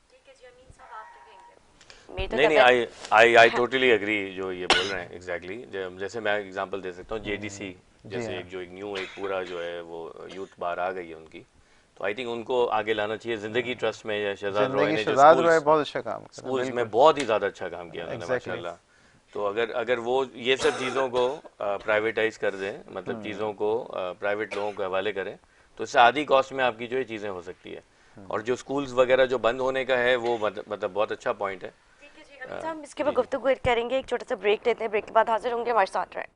Speaker 1: मेरी तो
Speaker 4: नहीं नहीं,
Speaker 1: तबीयत
Speaker 4: आई टोटली एग्री जो ये बोल रहे हैं। एग्जैक्टली जैसे मैं एग्जांपल दे सकता हूँ जेडीसी जैसे
Speaker 3: हाँ।
Speaker 4: एक जो एक न्यू एक पूरा जो है वो यूथ बार आ गई है उनकी, तो आई थिंक उनको आगे लाना चाहिए। जिंदगी ट्रस्ट में या शहजाद रॉय
Speaker 3: जिंदगी
Speaker 4: ने जो
Speaker 3: शहजाद रॉय
Speaker 4: स्कूल्स
Speaker 3: बहुत अच्छा काम कर रहा है,
Speaker 4: स्कूल्स में
Speaker 3: बिल्कुल।
Speaker 4: बहुत ही ज़्यादा अच्छा काम किया उन्होंने
Speaker 3: Exactly।
Speaker 4: माशाल्लाह। तो अगर वो ये सब चीज़ों को प्राइवेटाइज कर दें, मतलब चीज़ों को प्राइवेट लोगों के हवाले करें, तो इससे आधी कॉस्ट में आपकी जो है चीज़ें हो सकती है। और जो स्कूल्स वगैरह जो बंद होने का है वो मतलब बहुत अच्छा पॉइंट है।
Speaker 1: हम इसके बाद गुफ्तगू करेंगे। एक छोटा सा ब्रेक लेते हैं, ब्रेक के बाद हाजिर होंगे, हमारे साथ रहें।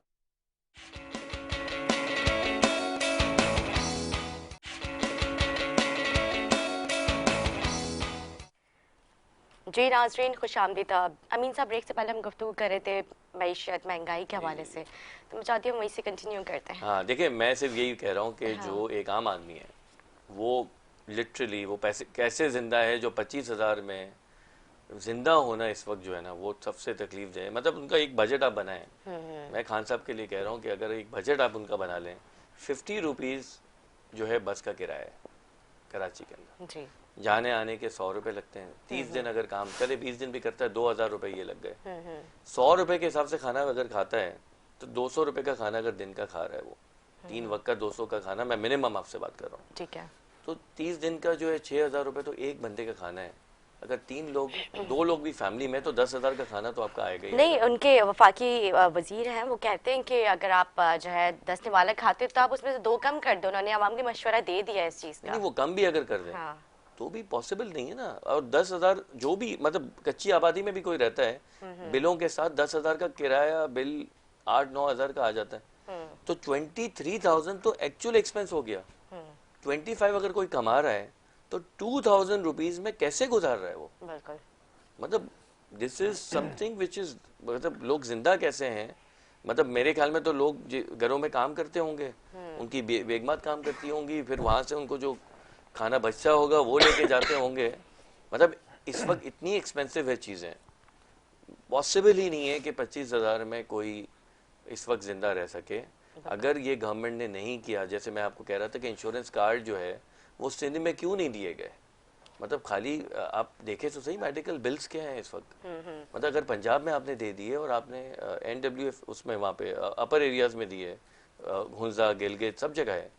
Speaker 1: जी नाजरीन, खुश आमदीद। अमीन साहब, ब्रेक से पहले हम गुफ्तगू कर रहे थे मईशत महंगाई के हवाले से, तो मैं चाहती हूँ वहीं से कंटिन्यू करते हैं।
Speaker 4: हाँ देखिए, मैं सिर्फ यही कह रहा हूँ कि जो एक आम आदमी है वो लिटरली वो पैसे कैसे ज़िंदा है, जो 25,000 में ज़िंदा होना इस वक्त जो है ना वो सबसे तकलीफ जो है। मतलब उनका एक बजट आप बनाएं, मैं खान साहब के लिए कह रहा हूँ कि अगर एक बजट आप उनका बना लें, 50 रुपीज़ जो है बस का किराया है कराची के अंदर,
Speaker 1: जी।
Speaker 4: जाने आने के 100 रुपये लगते हैं। 30 दिन अगर काम चले, 20 दिन भी करता है, 2,000 रुपये ये लग गए। 100 रुपये के हिसाब से खाना अगर खाता है तो 200 रुपये का खाना अगर दिन का खा रहा है वो 3 वक्त का 200 का खाना, मैं मिनिमम आपसे बात कर रहा हूँ,
Speaker 1: ठीक है।
Speaker 4: तो 30 दिन का जो है 6,000 रुपये तो एक बंदे का खाना है। अगर 3 लोग 2 लोग भी फैमिली में तो 10,000 का खाना तो आपका आएगा ही
Speaker 1: नहीं,
Speaker 4: आएगा।
Speaker 1: उनके वफाकी वजीर हैं, वो कहते हैं कि अगर आप जो है 10 निवाला खाते हो तो आप उसमें से 2 कम कर दो। उन्होंने आवाम को मशवरा दे दिया है इस चीज़
Speaker 4: नहीं
Speaker 1: का।
Speaker 4: नहीं, वो कम भी अगर कर दें
Speaker 1: हाँ।
Speaker 4: तो भी पॉसिबल नहीं है ना। और 10,000 जो भी मतलब कच्ची आबादी में भी कोई रहता है, बिलों के साथ 10,000 का किराया बिल 8-9 हज़ार का आ जाता है, तो 23,000 तो एक्चुअल एक्सपेंस हो गया। 25 अगर कोई कमा रहा है तो 2,000 रुपीज में कैसे गुजार रहा है वो?
Speaker 1: बिल्कुल।
Speaker 4: मतलब this is something which is, मतलब लोग जिंदा कैसे हैं? मतलब मेरे ख्याल में तो लोग घरों में काम करते होंगे, उनकी बेगमात काम करती होंगी, फिर वहां से उनको जो खाना बचा होगा वो लेके जाते होंगे। मतलब इस वक्त इतनी एक्सपेंसिव है चीज़ें, पॉसिबल ही नहीं है कि 25,000 में कोई इस वक्त जिंदा रह सके। अगर ये गवर्नमेंट ने नहीं किया, जैसे मैं आपको कह रहा था कि इंश्योरेंस कार्ड जो है वो सिंध में क्यों नहीं दिए गए, मतलब खाली आप देखें तो सही मेडिकल बिल्स क्या हैं इस वक्त। मतलब अगर पंजाब में आपने दे दिए और आपने NWF उसमें वहाँ पे अपर एरियाज में दिए, हुंजा गिलगित सब जगह है,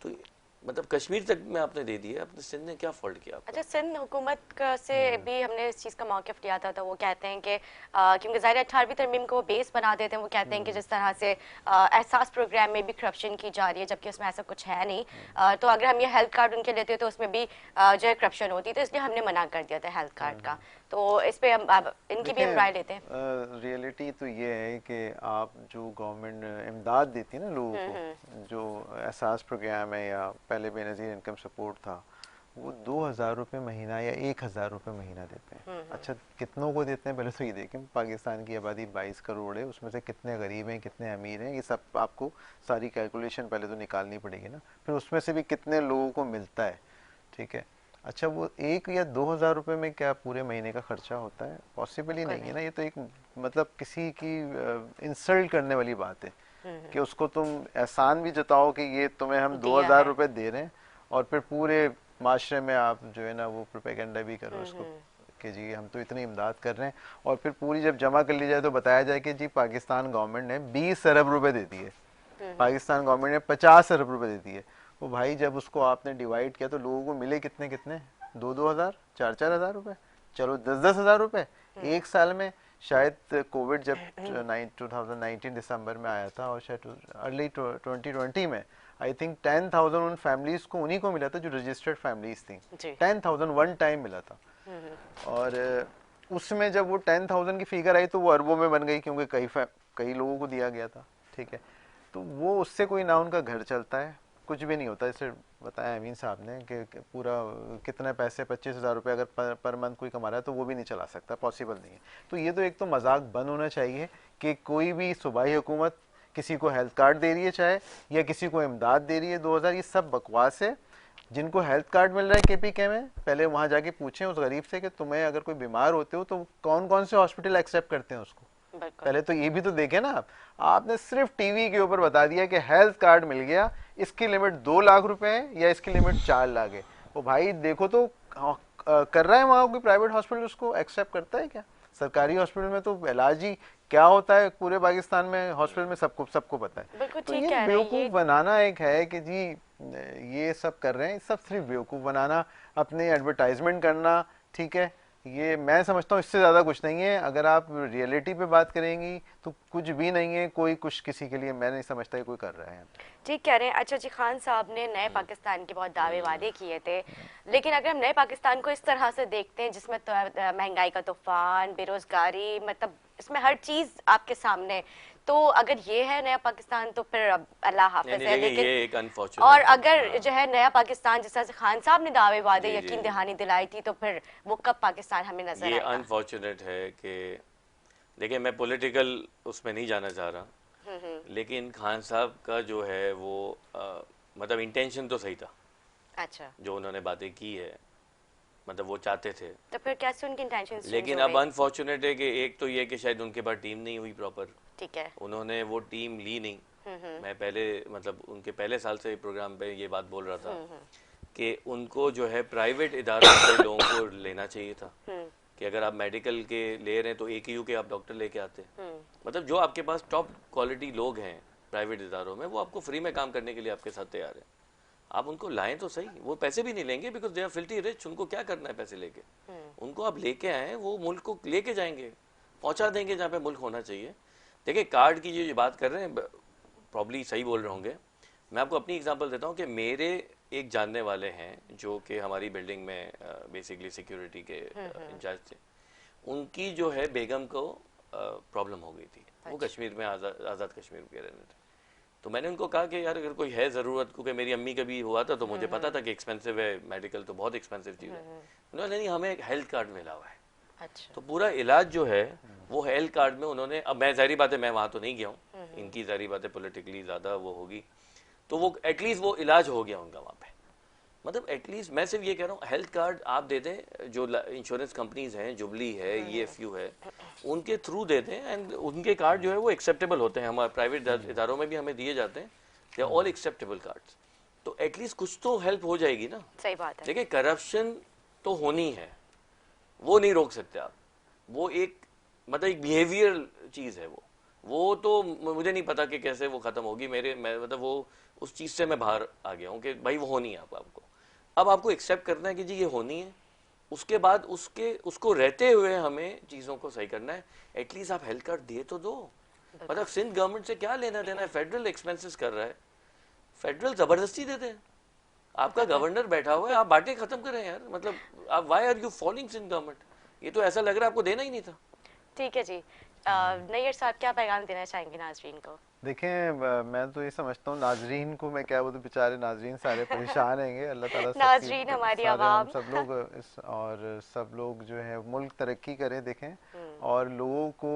Speaker 4: तो मतलब कश्मीर तक में आपने दे दिए, अपने सिंध ने क्या फॉल्ट किया आपका?
Speaker 1: अच्छा, सिंध हुकूमत से भी हमने इस चीज़ का मौक़िफ़ लिया था, तो वो कहते हैं कि क्योंकि ज़ाहिर है 18वीं तरमीम को वो बेस बना देते हैं। वो कहते हैं कि जिस तरह से एहसास प्रोग्राम में भी करप्शन की जा रही है, जबकि उसमें ऐसा कुछ है नहीं। तो अगर हम ये हेल्थ कार्ड उनके लेते तो उसमें भी जो है करप्शन होती, तो इसलिए हमने मना कर दिया था हेल्थ कार्ड का। तो इस पे हम अब इनकी भी हम राय लेते हैं।
Speaker 3: रियलिटी तो ये है कि आप जो गवर्नमेंट इमदाद देती है ना लोगों को, जो एहसास प्रोग्राम है या पहले बेनज़ीर इनकम सपोर्ट था, वो 2,000 रुपये महीना या 1,000 रुपये महीना देते हैं। अच्छा, कितनों को देते हैं पहले तो ये देखें। पाकिस्तान की आबादी 22 करोड़ है, उसमें से कितने गरीब हैं, कितने अमीर हैं, ये सब आपको सारी कैलकुलेशन पहले तो निकालनी पड़ेगी ना। फिर उसमें से भी कितने लोगों को मिलता है, ठीक है। अच्छा, वो 1 या 2,000 रुपये में क्या पूरे महीने का खर्चा होता है? पॉसिबल ही नहीं है ना। ये तो एक मतलब किसी की इंसल्ट करने वाली बात है कि उसको तुम एहसान भी जताओ कि ये तुम्हें हम 2,000 रुपये दे रहे हैं, और फिर पूरे माशरे में आप जो है ना वो प्रोपेगेंडा भी करो उसको कि जी हम तो इतनी इमदाद कर रहे हैं, और फिर पूरी जब जमा कर ली जाए तो बताया जाए कि जी पाकिस्तान गवर्नमेंट ने 20 अरब रुपए दे दिए, पाकिस्तान गवर्नमेंट ने 50 अरब रुपए दे दिए। वो भाई जब उसको आपने डिवाइड किया तो लोगों को मिले कितने कितने, 2-2 हज़ार, 4-4 हज़ार रुपए, चलो 10-10 हज़ार रुपए एक साल में। शायद कोविड जब 2019 दिसंबर में आया था, और शायद अर्ली 2020 में आई थिंक 10,000 उन फैमिलीज को, उन्हीं को मिला था जो रजिस्टर्ड फैमिलीज थी। 10,000 वन टाइम मिला था। और उसमें जब वो 10,000 की फिगर आई तो वो अरबों में बन गई, क्योंकि कई लोगों को दिया गया था, ठीक है। तो वो उससे कोई ना उनका घर चलता है, कुछ भी नहीं होता। जैसे बताया अमीन साहब ने कि पूरा कितने पैसे 25,000 रुपये अगर पर मंथ कोई कमा रहा है तो वो भी नहीं चला सकता, पॉसिबल नहीं है। तो ये तो एक तो मजाक बंद होना चाहिए कि कोई भी सूबाई हुकूमत किसी को हेल्थ कार्ड दे रही है चाहे, या किसी को इमदाद दे रही है 2,000, ये सब बकवास है। जिनको हेल्थ कार्ड मिल रहा है KPK में, पहले वहाँ जाके पूछें उस गरीब से कि तुम्हें अगर कोई बीमार होते हो तो कौन कौन से हॉस्पिटल एक्सेप्ट करते हैं उसको। पहले तो ये भी तो देखें ना। आपने सिर्फ टीवी के ऊपर बता दिया कि हेल्थ कार्ड मिल गया, इसकी लिमिट 2 लाख रुपए है या इसकी लिमिट 4 लाख है। वो भाई देखो तो कर रहा है वहाँ कोई प्राइवेट हॉस्पिटल उसको एक्सेप्ट करता है क्या? सरकारी हॉस्पिटल में तो इलाज ही क्या होता है पूरे पाकिस्तान में हॉस्पिटल में सबको पता है। तो ये बेवकूफ़ बनाना एक है कि जी ये सब कर रहे हैं, सब सिर्फ बेवकूफ़ बनाना, अपनी एडवर्टाइजमेंट करना, ठीक है। ये मैं समझता हूँ इससे ज़्यादा कुछ नहीं है। अगर आप रियलिटी पे बात करेंगी तो कुछ भी नहीं है, कोई कुछ किसी के लिए मैं नहीं समझता है कोई कर रहा है।
Speaker 1: ठीक कह रहे हैं। अच्छा जी, खान साहब ने नए पाकिस्तान के बहुत दावे वादे किए थे, लेकिन अगर हम नए पाकिस्तान को इस तरह से देखते हैं जिसमें तो महंगाई का तूफान, बेरोजगारी, मतलब इसमें हर चीज़ आपके सामने, तो अगर ये है नया पाकिस्तान तो फिर अब अल्लाह हाफिज है। लेकिन
Speaker 4: ये एक अनफॉर्चुनेट,
Speaker 1: और अगर जो है नया पाकिस्तान जिस तरह से खान साहब ने दावे वादे यकीन दहानी दिलाई थी, तो फिर वो कब पाकिस्तान हमें नजर आएगा?
Speaker 4: ये अनफॉर्चुनेट है कि देखिए, मैं पॉलिटिकल उसमें नहीं जाना चाह रहा, लेकिन खान साहब का जो है वो मतलब इंटेंशन तो सही था। अच्छा, जो उन्होंने बातें की है, मतलब वो चाहते थे,
Speaker 1: तो फिर कैसे उनकी इंटेंशन?
Speaker 4: लेकिन अब अनफॉर्चुनेट है कि एक तो ये कि शायद उनके पास टीम नहीं हुई प्रॉपर,
Speaker 1: ठीक है,
Speaker 4: उन्होंने वो टीम ली नहीं। मैं पहले मतलब उनके पहले साल से प्रोग्राम पे ये बात बोल रहा था कि उनको जो है प्राइवेट इदारों से लोगों को लेना चाहिए था कि अगर आप मेडिकल के ले रहे हैं तो AKU के आप डॉक्टर लेके आते हैं, मतलब जो आपके पास टॉप क्वालिटी लोग हैं प्राइवेट इदारों में, वो आपको फ्री में काम करने के लिए आपके साथ तैयार है। आप उनको लाएं तो सही, वो पैसे भी नहीं लेंगे बिकॉज दे आर फिल्टी रिच, उनको क्या करना है पैसे लेके, उनको आप लेके आए, वो मुल्क को लेके जाएंगे, पहुंचा देंगे जहाँ पे मुल्क होना चाहिए। देखिए कार्ड की जो बात कर रहे हैं प्रॉब्ली सही बोल रहे होंगे। मैं आपको अपनी एग्जांपल देता हूँ कि मेरे एक जानने वाले हैं जो कि हमारी बिल्डिंग में बेसिकली सिक्योरिटी के इंचार्ज थे, उनकी जो है बेगम को प्रॉब्लम हो गई थी। वो कश्मीर में आज़ाद कश्मीर के रहने थे। तो मैंने उनको कहा कि यार अगर कोई है ज़रूरत, क्योंकि मेरी अम्मी का भी हुआ था तो मुझे पता था कि एक्सपेंसिव है, मेडिकल तो बहुत एक्सपेंसिव चीज़ है। उन्होंने नहीं, हमें एक हेल्थ कार्ड मिला हुआ है।
Speaker 1: अच्छा।
Speaker 4: तो पूरा इलाज जो है वो हेल्थ कार्ड में उन्होंने, अब मैं ज़ाहिर बात है मैं वहाँ तो नहीं गया हूँ, इनकी ज़ाहिर बात है पॉलिटिकली ज़्यादा वो होगी, तो वो एटलीस्ट वो इलाज हो गया उनका वहाँ पे। मतलब एटलीस्ट मैं सिर्फ ये कह रहा हूँ हेल्थ कार्ड आप दे दें, जो इंश्योरेंस कंपनीज हैं, जुबली है, EFU है, उनके थ्रू दे दें, एंड उनके कार्ड जो है वो एक्सेप्टेबल होते हैं। हमारे प्राइवेट इदारों में भी हमें दिए जाते हैं, they are all acceptable cards. तो एटलीस्ट कुछ तो हेल्प हो जाएगी ना।
Speaker 1: सही बात है।
Speaker 4: देखिए करप्शन तो होनी है, वो नहीं रोक सकते आप, वो एक मतलब एक बिहेवियर चीज़ है वो तो मुझे नहीं पता कि कैसे वो ख़त्म होगी। मैं मतलब वो उस चीज़ से मैं बाहर आ गया हूँ कि भाई वो होनी है आपको। अब आपको एक्सेप्ट करना है कि जी ये होनी है, उसके बाद उसको रहते हुए हमें चीज़ों को सही करना है। एटलीस्ट आप हेल्थ कार्ड दिए तो दो। मतलब सिंध गवर्नमेंट से क्या लेना देना है, फेडरल एक्सपेंसेस कर रहा है, फेडरल ज़बरदस्ती दे दे। आपका गवर्नर बैठा हुआ है, आप बांटे खत्म करें यार। मतलब आप why are you following Sindh government, ये तो ऐसा लग रहा है आपको देना ही नहीं था।
Speaker 1: ठीक है जी। नैयर साहब क्या पैगाम देना चाहेंगे नाजरीन को?
Speaker 3: देखें, मैं तो ये समझता हूँ नाजरीन को, मैं क्या बोलूँ, बेचारे नाजरीन सारे परेशान हैंगे। अल्लाह ताला
Speaker 1: नाजरीन
Speaker 3: सबकी,
Speaker 1: हमारी
Speaker 3: सारे हम
Speaker 1: आवाम।
Speaker 3: सब लोग और सब लोग जो है मुल्क तरक्की करें, देखें, और लोगों को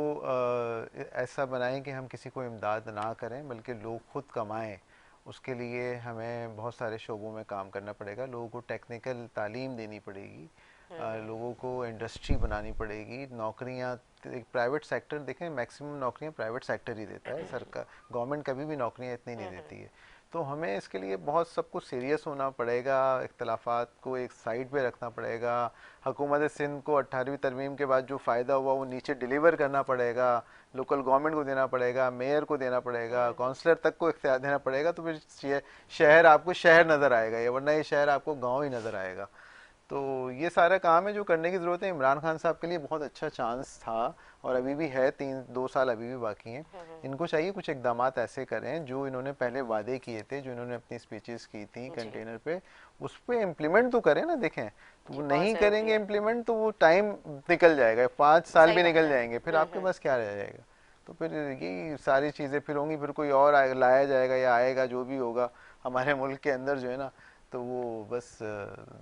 Speaker 3: ऐसा बनाएं कि हम किसी को इमदाद ना करें बल्कि लोग खुद कमाएं। उसके लिए हमें बहुत सारे शोबों में काम करना पड़ेगा। लोगों को टेक्निकल तालीम देनी पड़ेगी, लोगों को इंडस्ट्री बनानी पड़ेगी, नौकरियां, प्राइवेट सेक्टर देखें, मैक्सिमम नौकरियां प्राइवेट सेक्टर ही देता है, सरकार गवर्नमेंट कभी भी नौकरियां इतनी नहीं देती है। तो हमें इसके लिए बहुत सब कुछ सीरियस होना पड़ेगा, इख्तलाफात को एक साइड पे रखना पड़ेगा। हुकूमत सिंध को 18वीं तरमीम के बाद जो फ़ायदा हुआ वो नीचे डिलीवर करना पड़ेगा, लोकल गवर्नमेंट को देना पड़ेगा, मेयर को देना पड़ेगा, काउंसलर तक को इख्तियार देना पड़ेगा। तो फिर शहर आपको शहर नज़र आएगा, या वरना ये शहर आपको गाँव ही नज़र आएगा। तो ये सारा काम है जो करने की ज़रूरत है। इमरान खान साहब के लिए बहुत अच्छा चांस था और अभी भी है, 2 साल अभी भी बाकी हैं। इनको चाहिए कुछ इकदाम ऐसे करें जो इन्होंने पहले वादे किए थे, जो इन्होंने अपनी स्पीचेस की थी कंटेनर पे, उस पर इम्प्लीमेंट तो करें ना। देखें, तो वो नहीं करेंगे इम्प्लीमेंट तो वो टाइम निकल जाएगा, 5 साल भी निकल जाएंगे, फिर आपके पास क्या रह जाएगा। तो फिर ये सारी चीज़ें फिर होंगी, फिर कोई और लाया जाएगा या आएगा, जो भी होगा हमारे मुल्क के अंदर जो है ना। तो वो बस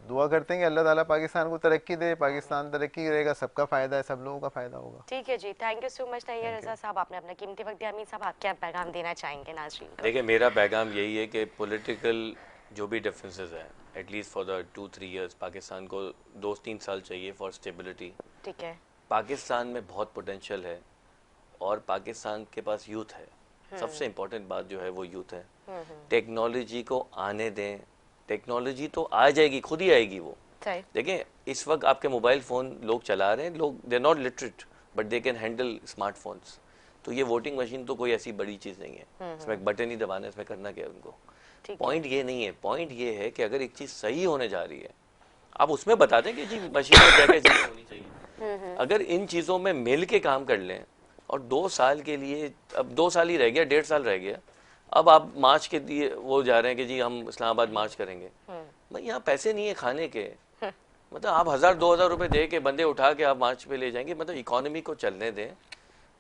Speaker 3: दुआ करते हैं कि अल्लाह ताला पाकिस्तान को तरक्की दे, पाकिस्तान तरक्की करेगा, सबका फ़ायदा है, सब लोगों का फ़ायदा होगा।
Speaker 1: ठीक है जी, thank you so much Naiyar Raza साहब, आपने अपना कीमती वक्त दिया। अमीन साहब, आप क्या पैगाम देना चाहेंगे नाज़रीन को?
Speaker 4: देखिए मेरा पैगाम यही है कि पॉलिटिकल जो भी डिफरेंसेस हैं, at least for the 2-3 years Pakistan को 2-3 साल चाहिए फॉर स्टेबिलिटी।
Speaker 1: ठीक है।
Speaker 4: पाकिस्तान में बहुत पोटेंशियल है और पाकिस्तान के पास यूथ है। सबसे इम्पोर्टेंट बात जो है वो यूथ है। टेक्नोलॉजी को आने दें, टेक्नोलॉजी तो आ जाएगी, खुद ही आएगी वो। देखें इस वक्त आपके मोबाइल फ़ोन लोग चला रहे हैं, लोग they not literate but they can handle smartphones. तो ये वोटिंग मशीन तो कोई ऐसी बड़ी चीज़ नहीं है, इसमें एक बटन ही दबाना है, इसमें करना क्या है उनको। पॉइंट ये नहीं है, पॉइंट ये है कि अगर एक चीज़ सही होने जा रही है, आप उसमें बता दें कि जी मशीन में क्या क्या चीज़ें होनी चाहिए। अगर इन चीज़ों में मिल के काम कर लें, और 2 साल के लिए, अब 2 साल ही रह गया, 1.5 साल रह गया, अब आप मार्च के लिए वो जा रहे हैं कि जी हम इस्लामाबाद मार्च करेंगे। भाई यहाँ पैसे नहीं है खाने के, मतलब आप 1000-2000 रुपए दे के बंदे उठा के आप मार्च पे ले जाएंगे। मतलब इकोनॉमी को चलने दें,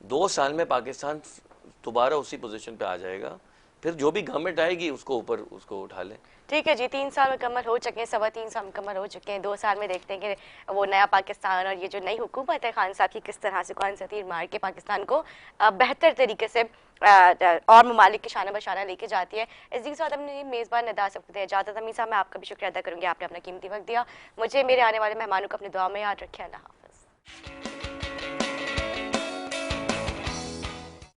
Speaker 4: 2 साल में पाकिस्तान दोबारा उसी पोजीशन पे आ जाएगा, फिर जो भी गवर्नमेंट आएगी उसको ऊपर उसको उठा लें।
Speaker 1: ठीक है जी, 3 साल मुकम्मल हो चुके हैं, 3.25 साल मुकम्मल हो चुके हैं। 2 साल में देखते हैं कि वो नया पाकिस्तान और ये जो नई हुकूमत है खान साहब की, किस तरह से कौन सा तीर मार के पाकिस्तान को बेहतर तरीके से और ममालिक के शाना बशाना लेके जाती है। इस के साथ अपने मेज़बान निदा सबको दिया इजाज़त। अमीन साहब, मैं आपका भी शुक्रिया अदा करूँगी, आपने अपना कीमती वक्त दिया। मुझे मेरे आने वाले मेहमानों को अपनी दुआ में याद रखें। अल्लाह हाफ़िज़।